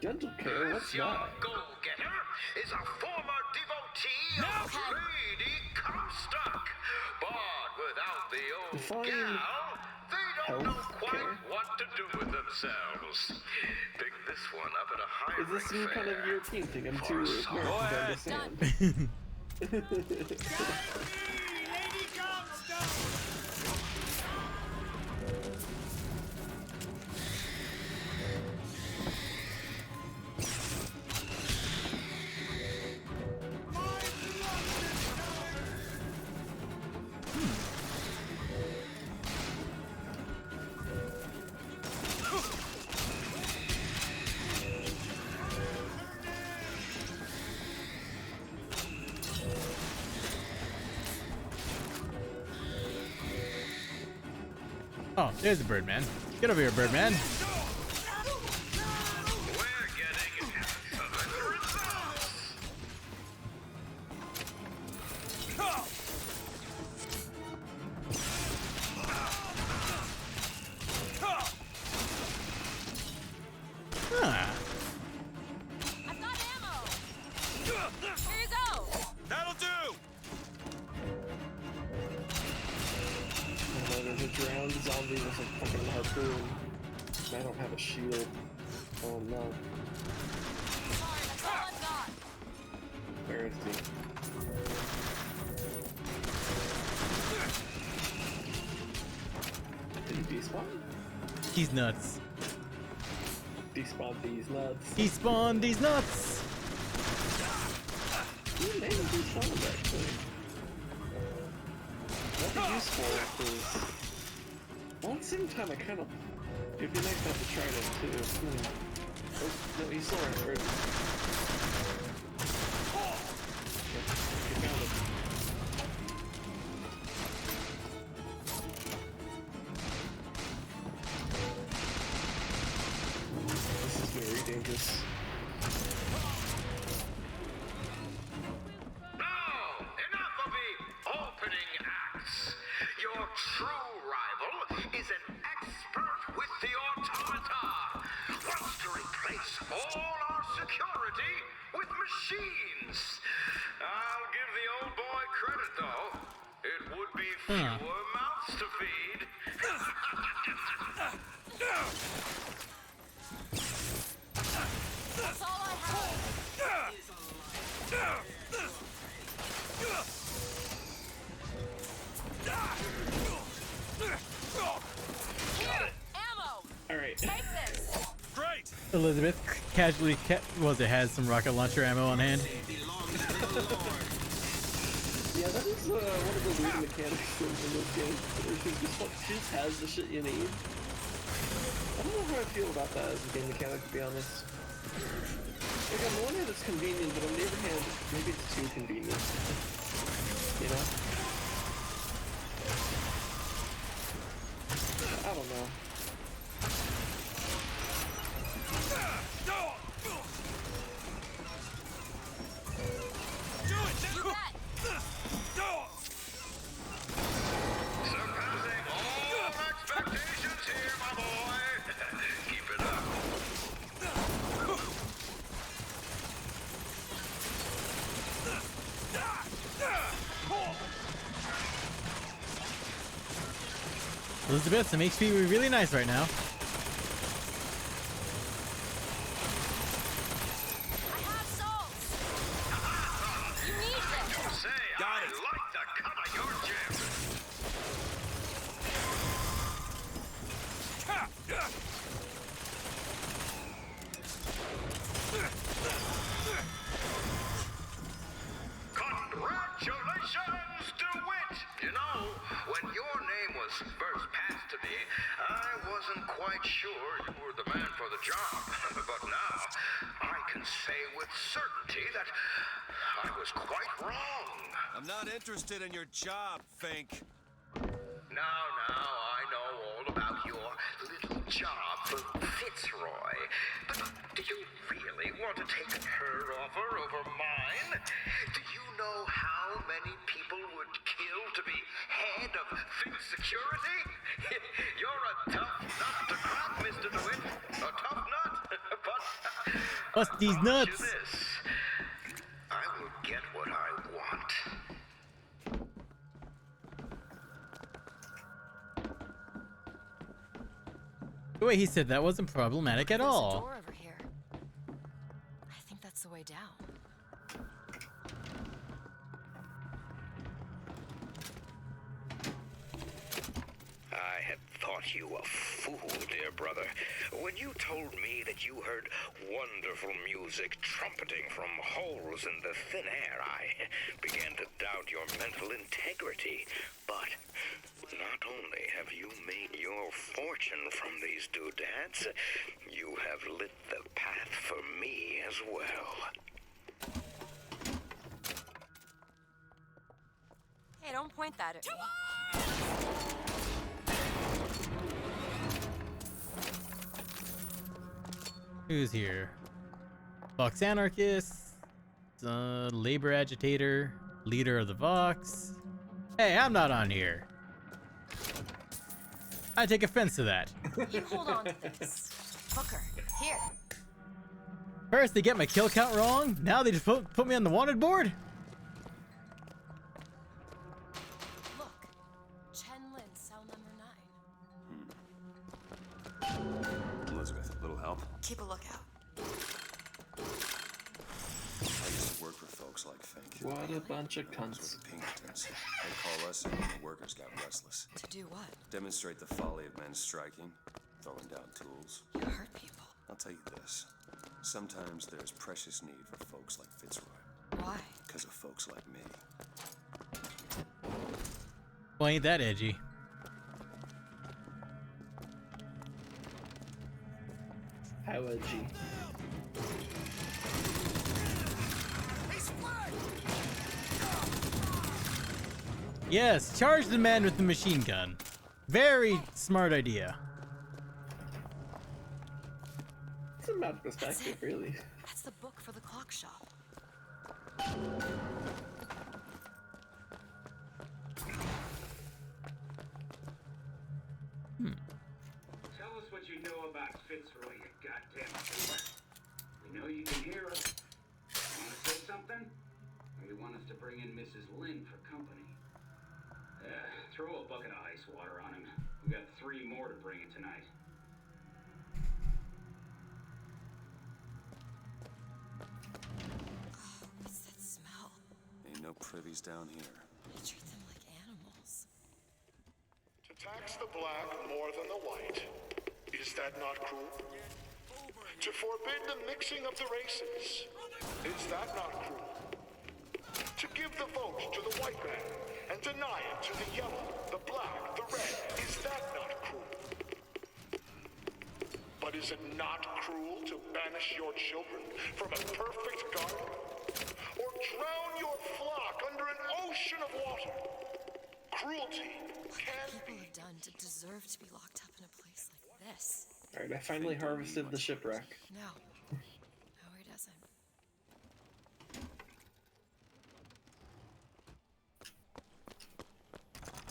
Dental care? What's Your that? go-getter is a former devotee of Lady Comstock. But without the old gal, they don't know quite what to do with themselves. Pick this one up at a high Is this some kind of European thing? I'm too American to understand. Oh, there's the Birdman. Get over here, Birdman. Huh. I've got ammo! Here you go! That'll do! Oh, there's a drowned zombie with a fucking harpoon. I don't have a shield. Oh no. Where is he? Did he despawn? He's nuts. Despawn these nuts. Despawn these nuts! He may have despawned actually. Nothing useful is... Well, at the same time, I kind of... It'd be nice to have to try it too. Oh, no, he's still around. Right? Okay, found it. This is very dangerous. Now, enough of the opening acts. Your true rival is an expert with the automata. Wants to replace all our security with machines. I'll give the old boy credit, though. It would be fewer mouths to feed. That's all I have. Here, ammo. All right. Take this. Great. Elizabeth casually has some rocket launcher ammo on hand. Yeah, that is one of the weird mechanics in this game. She just has the shit you need. I don't know how I feel about that as a game mechanic, to be honest. Like, on the one hand, it's convenient, but on the other hand, maybe it's too convenient. You know? I don't know. Surpassing all expectations here, my boy. Keep it up. Elizabeth, some HP would be really nice right now. I have souls. You need this. Say, I like the cut of your jib. Congratulations, DeWitt! You know, when your name was first passed to me, I wasn't quite sure you were the man for the job. But now, I can say with certainty that I was quite wrong. I'm not interested in your job, Fink. Now, I know all about your little job for Fitzroy. But do you really want to take her offer over mine? Do you know how many people would kill to be head of Fink Security? You're a tough nut to crack, Mr. DeWitt. A tough nut. But Bust these I promise you nuts. this. I will get what I want. The way he said that wasn't problematic at There's a all. door over here. I think that's the way down. I had thought you a fool, dear brother, when you told me that you heard wonderful music trumpeting from holes in the thin air. I began to doubt your mental integrity. But not only have you made your fortune from these doodads, you have lit the path for me as well. Hey, don't point that at me. Who's here? Vox Anarchist, labor agitator, leader of the Vox. Hey, I'm not on here. I take offense to that. You hold on to this. Booker, here. First they get my kill count wrong, now they just put me on the wanted board? Look. Chen Lin, cell number 9. Elizabeth, a little help? Keep a lookout. I used to work for folks like Fink. What a bunch of That's cunts. what the Pinkertons. They call us in when the workers got restless. To do what? Demonstrate the folly of men striking, throwing down tools. You hurt people. I'll tell you this. Sometimes there's precious need for folks like Fitzroy. Why? Because of folks like me. Well, ain't that edgy? How edgy? Yes, charge the man with the machine gun. Very smart idea. It's a mad perspective, really. That's the book for the clock shop. Tell us what you know about Fitzroy, you goddamn trooper. We know you can hear us. Want to say something? Or you want us to bring in Mrs. Lynn for company? Throw a bucket of ice water on him. We got 3 more to bring in tonight. What's that smell? Ain't no privies down here. You treat them like animals. To tax the black more than the white, is that not cruel? To forbid the mixing of the races, is that not cruel? To give the vote to the white man and deny it to the yellow, the black, the red, is that not cruel? But is it not cruel to banish your children from a perfect garden? Or drown your flock under an ocean of water? Cruelty can People have done to deserve to be locked up in a place like this. Alright, I finally harvested the shipwreck. No. No, he doesn't.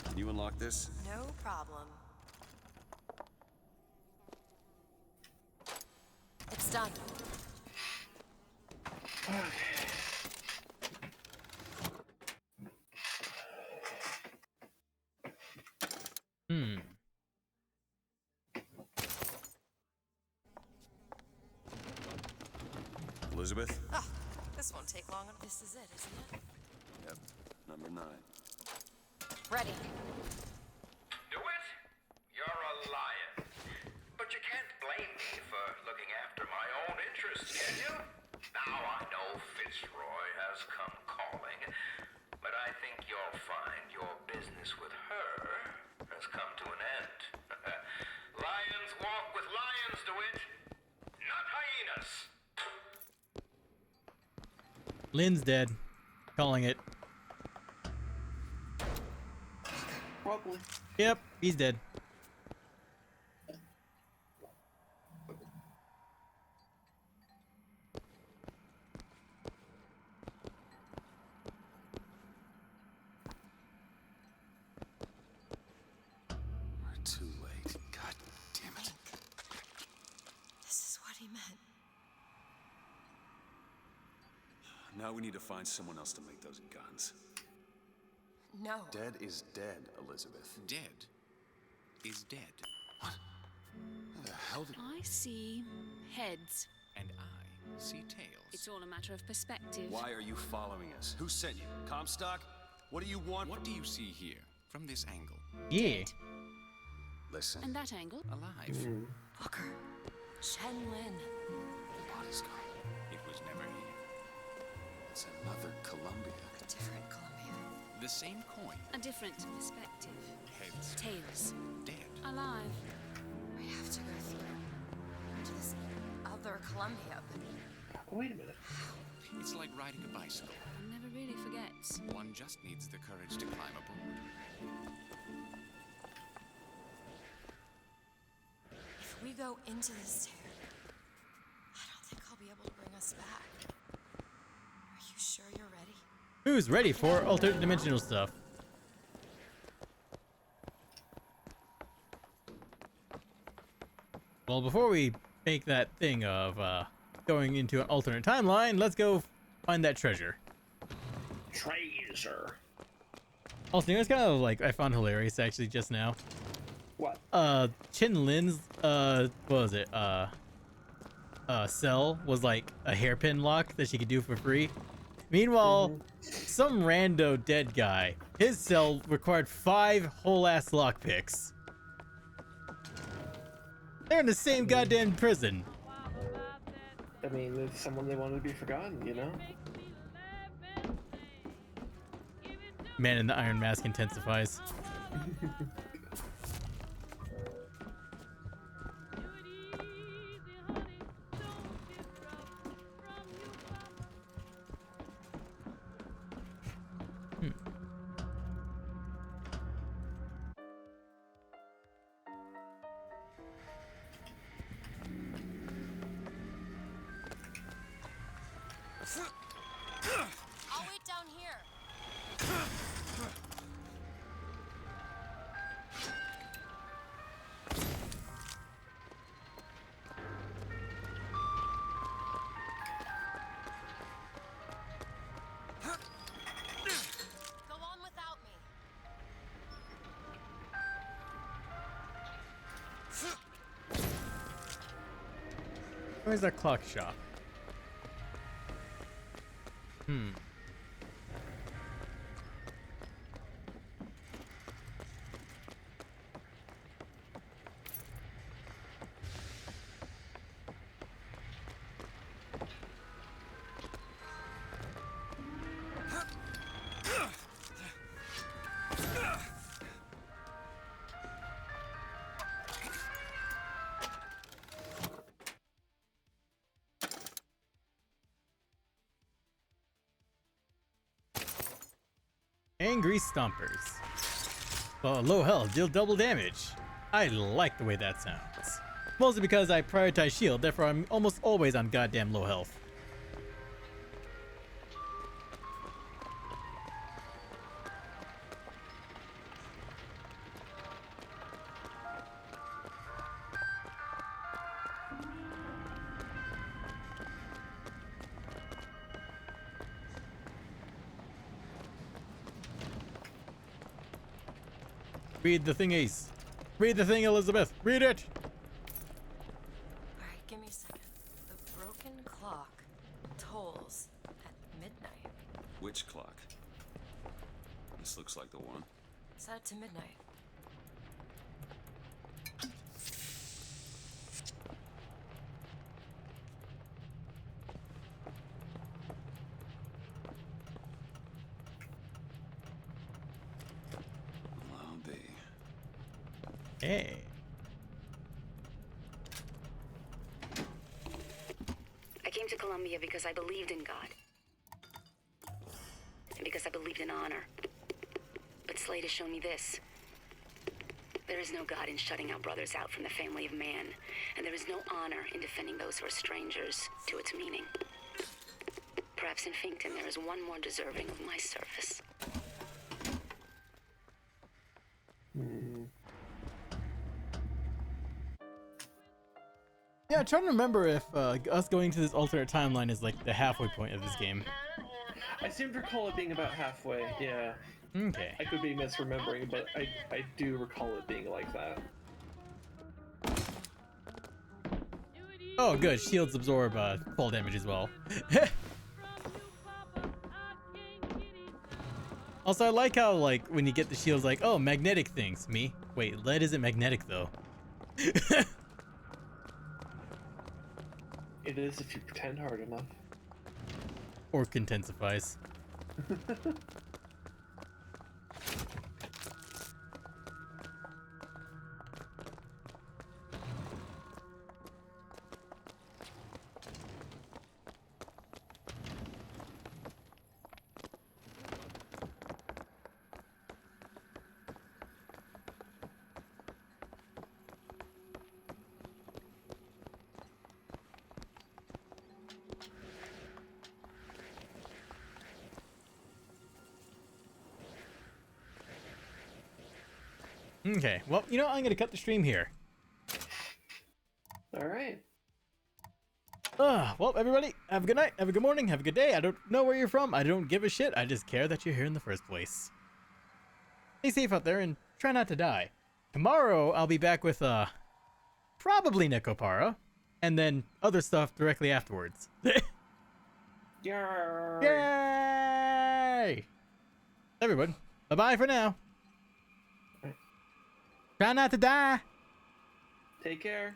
Can you unlock this? No problem. It's done. Hmm. Elizabeth? Ah, this won't take long. This is it, isn't it? Yep. Number 9. Ready. Do it? You're a lion. But you can't blame me for looking after my own interests, can you? Now I know Fitzroy has come calling, but I think you'll find your business with her has come to an end. Lions walk with lions, DeWitt, not hyenas. Lynn's dead. Calling it. Probably. Yep, he's dead. We're too late. God damn it. This is what he meant. Now we need to find someone else to make those guns. No. Dead is dead, Elizabeth. Dead is dead. What the hell did... I see heads. And I see tails. It's all a matter of perspective. Why are you following us? Who sent you? Comstock? What do you want? What do you see here, from this angle? Yeah. Listen. And that angle? Alive. Booker. Chen Lin. The body's gone. It was never here. It's another Columbia. A different Columbia. The same coin. A different perspective. Heads. Tails. Dead. Alive. We have to go through to this other Columbia. Wait a minute. It's like riding a bicycle. One never really forgets. One just needs the courage to climb aboard. If we go into this tear, I don't think I'll be able to bring us back. Are you sure you're ready? Who's ready for alternate dimensional stuff? Well, before we make that thing of going into an alternate timeline, let's go find that treasure. Treasure. Also, you know, it's kind of like I found hilarious actually just now. What? Chin Lin's what was it? Cell was like a hairpin lock that she could do for free. Meanwhile, some rando dead guy, his cell required 5 whole-ass lockpicks. They're in the same goddamn prison. I mean, it's someone they wanted to be forgotten, you know? Man in the Iron Mask intensifies. I'll wait down here. Go on without me. Where's that clock shop? Angry Stompers. Well, low health, deal double damage. I like the way that sounds. Mostly because I prioritize shield, therefore I'm almost always on goddamn low health. Read the thing, Ace. Read the thing, Elizabeth. Read it. Alright, give me a second. The broken clock tolls at midnight. Which clock? This looks like the one. Set it to midnight. I'll be. Hey. I came to Columbia because I believed in God. And because I believed in honor. But Slade has shown me this. There is no God in shutting our brothers out from the family of man. And there is no honor in defending those who are strangers to its meaning. Perhaps in Finkton there is one more deserving of my service. Yeah, I'm trying to remember if us going to this alternate timeline is like the halfway point of this game. I seem to recall it being about halfway, yeah. Okay. I could be misremembering, but I do recall it being like that. Oh, good. Shields absorb fall damage as well. Also, I like how, like, when you get the shields, like, oh, magnetic things. Me? Wait, lead isn't magnetic, though. It is if you pretend hard enough. Or intensifies. Okay, well, you know, I'm gonna cut the stream here. Alright. Well, everybody, have a good night, have a good morning, have a good day. I don't know where you're from. I don't give a shit. I just care that you're here in the first place. Stay safe out there and try not to die. Tomorrow, I'll be back with, probably Necopara, and then other stuff directly afterwards. Yay! Yay! Everyone, bye-bye for now. Try not to die. Take care.